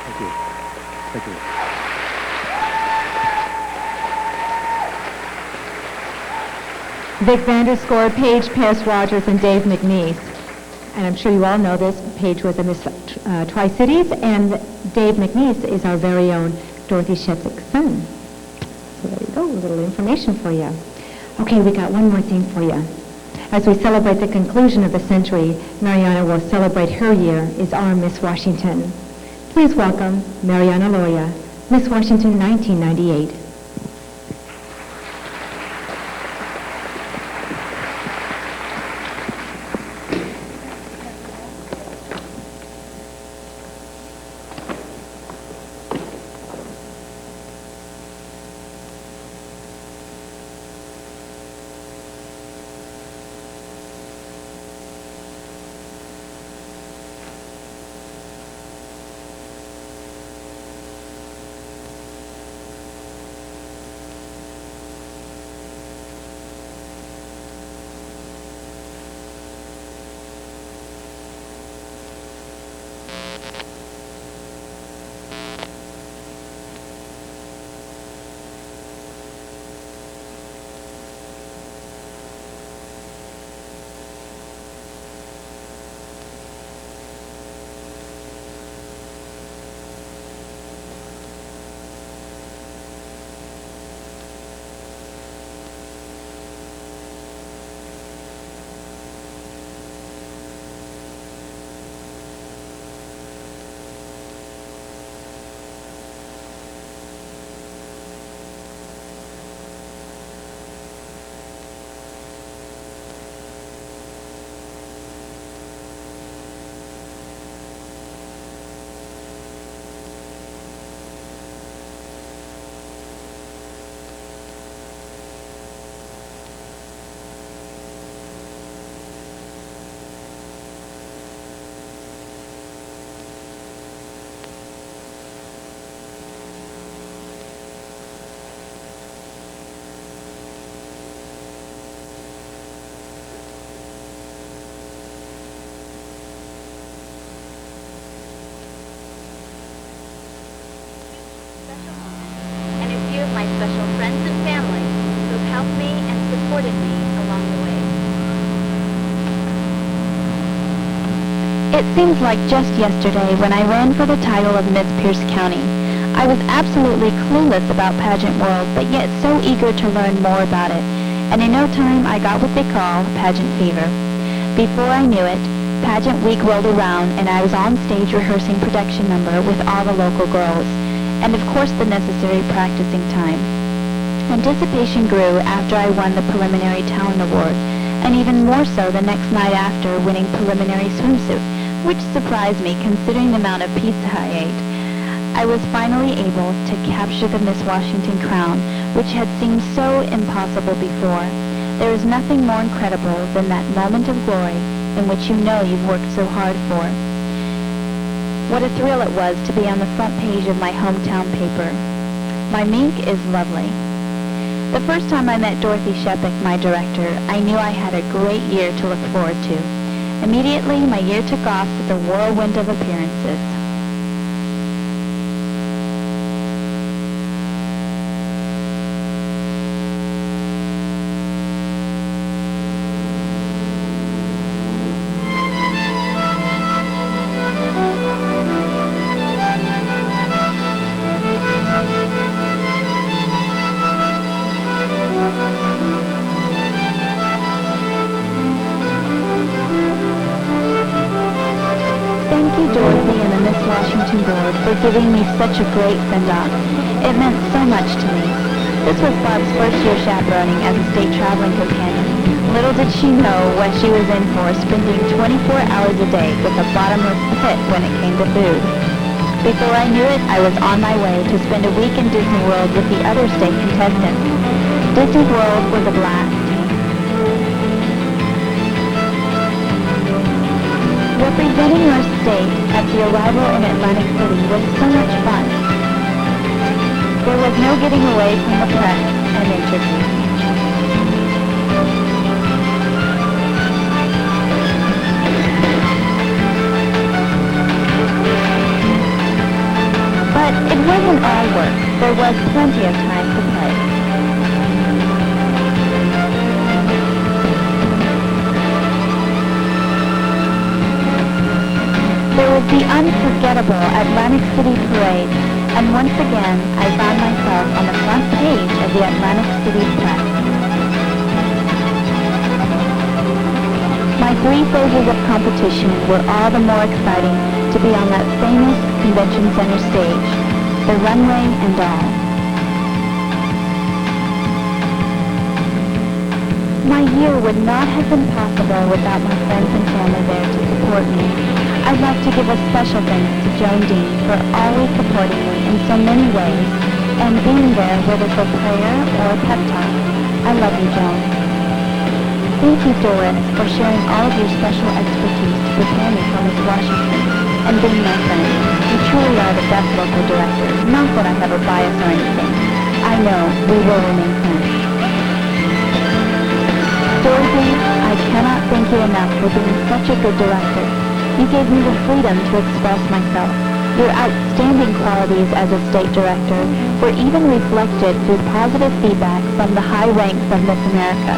Thank you. Vic Vander scored Paige, Paris Rogers, and Dave McNeese. And I'm sure you all know this. Paige was a Miss Tri-Cities, and Dave McNeese is our very own Dorothy Shepsick's son. So there you go, a little information for you. Okay, we got one more thing for you. As we celebrate the conclusion of the century, Mariana will celebrate her year as our Miss Washington. Please welcome Mariana Loya, Miss Washington 1998. my special friends and family who've helped me and supported me along the way. It seems like just yesterday when I ran for the title of Miss Pierce County. I was absolutely clueless about pageant world, but yet so eager to learn more about it. And in no time, I got what they call pageant fever. Before I knew it, pageant week rolled around, and I was on stage rehearsing production number with all the local girls, and of course the necessary practicing time. Anticipation grew after I won the preliminary talent award, and even more so the next night after winning preliminary swimsuit, which surprised me considering the amount of pizza I ate. I was finally able to capture the Miss Washington crown, which had seemed so impossible before. There is nothing more incredible than that moment of glory in which you know you've worked so hard for. What a thrill it was to be on the front page of my hometown paper. My mink is lovely. The first time I met Dorothy Shepik, my director, I knew I had a great year to look forward to. Immediately, my year took off with a whirlwind of appearances. Dorothy and the Miss Washington Board for giving me such a great send-off. It meant so much to me. This was Bob's first year chaperoning as a state traveling companion. Little did she know what she was in for, spending 24 hours a day with a bottomless pit when it came to food. Before I knew it, I was on my way to spend a week in Disney World with the other state contestants. Disney World was a blast. Representing our state at the arrival in Atlantic City was so much fun. There was no getting away from the press and interviews. But it wasn't all work. There was plenty of time to play. There was the unforgettable Atlantic City Parade, and once again, I found myself on the front page of the Atlantic City Press. My 3 phases of competition were all the more exciting to be on that famous convention center stage, the runway and all. My year would not have been possible without my friends and family there to support me. I'd like to give a special thanks to Joan Dean for always supporting me in so many ways and being there whether for prayer or a pep talk. I love you, Joan. Thank you, Doris, for sharing all of your special expertise to prepare me for Miss Washington and being my friend. You truly are the best local director. Not that I have a bias or anything. I know we will remain friends. Dorothy, I cannot thank you enough for being such a good director. You gave me the freedom to express myself. Your outstanding qualities as a state director were even reflected through positive feedback from the high ranks of Miss America.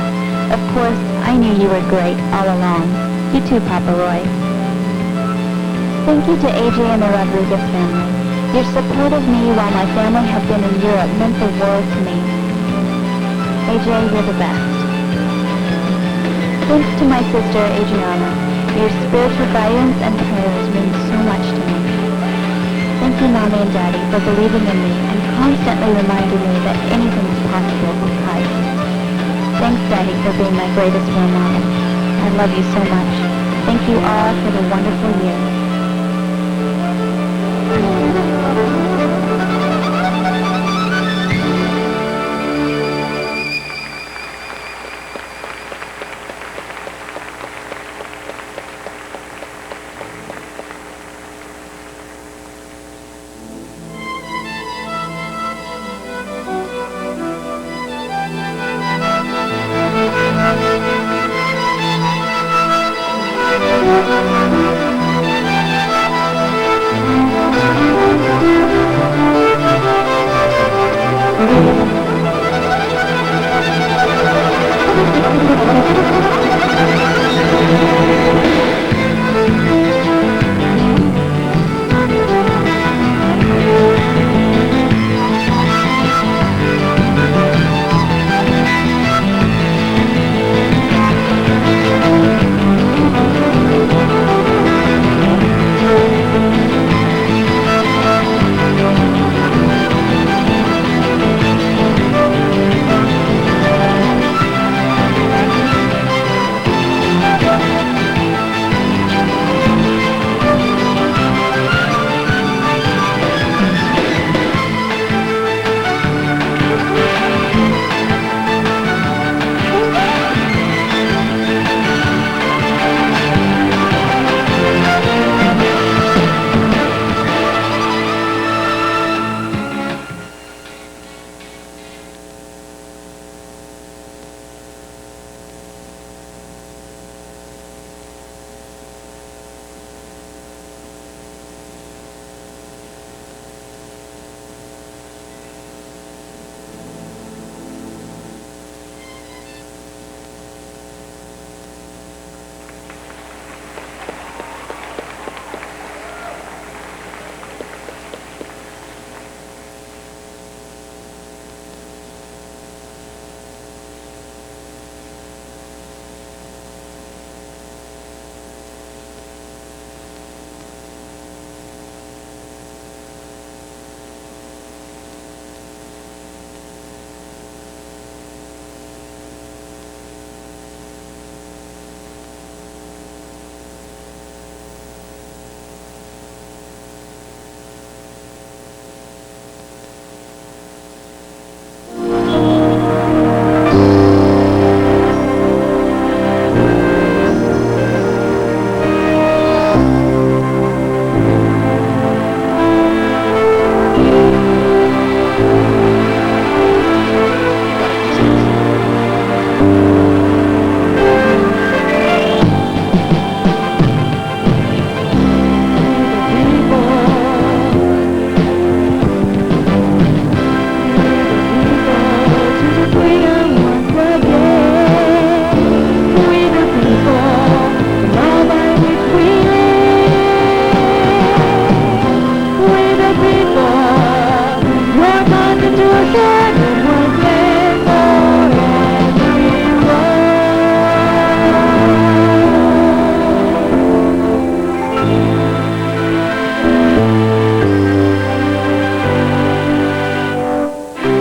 Of course, I knew you were great all along. You too, Papa Roy. Thank you to AJ and the Rodriguez family. Your support of me while my family have been in Europe meant the world to me. AJ, you're the best. Thanks to my sister, Adriana. Your spiritual guidance and prayers mean so much to me. Thank you, Mommy and Daddy, for believing in me and constantly reminding me that anything is possible with Christ. Thanks, Daddy, for being my greatest role model. I love you so much. Thank you all for the wonderful year.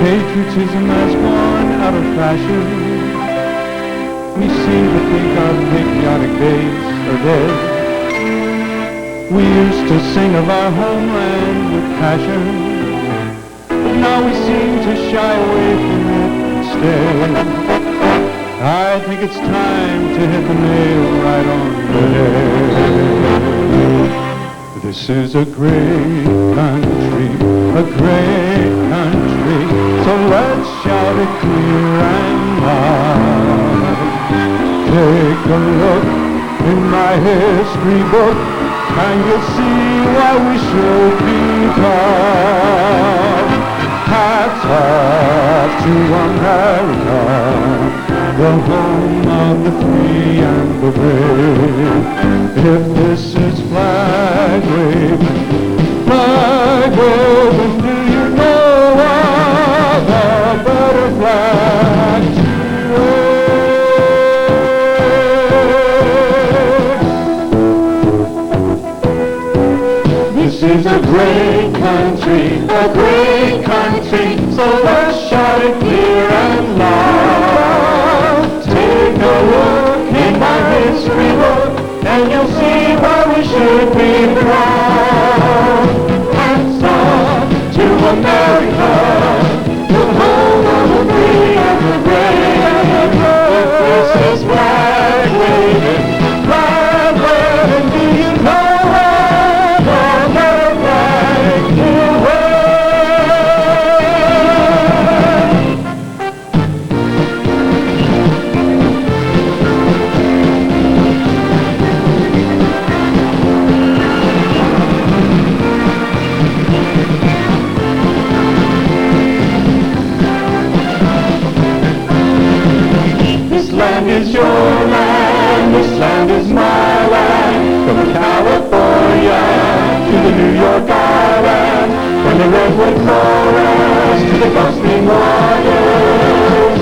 Patriotism has gone out of fashion. We seem to think our patriotic days are dead. We used to sing of our homeland with passion, but now we seem to shy away from it instead. I think it's time to hit the nail right on the head. This is a great country, a great country, so let's shout it clear and loud. Take a look in my history book, and you'll see why we should be proud. Hats off to America, the home of the free and the brave. If this is flag waving, do you know of a better flag to wave? This is a great country, so let's shout it clear and loud. Take a look in my history book, and you'll see why we should be proud. Hats off to America, the home of the free and the brave. If this is flag waving, do you know of a better flag to your land, this land is my land. From California to the New York Island, from the redwood forest to the Gulf Stream waters,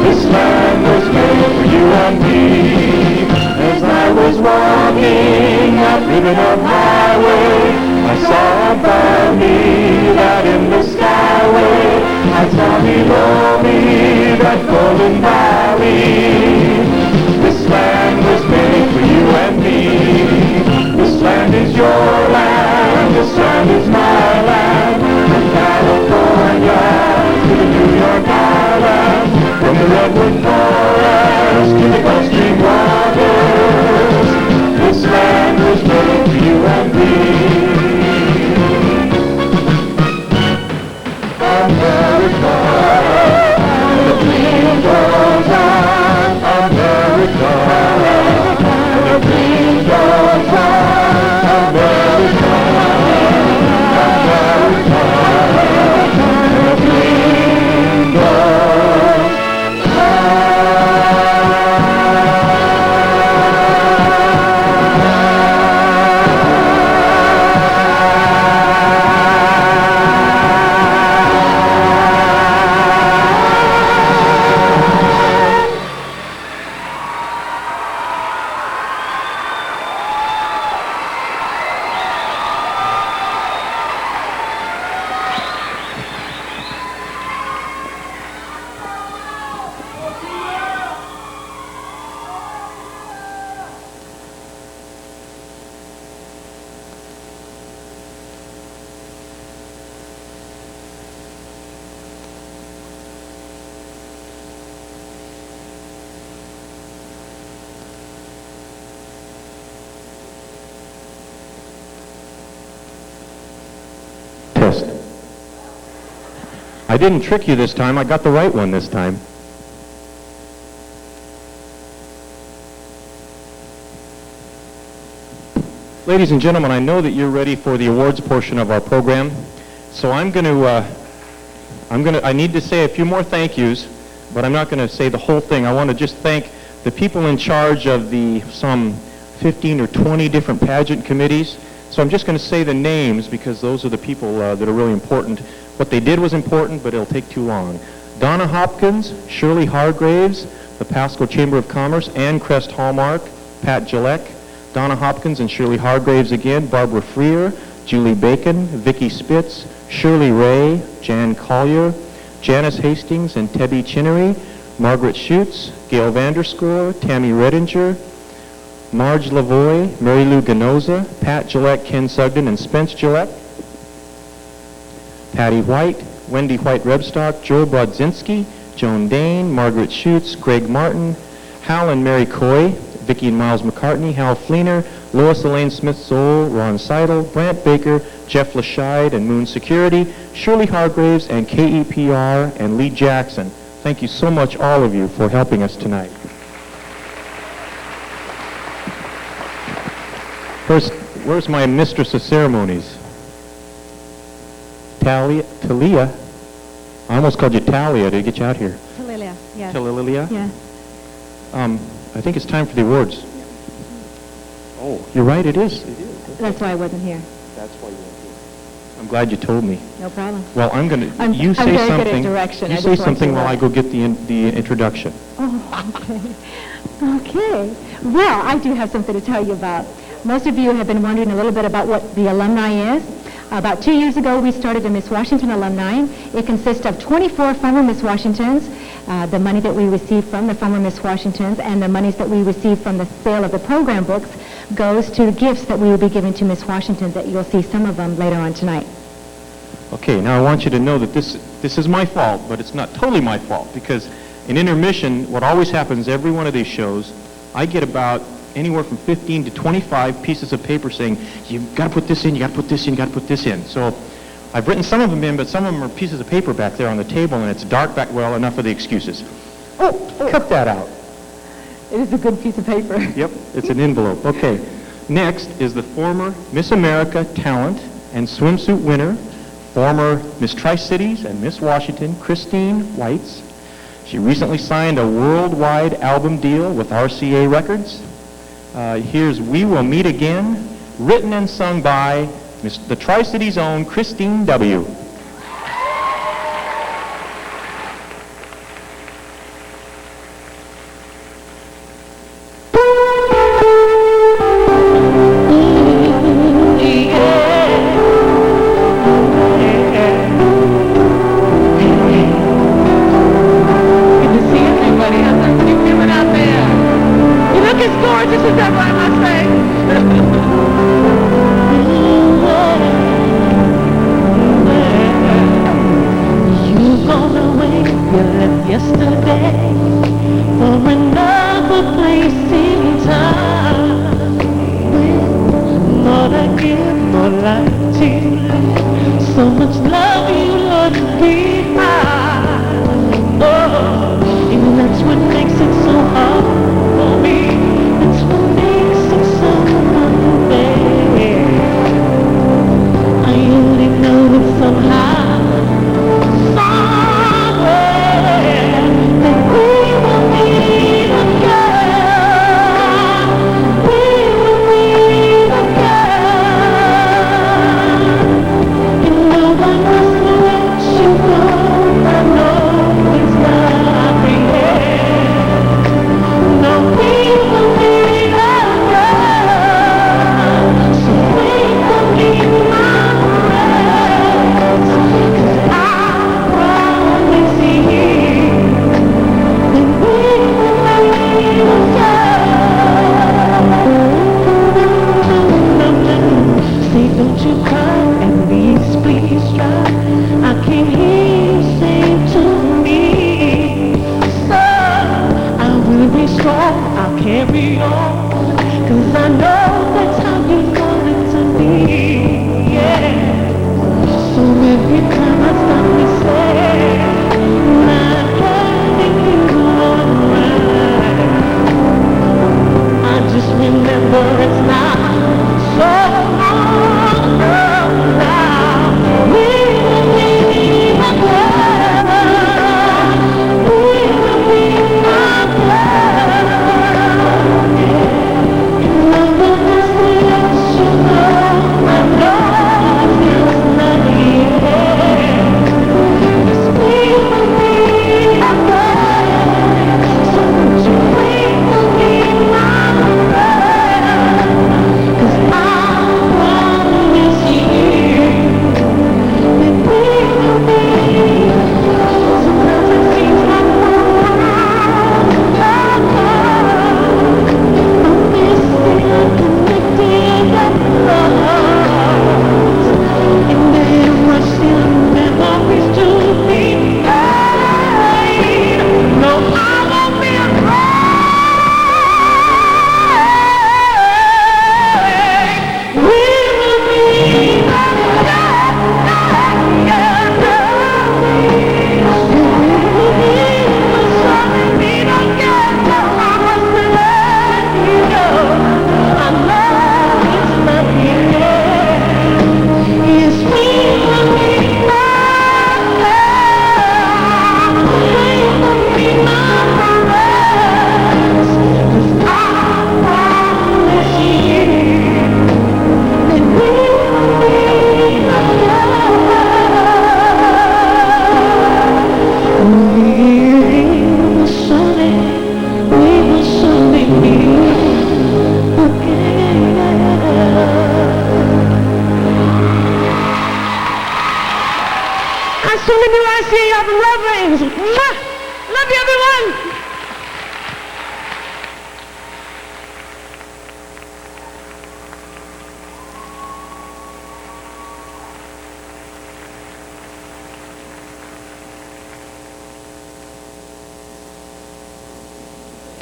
this land was made for you and me. As I was walking that ribbon of highway, I saw above me that endless skyway. I saw below me that golden valley. This land was made for you and me. This land is your land, this land is my land. From California to the New York Island, from the redwood forest to the Gulf Stream waters, this land was made for you and me. America, the dream goes on. America, the dream goes on. America, the dream goes Test. I didn't trick you this time. I got the right one this time. Ladies and gentlemen, I know that you're ready for the awards portion of our program. So I need to say a few more thank yous, but I'm not going to say the whole thing. I want to just thank the people in charge of the some 15 or 20 different pageant committees. So I'm just going to say the names because those are the people that are really important. What they did was important, but it'll take too long. Donna Hopkins, Shirley Hargraves, the Pasco Chamber of Commerce, Ann Crest Hallmark, Pat Gillette, Donna Hopkins and Shirley Hargraves again, Barbara Freer, Julie Bacon, Vicki Spitz, Shirley Ray, Jan Collier, Janice Hastings and Tebby Chinnery, Margaret Schutz, Gail Vanderscore, Tammy Redinger, Marge Lavoie, Mary Lou Ganoza, Pat Gillette, Ken Sugden, and Spence Gillette, Patty White, Wendy White-Rebstock, Joe Brodzinski, Joan Dane, Margaret Schutz, Greg Martin, Hal and Mary Coy, Vicki and Miles McCartney, Hal Fleener, Lois Elaine Smith-Zoll, Ron Seidel, Brant Baker, Jeff Lascheid and Moon Security, Shirley Hargraves, and KEPR, and Lee Jackson. Thank you so much, all of you, for helping us tonight. First, where's my mistress of ceremonies? Talia. I almost called you Talia to get you out here. Talilia, yes. Talilia? Yeah. I think it's time for the awards. Oh, you're right, it is. That's why I wasn't here. That's why you weren't here. I'm glad you told me. No problem. Well, I'm going to, you say I'm very something. good at direction. You I say just want something to, while I go get the introduction. Oh, okay. Okay. Well, I do have something to tell you about. Most of you have been wondering a little bit about what the Alumni is. About 2 years ago, we started the Miss Washington Alumni. It consists of 24 former Miss Washingtons, the money that we receive from the former Miss Washingtons, and the monies that we receive from the sale of the program books goes to gifts that we will be giving to Miss Washington, that you'll see some of them later on tonight. Okay, now I want you to know that this is my fault, but it's not totally my fault, because in intermission, what always happens every one of these shows, I get about anywhere from 15 to 25 pieces of paper saying, you've got to put this in, you got to put this in, you got to put this in. So I've written some of them in, but some of them are pieces of paper back there on the table, and it's dark back. Well, enough of the excuses. Oh, cut that out. It is a good piece of paper. Yep, it's an envelope. Okay, next is the former Miss America Talent and Swimsuit winner, former Miss Tri-Cities and Miss Washington, Christine Whites. She recently signed a worldwide album deal with RCA Records. Here's We Will Meet Again, written and sung by the Tri-Cities' own Christine W. Love you, everyone.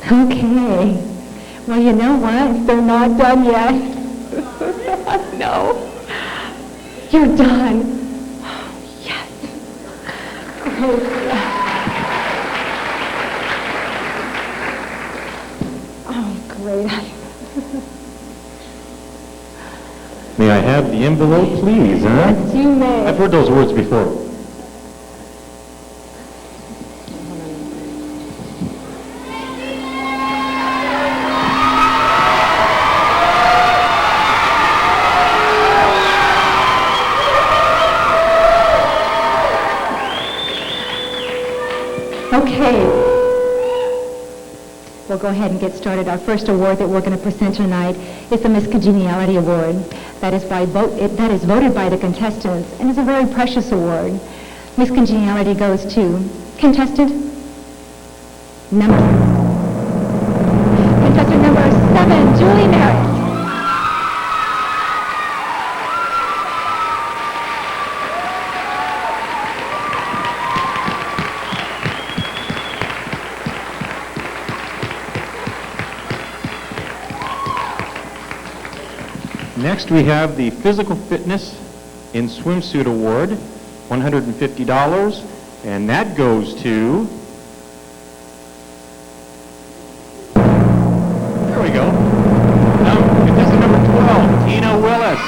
Okay. Well, you know what? They're not done yet. No. You're done. Oh, yes. Great. Oh, great. May I have the envelope, please, huh? Yes, you may. I've heard those words before. Okay. We'll go ahead and get started. Our first award that we're going to present tonight is the Miss Congeniality Award. That is voted by the contestants and is a very precious award. Miss Congeniality goes to contestant number 7, Julie Merritt. Next, we have the Physical Fitness in Swimsuit Award, $150, and that goes to... There we go. Now, contestant number 12, Tina Willis.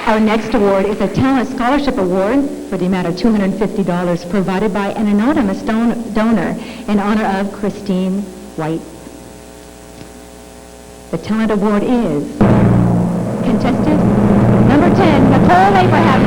Our next award is a Talent Scholarship Award for the amount of $250 provided by an anonymous donor in honor of Christine White. The Talent Award is contestant number 10, Nicole Abraham.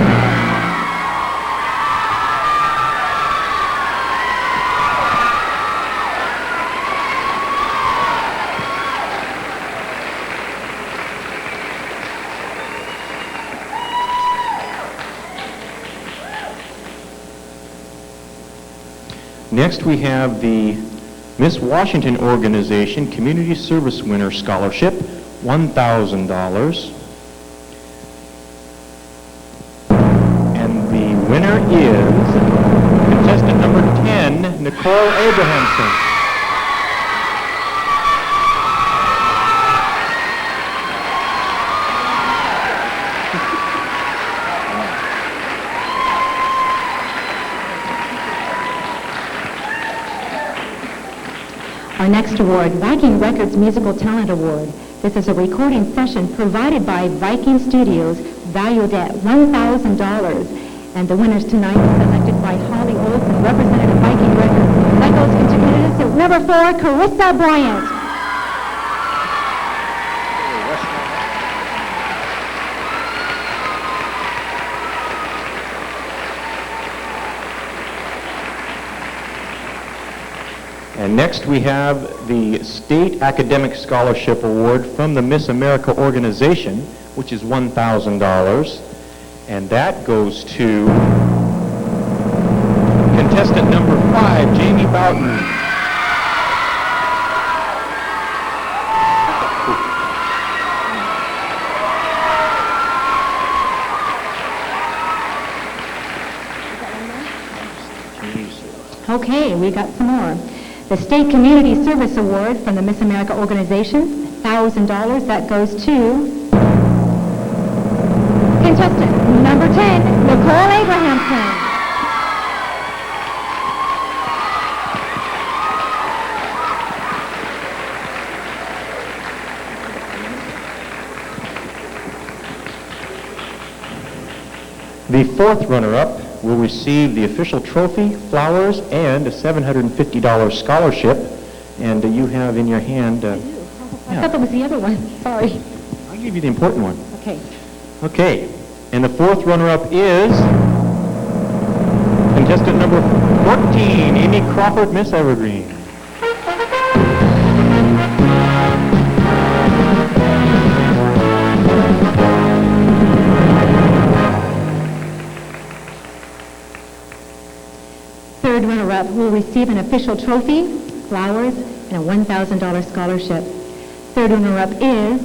Next, we have the Miss Washington Organization Community Service Winner Scholarship, $1,000. And the winner is contestant number 10, Nicole Abrahamson. Our next award, Viking Records Musical Talent Award. This is a recording session provided by Viking Studios, valued at $1,000. And the winners tonight are selected by Holly Olson, representative of Viking Records. That goes into contestant number 4, Carissa Bryant. And next we have the State Academic Scholarship Award from the Miss America Organization, which is $1,000. And that goes to contestant number 5, Jamie Boughton. Okay, we got some more. The State Community Service Award from the Miss America Organization, $1,000. That goes to contestant number 10, Nicole Abrahamson. The fourth runner-up will receive the official trophy, flowers, and a $750 scholarship. And you have in your hand... I thought that was the other one. Sorry. I'll give you the important one. Okay. Okay. And the fourth runner-up is contestant number 14, Amy Crawford, Miss Evergreen. Third runner-up will receive an official trophy, flowers, and a $1,000 scholarship. Third runner-up is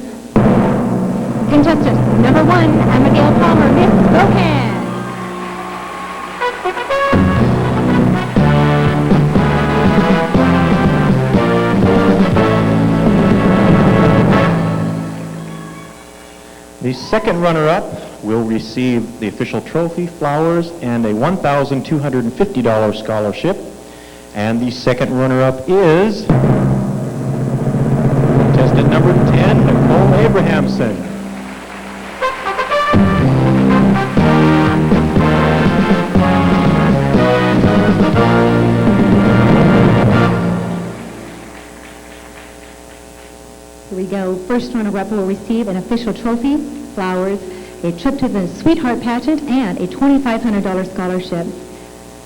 contestant number 1, Abigail Palmer, Miss Spokane. The second runner-up will receive the official trophy, flowers, and a $1,250 scholarship. And the second runner-up is contestant number 10, Nicole Abrahamson. Here we go. First runner-up will receive an official trophy, flowers, a trip to the Sweetheart Pageant, and a $2,500 scholarship.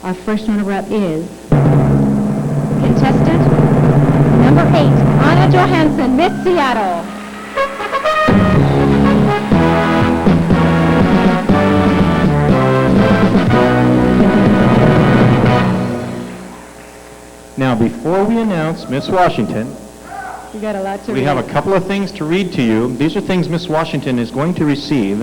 Our first runner-up is contestant number 8, Anna Johansson, Miss Seattle. Now, before we announce Miss Washington, We got a lot to we read. have a couple of things to read to you. These are things Miss Washington is going to receive.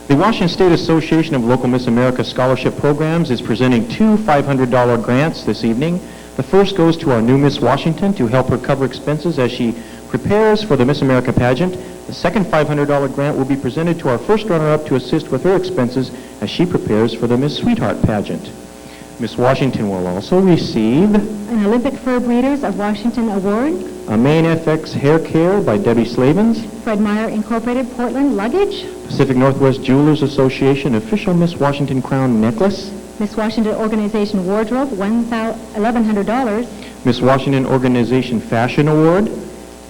The Washington State Association of Local Miss America Scholarship Programs is presenting 2 $500 grants this evening. The first goes to our new Miss Washington to help her cover expenses as she prepares for the Miss America pageant. The second $500 grant will be presented to our first runner-up to assist with her expenses as she prepares for the Miss Sweetheart pageant. Miss Washington will also receive An Olympic Fur Breeders of Washington Award, a Maine FX Hair Care by Debbie Slavens, Fred Meyer Incorporated Portland Luggage, Pacific Northwest Jewelers Association official Miss Washington Crown Necklace, Miss Washington Organization Wardrobe, $1,100, Miss Washington Organization Fashion Award,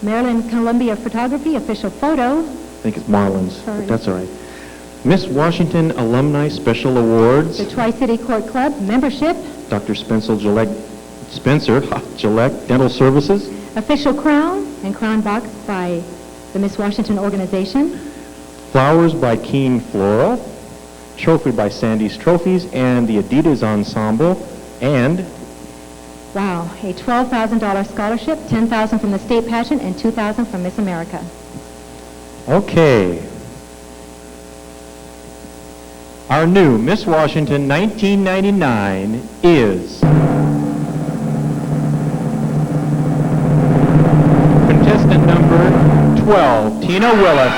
Maryland Columbia Photography Official Photo, I think it's Marlins, Sorry. but that's all right. Miss Washington Alumni Special Awards, the Tri-City Court Club Membership, Dr. Spencer Gillette Dental Services, Official Crown and Crown Box by the Miss Washington Organization, Flowers by Keen Floral, Trophy by Sandy's Trophies, and the Adidas Ensemble, and wow, a $12,000 scholarship, $10,000 from the state pageant, and $2,000 from Miss America. okay. Our new Miss Washington 1999 is contestant number 12, Tina Willis.